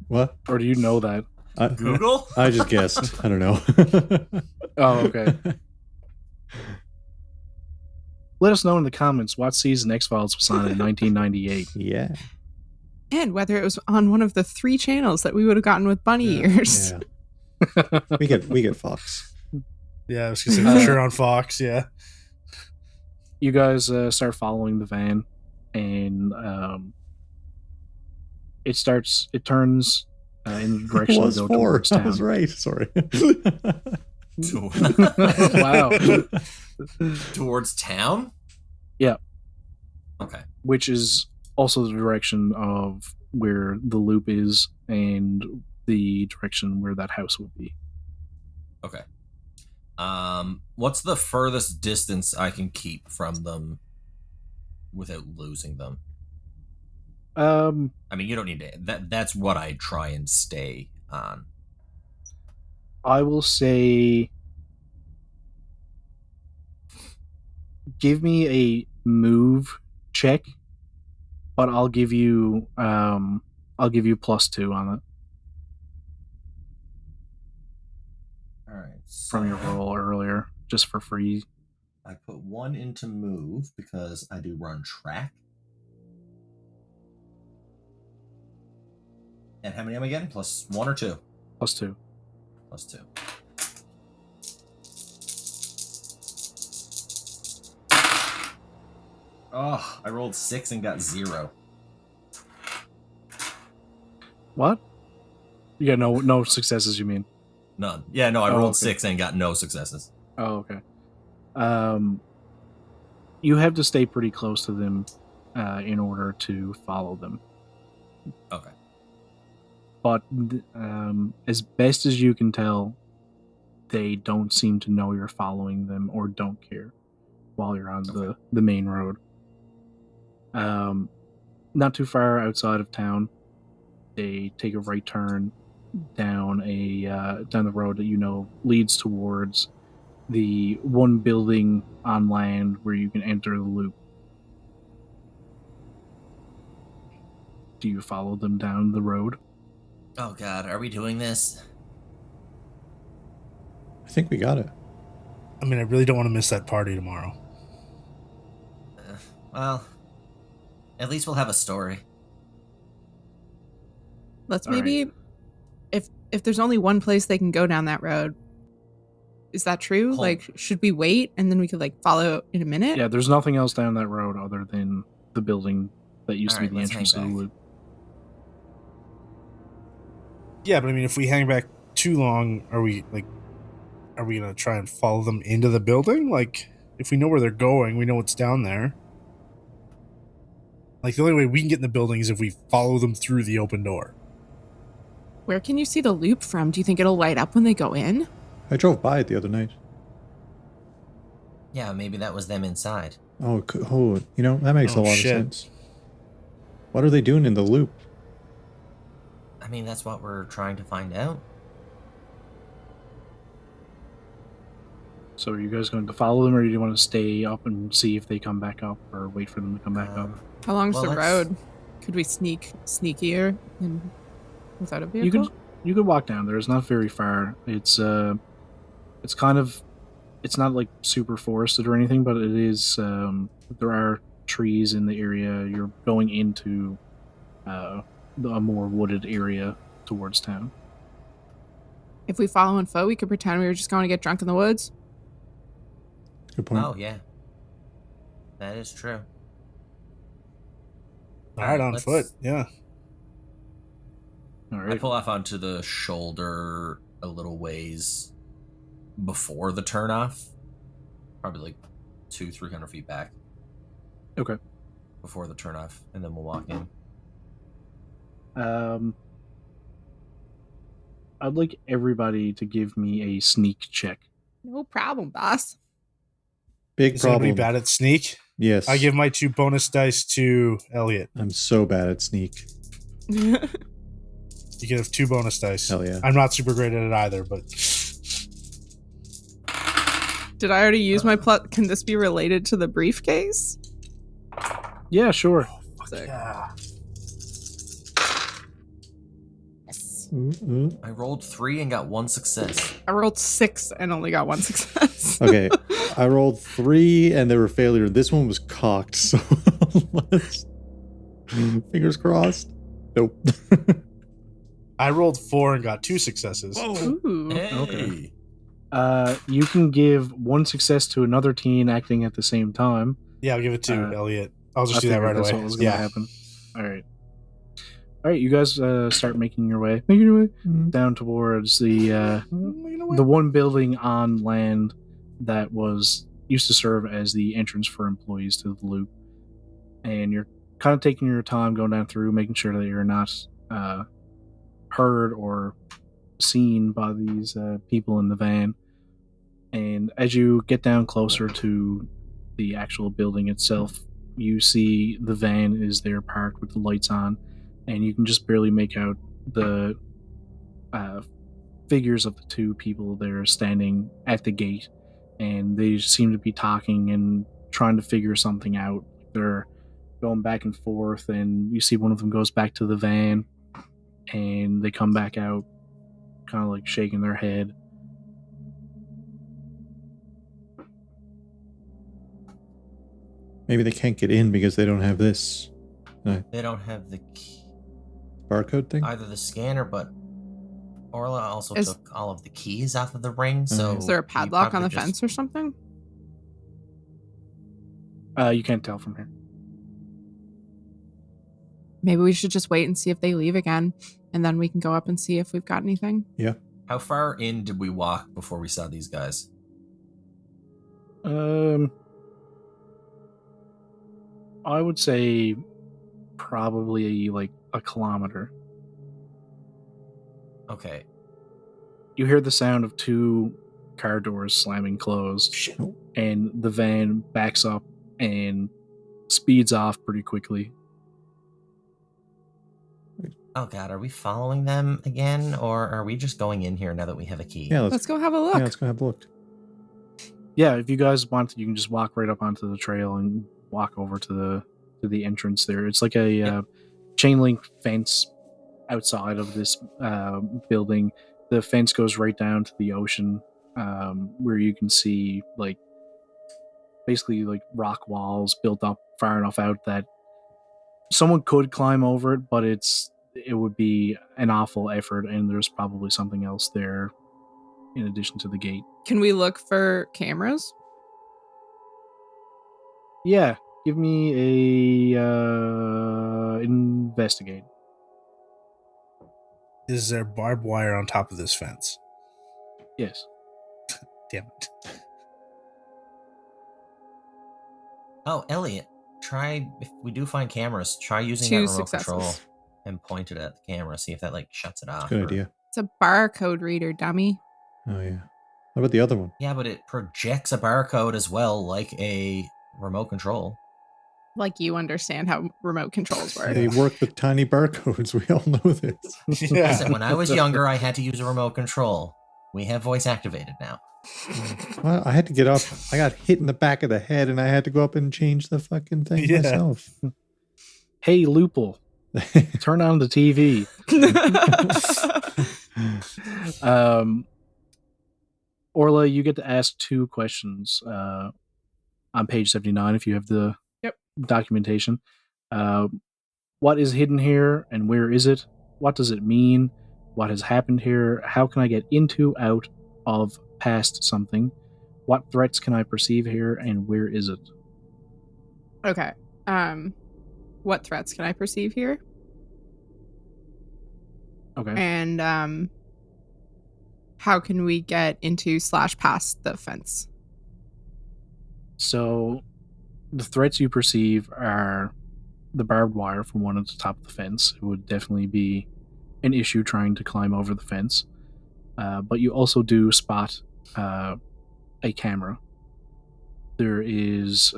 What? Or do you know that? Google? I just guessed. I don't know. Oh, okay. Let us know in the comments what season X-Files was on in 1998. Yeah. And whether it was on one of the 3 channels that we would have gotten with bunny ears. Yeah. We get Fox. Yeah, I was going to say for sure on Fox, yeah. You guys start following the van, and it turns in the direction to go towards town. I was right. Sorry. Wow. Towards town? Yeah. Okay. Which is also the direction of where the loop is and the direction where that house would be. Okay. What's the furthest distance I can keep from them without losing them? I mean, you don't need to. That's what I try and stay on. I will say, give me a move check, but I'll give you +2 on it. All right. From your roll earlier, just for free. I put 1 into move because I do run track. And how many am I getting? +1 or 2? +2. +2. Oh, I rolled 6 and got 0. What? You got no successes, you mean? None. Yeah, no, I Oh, rolled okay. 6 and got no successes. Oh, okay. You have to stay pretty close to them in order to follow them. Okay. But as best as you can tell, they don't seem to know you're following them or don't care while you're on the main road. Not too far outside of town, they take a right turn down the road that you know leads towards the one building on land where you can enter the loop. Do you follow them down the road? Oh god, are we doing this? I think we got it. I mean, I really don't want to miss that party tomorrow. Well, at least we'll have a story. Let's All maybe, if there's only one place they can go down that road, is that true? Hold. Like, should we wait and then we could like follow in a minute? Yeah, there's nothing else down that road other than the building that used to be Alright, the let's entrance to hang the back. loop. Yeah, but I mean, if we hang back too long, are we gonna try and follow them into the building? Like, if we know where they're going, we know what's down there. Like, the only way we can get in the building is if we follow them through the open door. Where can you see the loop from? Do you think it'll light up when they go in? I drove by it the other night. Yeah, maybe that was them inside. Oh, that makes a lot shit. of sense. What are they doing in the loop? I mean, that's what we're trying to find out. So are you guys going to follow them, or do you want to stay up and see if they come back up, or wait for them to come back up? How long's Well, the let's- road? Could we sneak sneakier and without a vehicle? You could walk down there. It's not very far. It's kind of, it's not like super forested or anything, but it is. There are trees in the area. You're going into a more wooded area towards town. If we follow on foot, we could pretend we were just going to get drunk in the woods. Good point. Oh, yeah. That is true. All right, on let's- foot. Yeah. All I right. pull off onto the shoulder a little ways before the turnoff, probably like 200-300 feet back Okay. before the turnoff, and then we'll walk in. I'd like everybody to give me a sneak check. No problem, boss. Big Is anybody problem. bad at sneak? Yes. I give my 2 bonus dice to Elliot. I'm so bad at sneak. You can have 2 bonus dice. Hell yeah. I'm not super great at it either, but Did I already use my plot? Can this be related to the briefcase? Yeah, sure. Sick. yeah. Yes. I rolled 3 and got 1 success. I rolled 6 and only got 1 success. Okay. I rolled 3 and they were failure. This one was cocked, so let's fingers crossed. Nope. I rolled 4 and got 2 successes. Ooh. Hey. Okay. You can give 1 success to another teen acting at the same time. Yeah, I'll give it to Elliot. I'll just I do that figured right that's away. what was going to Yeah. happen. All right, you guys start making your way down towards the one building on land that used to serve as the entrance for employees to the loop, and you're kind of taking your time going down through, making sure that you're not heard or seen by these people in the van. And as you get down closer to the actual building itself, you see the van is there parked with the lights on, and you can just barely make out the figures of the 2 people there standing at the gate, and they seem to be talking and trying to figure something out. They're going back and forth, and you see one of them goes back to the van, and they come back out, kind of like shaking their head. Maybe they can't get in because they don't have this They don't have the key, barcode thing. either the scanner, but Orla also Is- took all of the keys off of the ring. So Is there a we padlock on the probably just- fence or something? You can't tell from here. Maybe we should just wait and see if they leave again, and then we can go up and see if we've got anything. How far in did we walk before we saw these guys? I would say probably like a kilometer. Okay. You hear the sound of 2 car doors slamming closed, and the van backs up and speeds off pretty quickly. Oh God, are we following them again, or are we just going in here now that we have a key? Yeah, Let's go have a look. let's go have a look. Yeah, if you guys want to, you can just walk right up onto the trail and walk over to the entrance there. It's like a chain link fence outside of this building. The fence goes right down to the ocean, where you can see like basically like rock walls built up far enough out that someone could climb over it, but it would be an awful effort, and there's probably something else there in addition to the gate. Can we look for cameras? Yeah, give me a investigate. Is there barbed wire on top of this fence? Yes. Damn it. Oh, Elliot, try if we do find cameras, try using 2 that remote successes. control and point it at the camera. See if that like shuts it off. Good or- idea. It's a barcode reader, dummy. Oh yeah. What about the other one? Yeah, but it projects a barcode as well, like a remote control. Like you understand how remote controls work. They work with tiny barcodes. We all know this. Yeah. Listen, when I was younger, I had to use a remote control. We have voice activated now. Well, I had to get up. I got hit in the back of the head, and I had to go up and change the fucking thing Yeah. myself. Hey, Loople, Turn on the TV. Orla, you get to ask 2 questions on page 79 if you have the documentation. What is hidden here and where is it? What does it mean? What has happened here? How can I get into, out of, past something? What threats can I perceive here and where is it? Okay. What threats can I perceive here? Okay. And how can we get into / past the fence? So the threats you perceive are the barbed wire from one at the top of the fence. It would definitely be an issue trying to climb over the fence. But you also do spot a camera. There is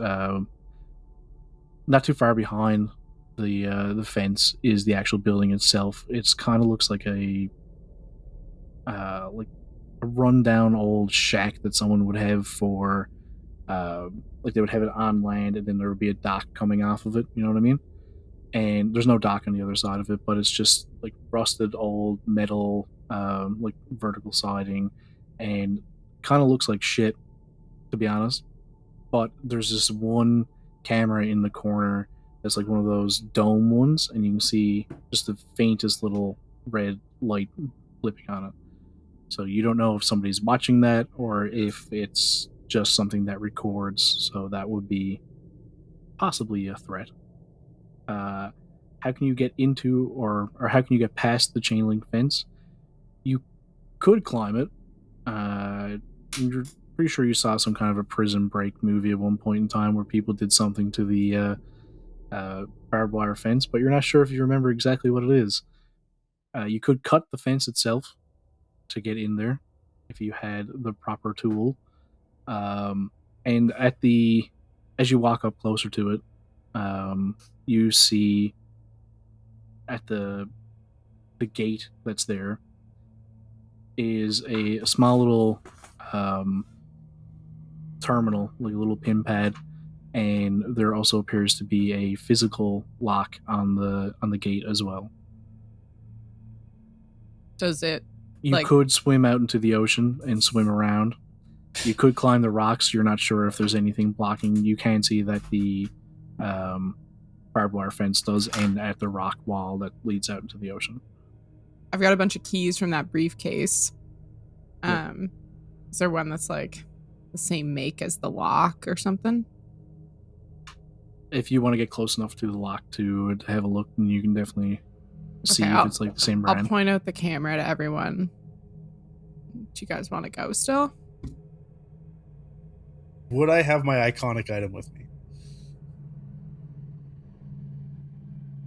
not too far behind the fence is the actual building itself. It's kind of looks like a rundown old shack that someone would have for like they would have it on land and then there would be a dock coming off of it, you know what I mean? And there's no dock on the other side of it, but it's just like rusted old metal, like vertical siding, and kind of looks like shit, to be honest. But there's this one camera in the corner that's like one of those dome ones, and you can see just the faintest little red light flipping on it. So you don't know if somebody's watching that or if it's just something that records, so that would be possibly a threat. How can you get into or how can you get past the chain link fence? You could climb it. You're pretty sure you saw some kind of a Prison Break movie at one point in time where people did something to the barbed wire fence, but you're not sure if you remember exactly what it is. You could cut the fence itself to get in there if you had the proper tool. And as you walk up closer to it, you see at the gate that's there is a small little terminal, like a little pin pad, and there also appears to be a physical lock on the gate as well. Does it? You could swim out into the ocean and swim around. You could climb the rocks. You're not sure if there's anything blocking. You can see that the barbed wire fence does end at the rock wall that leads out into the ocean. I've got a bunch of keys from that briefcase. Yep. Is there one that's like the same make as the lock or something? If you want to get close enough to the lock to have a look, then you can definitely see if it's like the same brand. I'll point out the camera to everyone. Do you guys want to go still? Would I have my iconic item with me?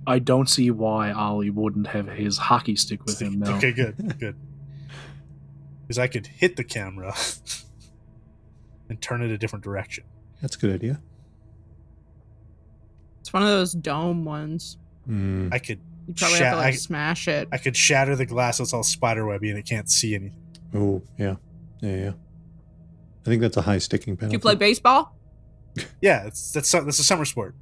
I don't see why Ollie wouldn't have his hockey stick with him now. Okay, good. Because I could hit the camera and turn it a different direction. That's a good idea. It's one of those dome ones. I could You probably have to like smash it. I could shatter the glass so it's all spiderwebby and it can't see anything. Oh, yeah. I think that's a high sticking penalty. Do you play baseball? Yeah, that's a summer sport.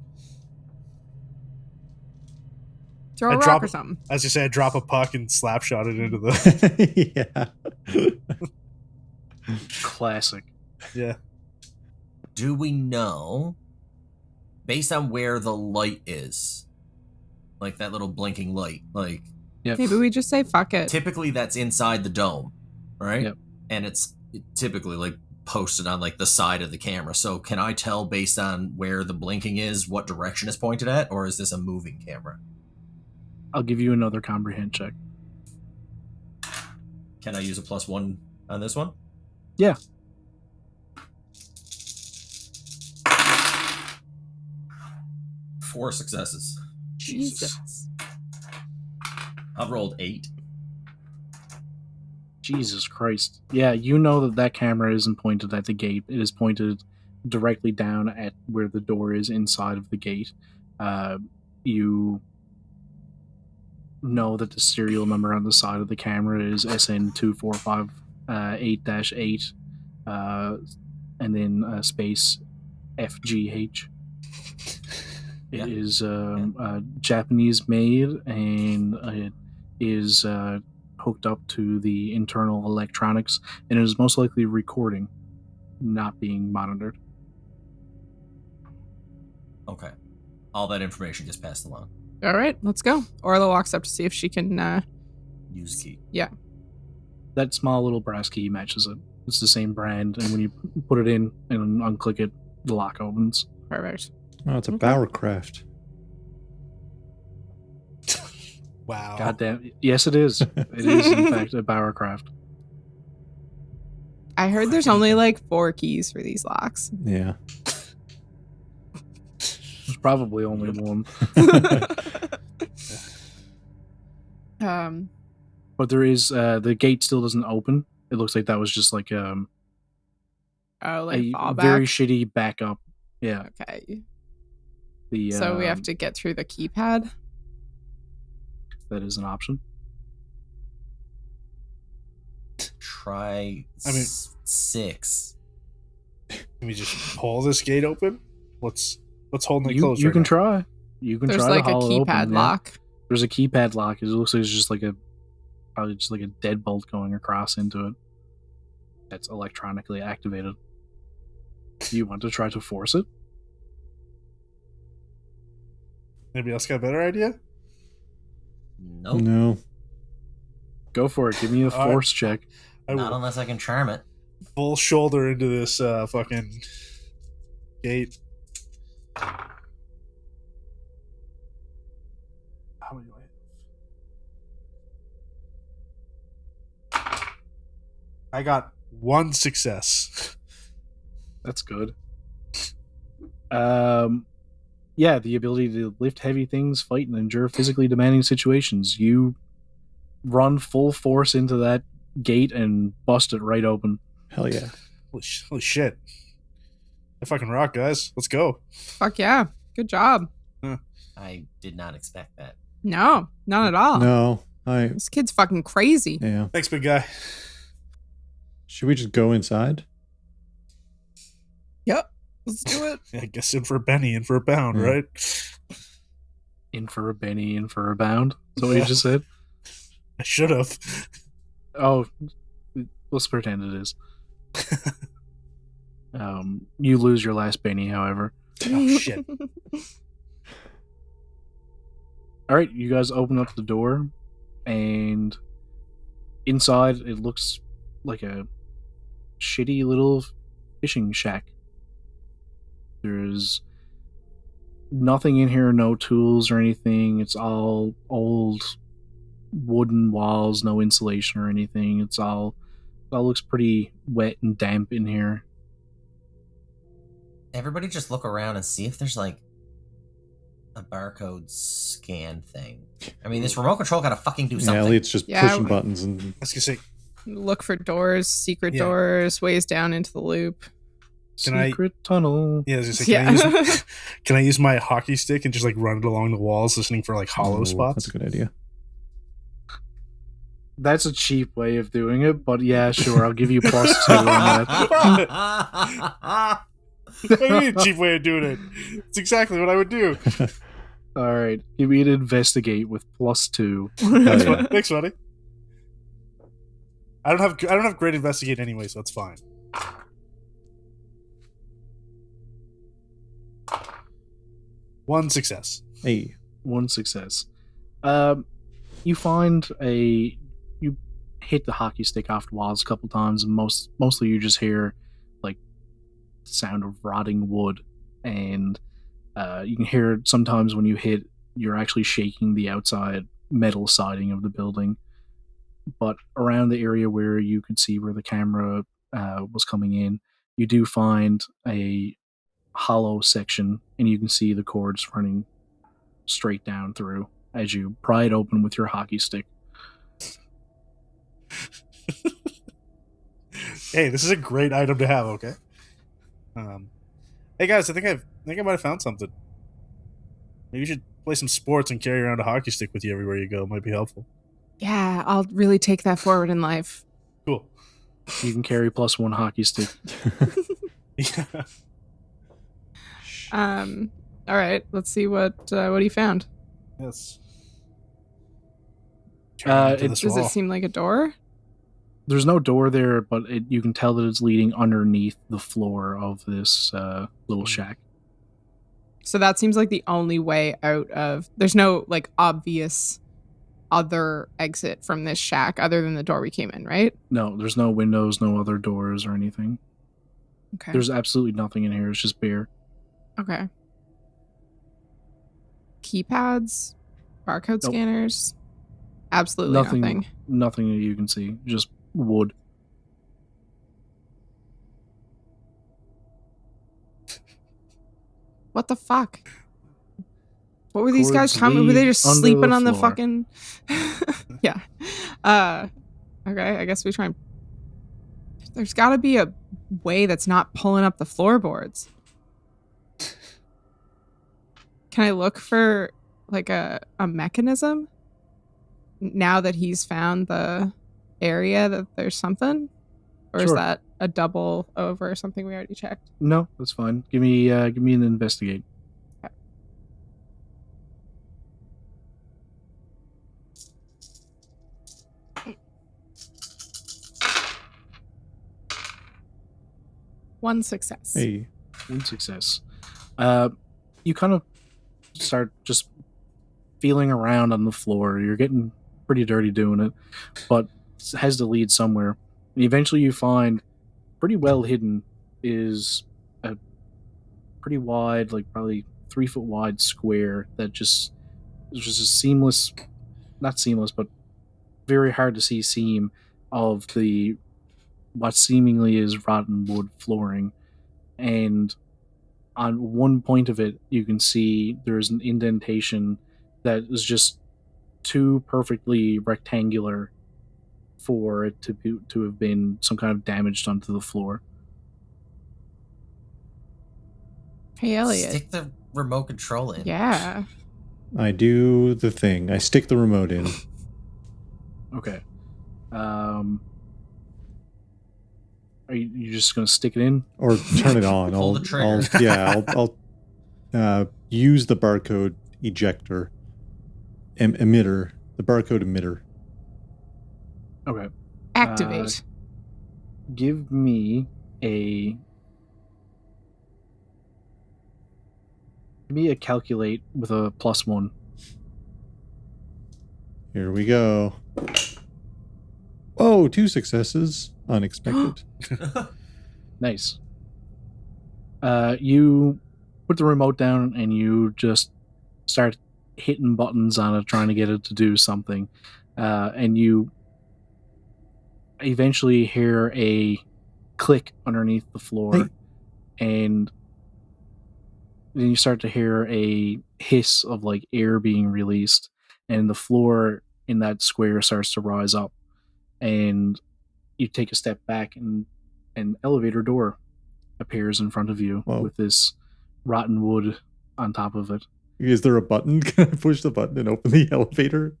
Throw a rock or something. As you say, I drop a puck and slap shot it into the... Yeah. Classic. Yeah. Do we know, based on where the light is, like that little blinking light, like... Yep. Maybe we just say fuck it. Typically that's inside the dome, right? Yep. And it's typically like posted on like the side of the camera. So can I tell based on where the blinking is what direction it's pointed at, or is this a moving camera? I'll give you another comprehend check. Can I use a +1 on this one? Yeah. Four successes. Jesus. I've rolled 8. Jesus Christ. Yeah, you know that camera isn't pointed at the gate. It is pointed directly down at where the door is inside of the gate. You know that the serial number on the side of the camera is SN2458-8, and then space FGH. Yeah. It is Japanese made, and it is hooked up to the internal electronics, and it is most likely recording, not being monitored. Okay. All that information gets passed along. All right, let's go. Orla walks up to see if she can. Use key. Yeah. That small little brass key matches it. It's the same brand, and when you put it in and unclick it, the lock opens. Perfect. Oh, it's a Okay. Bowercraft. Wow. Goddamn! Yes, it is. It is in fact a Bowercraft. I heard there's only like 4 keys for these locks. Yeah. There's probably only one, but there is the gate still doesn't open. It looks like that was just like oh, like a fallback. very shitty backup. Yeah. Okay. The So we have to get through the keypad. that is an option. Try I mean- 6. Can we just pull this gate open? What's holding it You closed? can right now? try. You can There's try like to a hollow it keypad open, yeah. lock. There's a keypad lock. It looks like it's just like probably just like a deadbolt going across into it. That's electronically activated. Do you want to try to force it? Anybody else got a better idea? Nope. No. Go for it. Give me a All right. force check. I Not will unless I can charm it. full shoulder into this fucking gate. How many do I have? I got 1 success. That's good. Yeah, the ability to lift heavy things, fight, and endure physically demanding situations. You run full force into that gate and bust it right open. Hell yeah. Holy shit. I fucking rock, guys. Let's go. Fuck yeah. Good job. I did not expect that. No, not at all. No. This kid's fucking crazy. Yeah. Thanks, big guy. Should we just go inside? Yep. Let's do it. I guess in for a penny, in for a pound, Yeah. right? In for a penny, in for a pound. That's what you Yeah. just said? I should have. Oh, let's pretend it is. You lose your last penny, however. Oh, shit. All right, you guys open up the door, and inside it looks like a shitty little fishing shack. There's nothing in here, no tools or anything. It's all old wooden walls, no insulation or anything. It all looks pretty wet and damp in here. Everybody just look around and see if there's like a barcode scan thing. I mean, this remote control gotta fucking do Yeah, something. Elliot's just Yeah, pushing we- buttons and I was gonna say, Look for doors, secret Yeah. doors, ways down into the loop. Can I- Secret tunnel. yeah, I was gonna say, can I use my hockey stick and just like run it along the walls, listening for like hollow Ooh, spots? That's a good idea. That's a cheap way of doing it, but yeah, sure, I'll give you +2 on that. What do you mean, cheap way of doing it? It's exactly what I would do. All right, give me an investigate with +2. Thanks, yeah. buddy. Thanks, buddy. I don't have great investigate anyway, so it's fine. One success. Hey. One success. You hit the hockey stick off the walls a couple times, and mostly you just hear like the sound of rotting wood, and you can hear it sometimes when you hit, you're actually shaking the outside metal siding of the building. But around the area where you could see where the camera was coming in, you do find a hollow section, and you can see the cords running straight down through as you pry it open with your hockey stick. Hey, this is a great item to have. Okay. Hey guys, I think I might have found something. Maybe you should play some sports and carry around a hockey stick with you everywhere you go. Might be helpful. Yeah, I'll really take that forward in life. Cool. You can carry +1 hockey stick. Yeah. All right, let's see what he found. Yes. Does it seem like a door? There's no door there, but you can tell that it's leading underneath the floor of this little shack. So that seems like the only way out of... There's no, like, obvious other exit from this shack other than the door we came in, right? No, there's no windows, no other doors or anything. Okay. There's absolutely nothing in here. It's just bare. Okay. Keypads? Barcode scanners? Absolutely nothing. Nothing that you can see. Just wood. What the fuck? What were these guys coming? Were they just sleeping on the fucking... Yeah. Okay, I guess we try and... There's got to be a way that's not pulling up the floorboards. Can I look for, like, a mechanism? Now that he's found the area that there's something? Or is that a double over something we already checked? No, that's fine. Give me an investigate. Okay. One success. Hey. One success. You kind of start just feeling around on the floor. You're getting pretty dirty doing it, but it has to lead somewhere. And eventually you find, pretty well hidden, is a pretty wide, like probably 3 foot wide square that just is just a seamless, not seamless, but very hard to see seam of the what seemingly is rotten wood flooring. And on one point of it, you can see there's an indentation that is just too perfectly rectangular for it to have been some kind of damage done to the floor. Hey, Elliot. Stick the remote control in. Yeah. I do the thing. I stick the remote in. Okay. Are you just gonna stick it in or turn it on? Pull the trigger. I'll use the barcode ejector emitter, the barcode emitter. Okay. Activate. Give me a calculate with a +1. Here we go. Oh, 2 successes. Unexpected. Nice. You put the remote down and you just start hitting buttons on it, trying to get it to do something. And you eventually hear a click underneath the floor. And then you start to hear a hiss of like air being released. And the floor in that square starts to rise up. And you take a step back and an elevator door appears in front of you. Whoa. With this rotten wood on top of it. Is there a button? Can I push the button and open the elevator?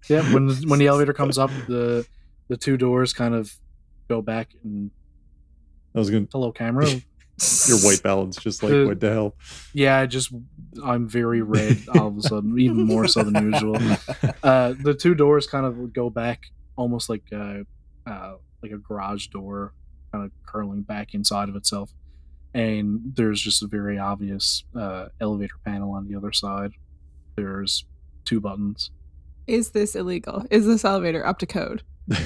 Yeah, when the elevator comes up, the 2 doors kind of go back and... I was going to... Hello, camera. Your white balance, just like, what the hell? Yeah, I'm very red all of a sudden, even more so than usual. The 2 doors kind of go back almost like a garage door, kind of curling back inside of itself. And there's just a very obvious elevator panel on the other side. There's 2 buttons. Is this illegal? Is this elevator up to code? Is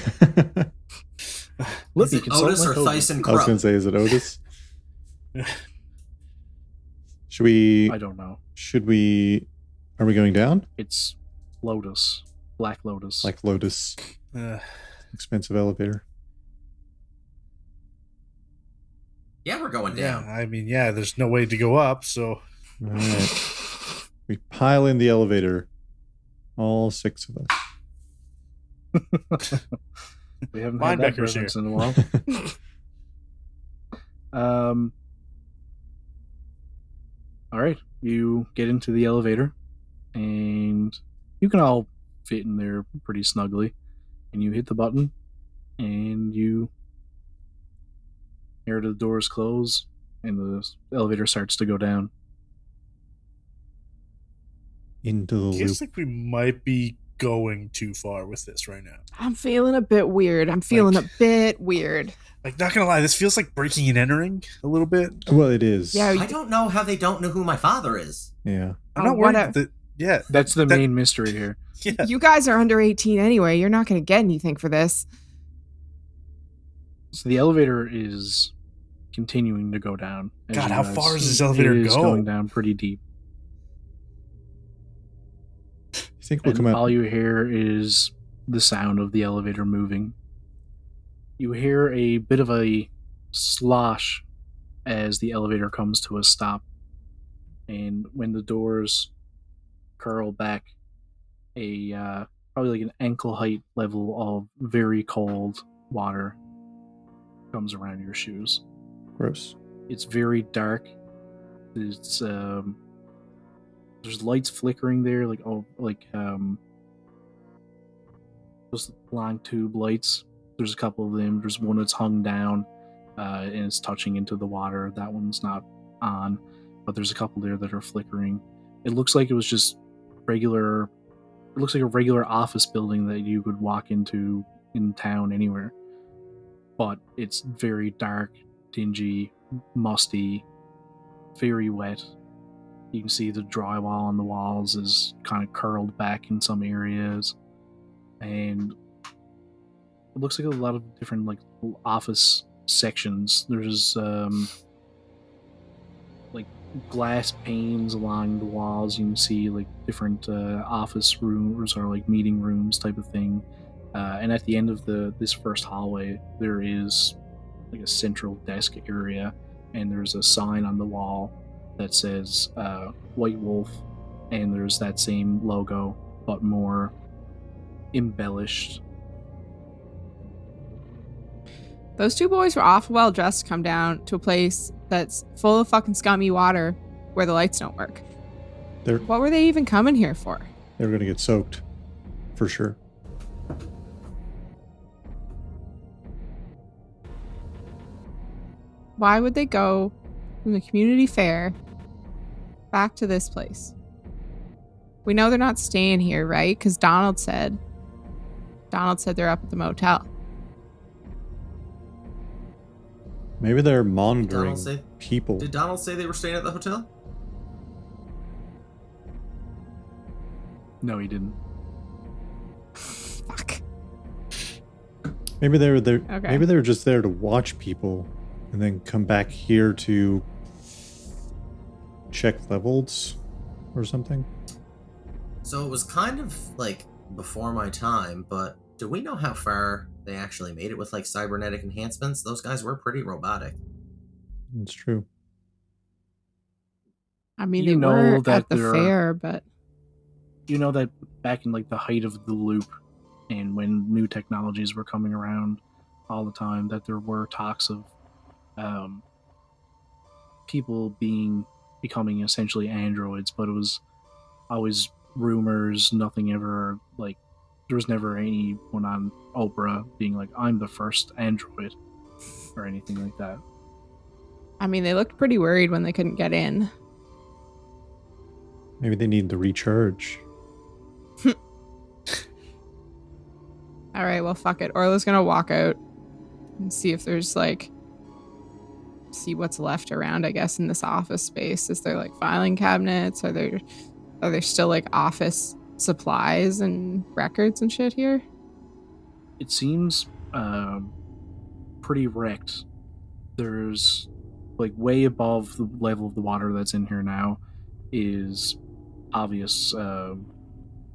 it Otis or Thyssen Krupp? I was going to say, is it Otis? Should we... I don't know. Should we... Are we going down? It's Lotus. Black Lotus. Black Lotus. Expensive elevator. Yeah, we're going down. Yeah, I mean, yeah, there's no way to go up, so... All right. We pile in the elevator. All 6 of us. We haven't had that reference in a while. All right, you get into the elevator, and you can all fit in there pretty snugly. And you hit the button, and you hear the doors close, and the elevator starts to go down. into the I loop. guess like we might be going too far with this right now. I'm feeling a bit weird. Like, not gonna lie, this feels like breaking and entering a little bit. Well, it is. Yeah, I don't know how they don't know who my father is. Yeah. I'm not worried that. Yeah, That's the main mystery here. Yeah. You guys are under 18 anyway. You're not going to get anything for this. So the elevator is continuing to go down. as God, you how guys- far does this elevator It is go? going down pretty deep. You think we'll And come all out? you hear is the sound of the elevator moving. You hear a bit of a slosh as the elevator comes to a stop. And when the doors curl back, a probably like an ankle height level of very cold water comes around your shoes. Gross. It's very dark. It's there's lights flickering there, those long tube lights. There's a couple of them. There's one that's hung down and it's touching into the water. That one's not on, but there's a couple there that are flickering. It looks like it was just regular. It looks like a regular office building that you could walk into in town anywhere, but it's very dark, dingy, musty, very wet. You can see the drywall on the walls is kind of curled back in some areas, and it looks like a lot of different like office sections. There's like glass panes along the walls. You can see like different office rooms or like meeting rooms type of thing. And at the end of this first hallway, there is like a central desk area, and there's a sign on the wall that says White Wolf, and there's that same logo but more embellished. Those two boys were awful well dressed to come down to a place that's full of fucking scummy water where the lights don't work. They're What were they even coming here for? gonna get soaked, for sure. Why would they go from the community fair back to this place? We know they're not staying here, right? Because Donald said they're up at the motel. Maybe they're Did monitoring Donald say- people. Did Donald say they were staying at the hotel? No, he didn't. Fuck. Maybe they were there. Okay. Maybe they were just there to watch people, and then come back here to check levels or something. So it was kind of like before my time, but do we know how far they actually made it with like cybernetic enhancements? Those guys were pretty robotic. It's true. I mean, You they know were that at the they're- fair, but You know that back in like the height of the loop and when new technologies were coming around all the time, that there were talks of people becoming essentially androids, but it was always rumors. Nothing ever like there was never anyone on Oprah being like, I'm the first android or anything like that. I mean, they looked pretty worried when they couldn't get in. Maybe they need to recharge. All right, well, fuck it. Orla's gonna walk out and see if there's see what's left around, I guess, in this office space. Is there like filing cabinets? Are there still like office supplies and records and shit here? It seems pretty wrecked. There's like way above the level of the water that's in here now is obvious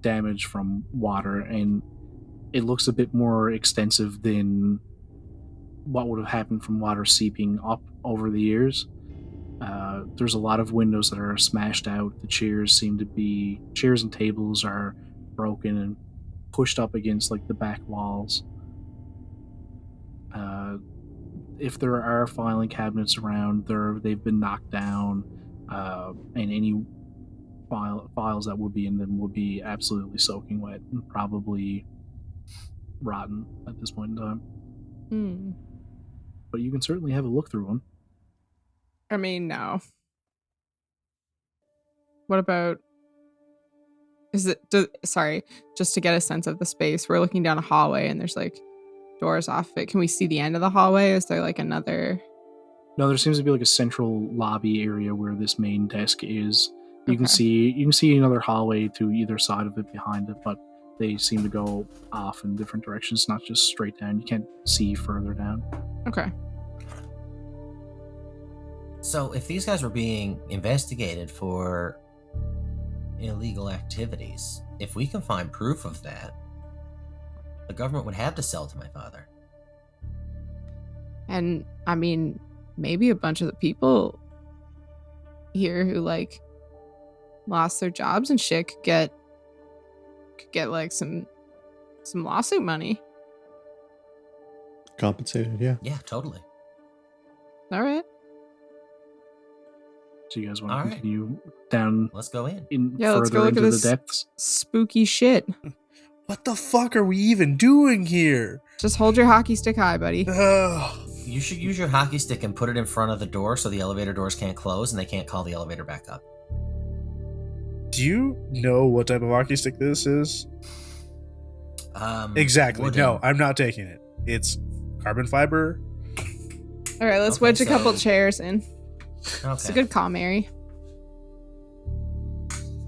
damage from water, and it looks a bit more extensive than what would have happened from water seeping up over the years. There's a lot of windows that are smashed out. The chairs and tables are broken and pushed up against like the back walls. If there are filing cabinets around, they've been knocked down, and any files that would be in them would be absolutely soaking wet and probably rotten at this point in time. But you can certainly have a look through them. I mean, no. What about Sorry, just to get a sense of the space. We're looking down a hallway and there's like doors off it. Can we see the end of the hallway? Is there like another? No, there seems to be like a central lobby area where this main desk is. You can Okay. see another hallway to either side of it behind it, but they seem to go off in different directions, not just straight down. You can't see further down. Okay. So, if these guys were being investigated for illegal activities, if we can find proof of that, the government would have to sell to my father. And I mean, maybe a bunch of the people here who like lost their jobs and shit could get like some lawsuit money. Compensated, yeah. Yeah, totally. All right. So you guys want All to right. continue down Let's go in. Yeah, let's go further look at into this the depths? spooky shit. What the fuck are we even doing here? Just hold your hockey stick high, buddy. Ugh. You should use your hockey stick and put it in front of the door so the elevator doors can't close and they can't call the elevator back up. Do you know what type of hockey stick this is? Exactly. wooden. No, I'm not taking it. It's carbon fiber. All right, let's Okay, wedge a couple so- chairs in. Okay. It's a good call, Mary.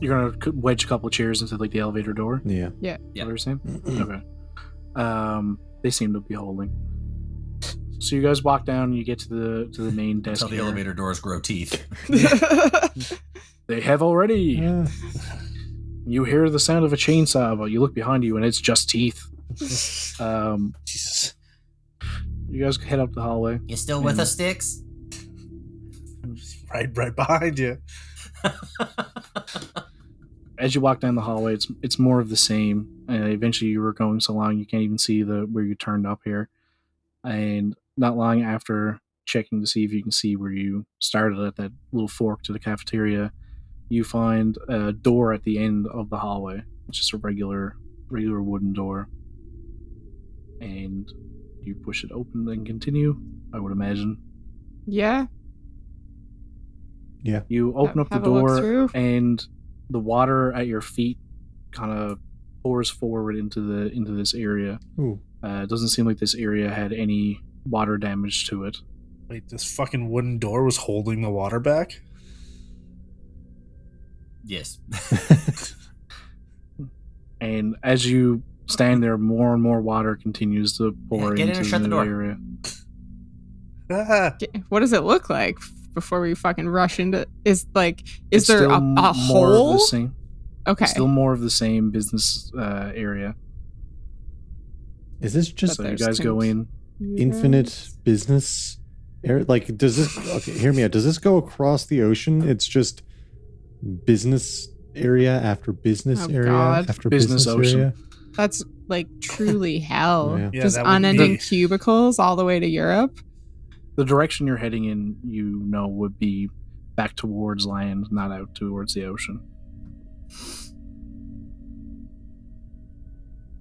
You're gonna wedge a couple of chairs into like the elevator door. Yeah. Yeah. What you're saying? Okay. They seem to be holding. So you guys walk down. And you get to the main desk. Until the here. elevator doors grow teeth. They have already. Yeah. You hear the sound of a chainsaw, but you look behind you and it's just teeth. Jesus. You guys head up the hallway. You still with us, Sticks? Right behind you. As you walk down the hallway, it's more of the same. Eventually, you were going so long you can't even see where you turned up here. And not long after checking to see if you can see where you started at that little fork to the cafeteria, you find a door at the end of the hallway. It's just a regular wooden door. And you push it open and continue, I would imagine. Yeah. You open up the Have a look door, through. and the water at your feet kind of pours forward into this area. Ooh. It doesn't seem like this area had any water damage to it. Wait, this fucking wooden door was holding the water back? Yes. And as you stand there, more and more water continues to pour Yeah, get in into and the shut the new door. area. Ah, What does it look like before we fucking rush into? Is It's there still a more of hole? the same. Okay. Still more of the same business area. Is this just So you there's guys go in. infinite business? Like, does this? Okay, hear me out. Does this go across the ocean? It's just business area after business Oh, area God. after Business ocean. area. That's like truly hell. Yeah. Yeah, Just that would unending be- cubicles all the way to Europe. The direction you're heading in, would be back towards land, not out towards the ocean.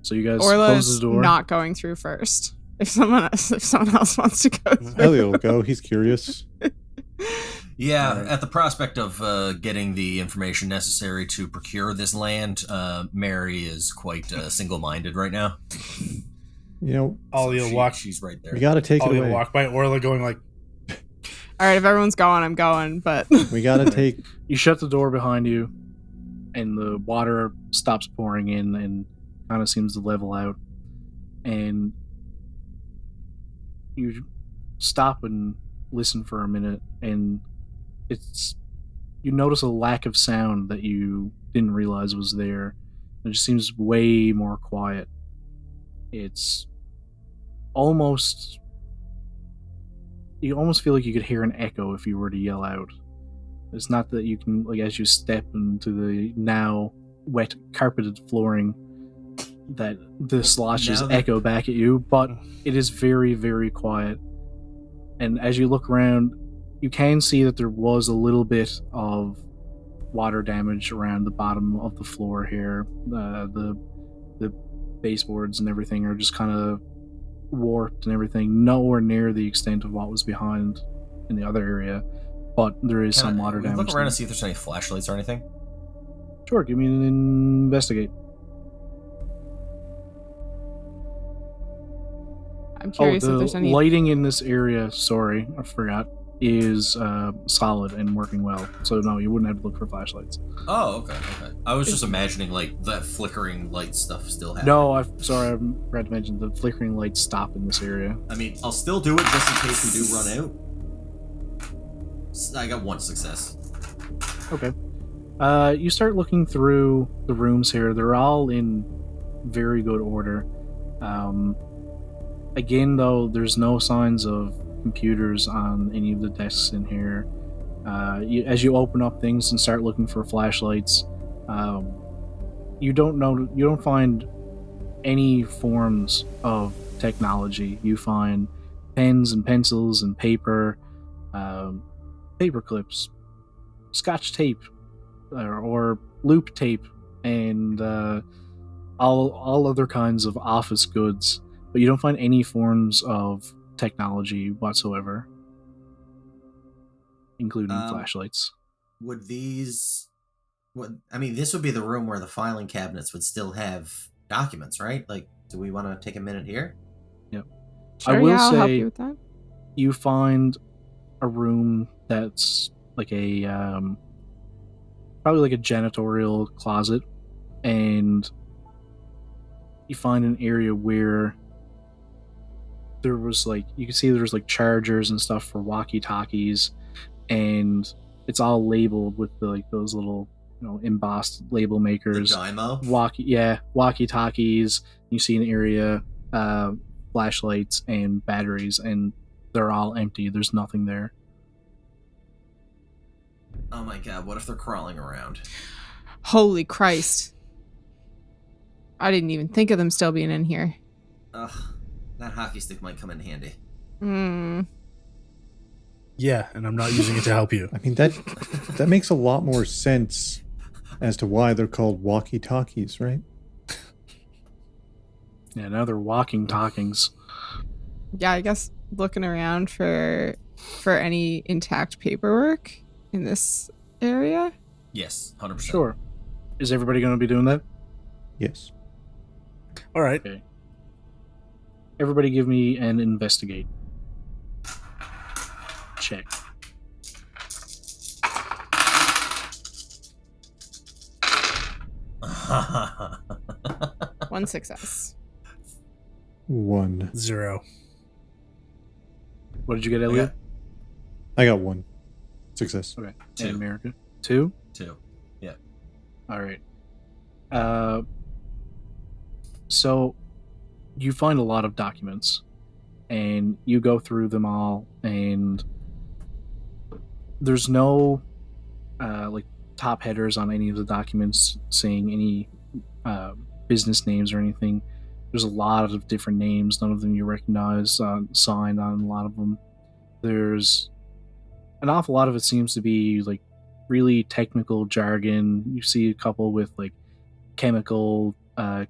So you guys close Orla's the door. not going through first. If someone else wants to go through. Elliot will go. He's curious. Yeah, at the prospect of getting the information necessary to procure this land, Mary is quite single-minded right now. You know, Ollie will So walk. She's right there. we got to take it Ollie will away. walk by Orla, going like, All right, if everyone's going, I'm going. But We got to take. You shut the door behind you, and the water stops pouring in and kind of seems to level out. And you stop and listen for a minute, and you notice a lack of sound that you didn't realize was there. It just seems way more quiet. It's almost... You almost feel like you could hear an echo if you were to yell out. It's not that you can, like, as you step into the now wet carpeted flooring, that the sloshes Now that- echo back at you, but it is very, very quiet. And as you look around, you can see that there was a little bit of water damage around the bottom of the floor here. The baseboards and everything are just kind of warped and everything, nowhere near the extent of what was behind in the other area, but there is some water We damage. look around there. and see if there's any flashlights or anything. Sure, give me an investigate. I'm curious if there's any. Lighting in this area, sorry, I forgot, is solid and working well. So no, you wouldn't have to look for flashlights. Oh, okay. I was just imagining like that flickering light stuff still happening. No, I forgot to mention the flickering lights stop in this area. I mean, I'll still do it just in case we do run out. I got one success. Okay. You start looking through the rooms here. They're all in very good order. Again, though, there's no signs of computers on any of the desks in here. As you open up things and start looking for flashlights, you don't find any forms of technology. You find pens and pencils and paper, paper clips, scotch tape, or loop tape, and all other kinds of office goods. But you don't find any forms of technology whatsoever, including flashlights. Would these... I mean, this would be the room where the filing cabinets would still have documents, right? Like, do we want to take a minute here? Yep. Sure, I will I'll help say you with that. you find a room that's like a probably like a janitorial closet, and you find an area where there was like, you can see there's like chargers and stuff for walkie-talkies, and it's all labeled with those little, embossed label makers. The Dymo? Walkie-talkies. You see an area, flashlights and batteries, and they're all empty. There's nothing there. Oh my god, what if they're crawling around? Holy Christ. I didn't even think of them still being in here. Ugh, that hockey stick might come in handy. Yeah, and I'm not using it to help you. I mean, that makes a lot more sense as to why they're called walkie-talkies, right? Yeah, now they're walking talkings. Yeah, I guess looking around for any intact paperwork in this area. Yes, 100%. Sure. Is everybody going to be doing that? Yes. All right. Okay. Everybody give me an investigate. Check. One success. 1. 0. What did you get, Elliot? I got 1 success. Okay. 2. And Merica? 2? 2. Yeah. All right. So you find a lot of documents, and you go through them all, and there's no like top headers on any of the documents saying any business names or anything. There's a lot of different names, none of them you recognize, signed on a lot of them. There's an awful lot of it seems to be like really technical jargon. You see a couple with like chemical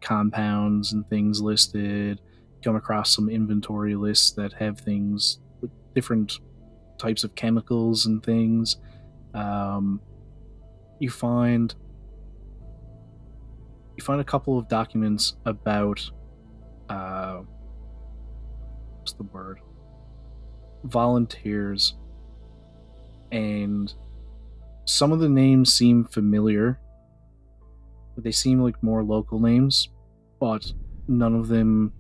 compounds and things listed. Come across some inventory lists that have things with different types of chemicals and things. You find a couple of documents about what's the word? Volunteers, and some of the names seem familiar, but they seem like more local names, but none of them,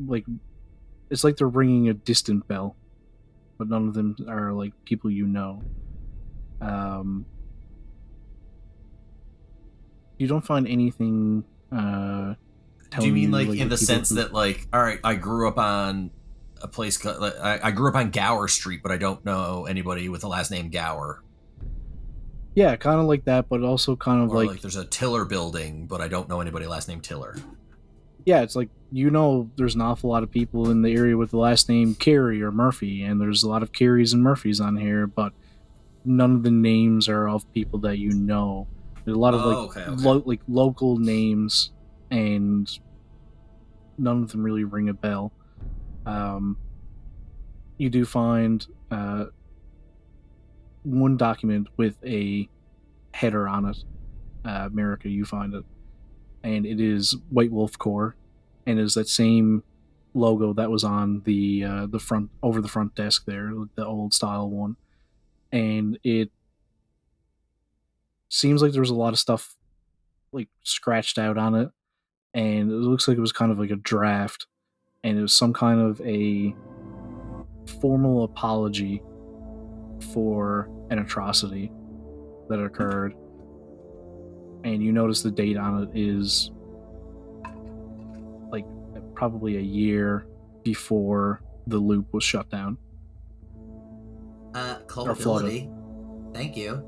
like, it's like they're ringing a distant bell, but none of them are like people you know. You don't find anything Do you mean like in the sense that, like, all right, I grew up on a place called, I grew up on Gower Street, but I don't know anybody with the last name Gower? Yeah, kind of like that, but also kind of Or like there's a Tiller building, but I don't know anybody last name Tiller. Yeah, it's like, there's an awful lot of people in the area with the last name Carey or Murphy, and there's a lot of Careys and Murphys on here, but none of the names are of people that you know. There's a lot of local names, and none of them really ring a bell. You do find one document with a header on it, Merica, you find it. And it is White Wolf Core, and it is that same logo that was on the front, over the front desk there, the old style one. And it seems like there was a lot of stuff like scratched out on it, and it looks like it was kind of like a draft, and it was some kind of a formal apology for an atrocity that occurred. And you notice the date on it is like probably a year before the loop was shut down. Culpability. Thank you.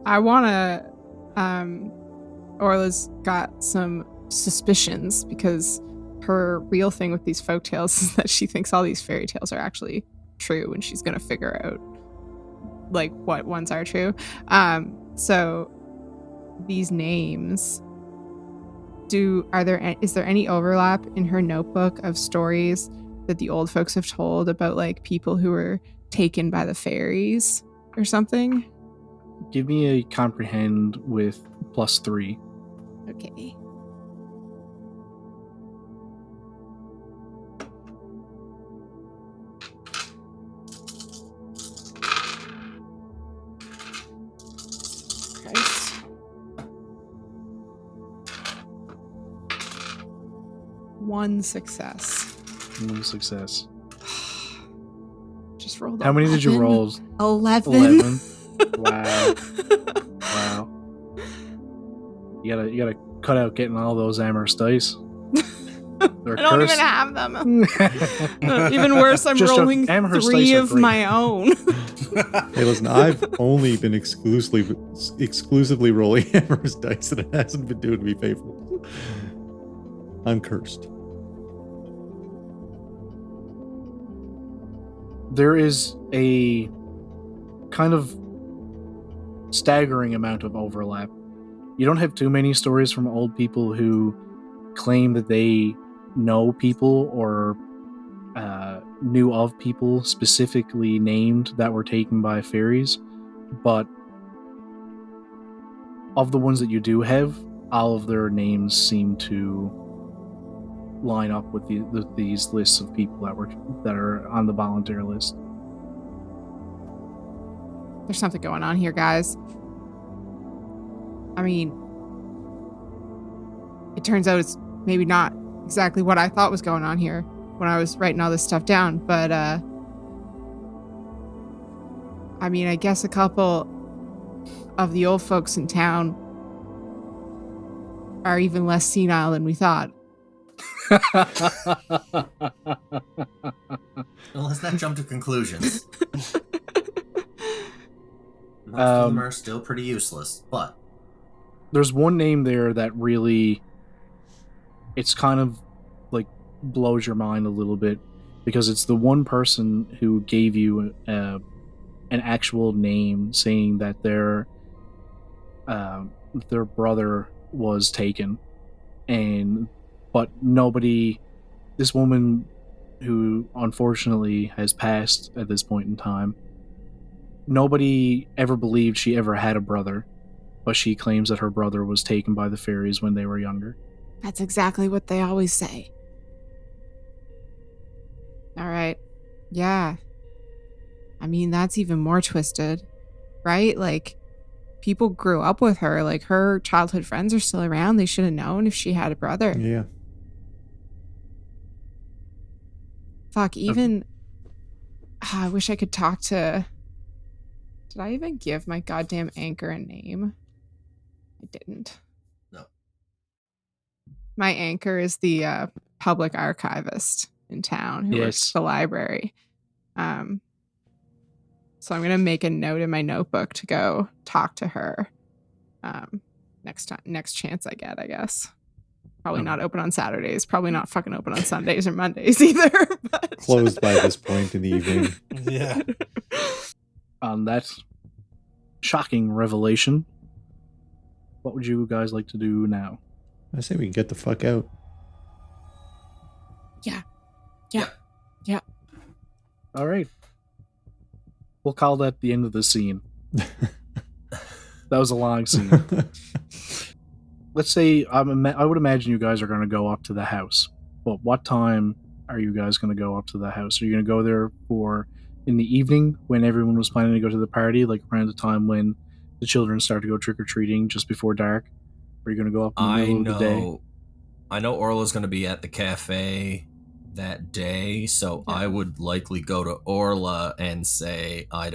I want to. Orla's got some suspicions because her real thing with these folktales is that she thinks all these fairy tales are actually true, and she's gonna figure out like what ones are true. So these names. Is there any overlap in her notebook of stories that the old folks have told about like people who were taken by the fairies or something? Give me a comprehend with +3. Okay. Christ. One success. One success. Just rolled. How many did you 11. roll? 11. Wow. Wow. You gotta cut out getting all those Amherst dice. They're I don't cursed. even have them. Even worse, I'm Just rolling Amherst 3 dice are of great. my own. Hey, listen, I've only been exclusively rolling Hammer's dice, and it hasn't been doing me favorable. I'm cursed. There is a kind of staggering amount of overlap. You don't have too many stories from old people who claim that they know people or knew of people specifically named that were taken by fairies, but of the ones that you do have, all of their names seem to line up with these lists of people that are on the volunteer list. There's something going on here, guys. I mean, it turns out it's maybe not exactly what I thought was going on here when I was writing all this stuff down, but I mean, I guess a couple of the old folks in town are even less senile than we thought. Well, let's not jump to conclusions. Most of them are still pretty useless, but there's one name there that really, it's kind of like blows your mind a little bit, because it's the one person who gave you an actual name, saying that their brother was taken, but nobody, this woman who unfortunately has passed at this point in time, nobody ever believed she ever had a brother, but she claims that her brother was taken by the fairies when they were younger. That's exactly what they always say. All right. Yeah. I mean, that's even more twisted, right? Like, people grew up with her. Like, her childhood friends are still around. They should have known if she had a brother. Yeah. Fuck, even... I wish I could talk to... Did I even give my goddamn anchor a name? I didn't. No. My anchor is the public archivist in town who works at the library. So I'm going to make a note in my notebook to go talk to her next chance I get, I guess. Probably not open on Saturdays. Probably not fucking open on Sundays or Mondays either. But... Closed by this point in the evening. Yeah. On that shocking revelation, what would you guys like to do now? I say we can get the fuck out. Yeah. All right. We'll call that the end of the scene. That was a long scene. Let's say I would imagine you guys are going to go up to the house. But what time are you guys going to go up to the house? Are you going to go there for in the evening when everyone was planning to go to the party, like around the time when the children start to go trick-or-treating just before dark? Or are you going to go up in the middle of the day? I know Orla's going to be at the cafe that day, so I would likely go to Orla and say I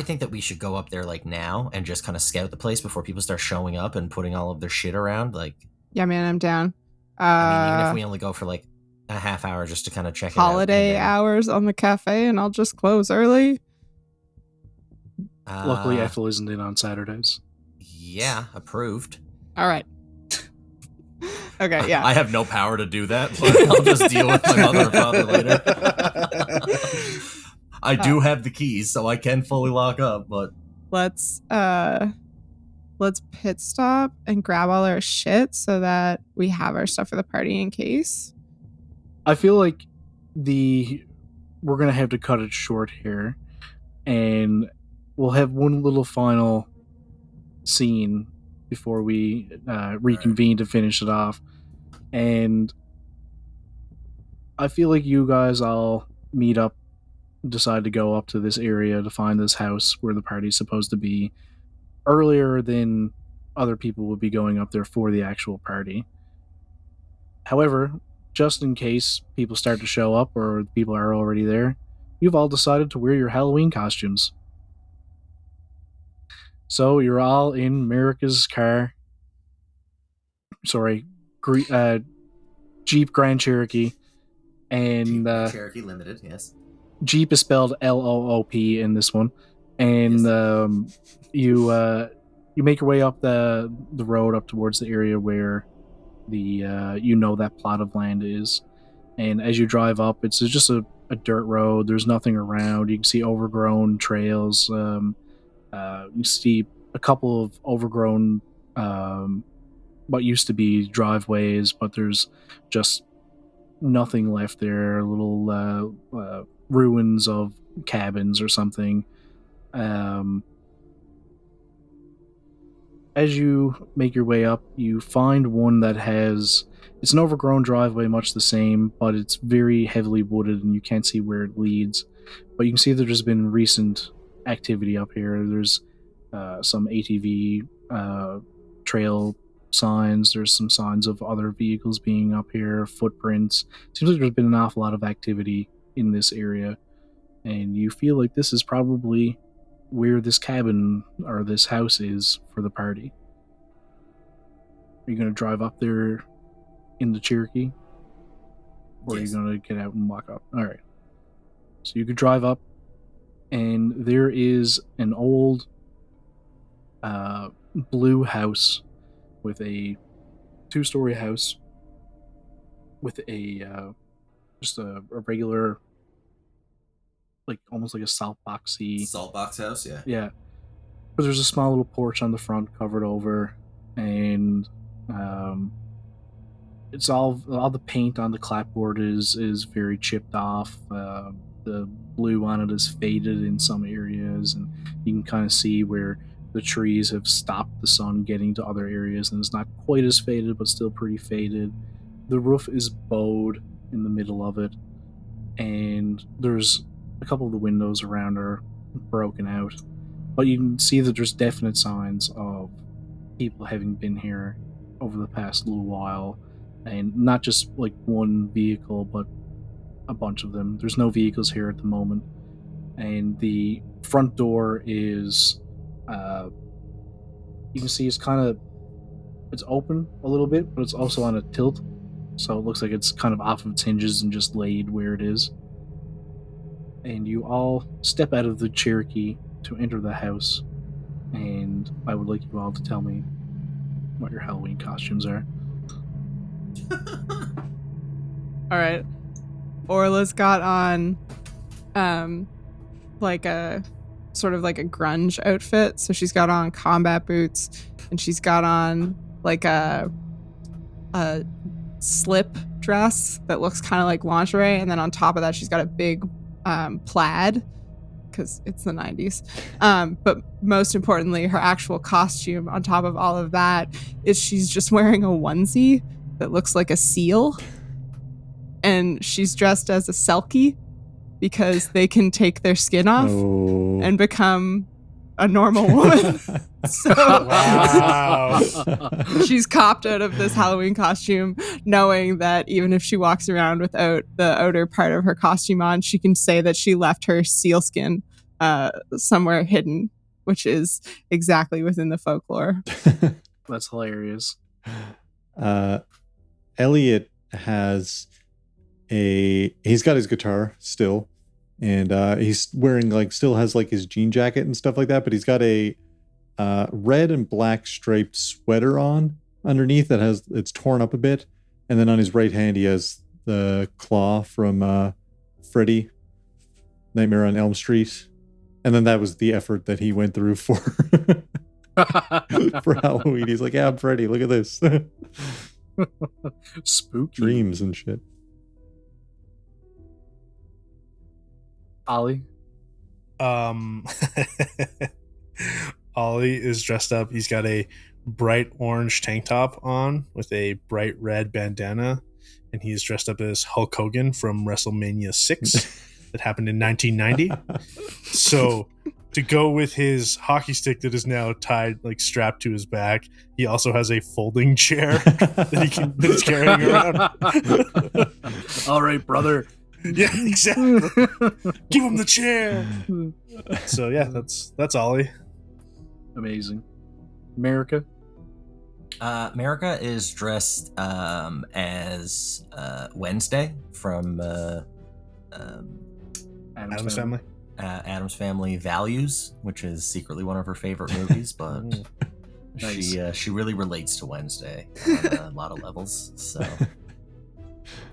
think that we should go up there like now and just kind of scout the place before people start showing up and putting all of their shit around. Like, yeah, man, I'm down. I mean, even if we only go for like a half hour just to kind of check holiday it out. Hours on the cafe, and I'll just close early. Luckily, Ethel isn't in on Saturdays. Yeah, approved. All right. Okay, yeah. I have no power to do that, but I'll just deal with my mother and father later. I do have the keys, so I can fully lock up, but let's pit stop and grab all our shit so that we have our stuff for the party in case. I feel like we're gonna have to cut it short here, and we'll have one little final scene before we reconvene to finish it off. And I feel like you guys all meet up, decide to go up to this area to find this house where the party's supposed to be earlier than other people would be going up there for the actual party. However, just in case people start to show up or people are already there, you've all decided to wear your Halloween costumes. So you're all in Merica's car. Sorry, Jeep Grand Cherokee. And Jeep Cherokee Limited, yes. Jeep is spelled Loop in this one. And yes. You make your way up the road up towards the area where that plot of land is. And as you drive up, it's just a dirt road. There's nothing around. You can see overgrown trails. You see a couple of overgrown what used to be driveways, but there's just nothing left there. Little ruins of cabins or something. As you make your way up, you find one that it's an overgrown driveway, much the same, but it's very heavily wooded and you can't see where it leads. But you can see that there's been recent activity up here. There's some ATV trail signs. There's some signs of other vehicles being up here, footprints. Seems like there's been an awful lot of activity in this area. And you feel like this is probably where this cabin or this house is for the party. Are you going to drive up there in the Cherokee? Or yes. Are you going to get out and walk up? Alright. So you could drive up, and there is an old blue house with a 2-story house with just a regular, like almost like a salt box house, yeah. Yeah. But there's a small little porch on the front covered over, and it's all the paint on the clapboard is very chipped off. The blue on it is faded in some areas, and you can kind of see where the trees have stopped the sun getting to other areas, and it's not quite as faded, but still pretty faded. The roof is bowed in the middle of it, and there's a couple of the windows around are broken out, but you can see that there's definite signs of people having been here over the past little while, and not just like one vehicle, but a bunch of them. There's no vehicles here at the moment, and the front door is you can see it's open a little bit, but it's also on a tilt, so it looks like it's kind of off of its hinges and just laid where it is. And you all step out of the Cherokee to enter the house, and I would like you all to tell me what your Halloween costumes are. All right. Orla's got on like a sort of like a grunge outfit. So she's got on combat boots, and she's got on like a slip dress that looks kind of like lingerie, and then on top of that she's got a big plaid because it's the 90s. But most importantly, her actual costume on top of all of that is she's just wearing a onesie that looks like a seal. And she's dressed as a Selkie because they can take their skin off and become a normal woman. So Wow. she's copped out of this Halloween costume, knowing that even if she walks around without the outer part of her costume on, she can say that she left her seal skin somewhere hidden, which is exactly within the folklore. That's hilarious. Elliot has he's got his guitar still, and he's wearing still has his jean jacket and stuff like that, but he's got a red and black striped sweater on underneath that it's torn up a bit, and then on his right hand he has the claw from Freddy Nightmare on Elm Street, and then that was the effort that he went through for for Halloween. He's like, yeah, I'm Freddy, look at this. Spooky. Dreams and shit. Ollie? Ollie is dressed up. He's got a bright orange tank top on with a bright red bandana, and he's dressed up as Hulk Hogan from WrestleMania 6 that happened in 1990. So to go with his hockey stick that is now tied, strapped to his back, he also has a folding chair that he's carrying around. All right, brother. Yeah, exactly. Give him the chair. So yeah, that's Ollie. Amazing. Merica? Merica is dressed as Wednesday from Addams Family. Addams Family Values, which is secretly one of her favorite movies, but Nice. she really relates to Wednesday on a lot of levels. So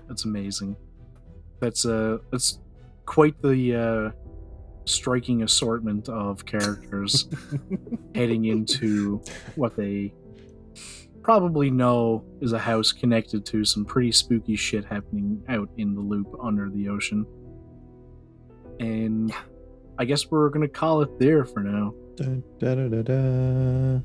That's amazing. That's quite the striking assortment of characters heading into what they probably know is a house connected to some pretty spooky shit happening out in the loop under the ocean. And I guess we're gonna call it there for now. Da, da, da, da, da.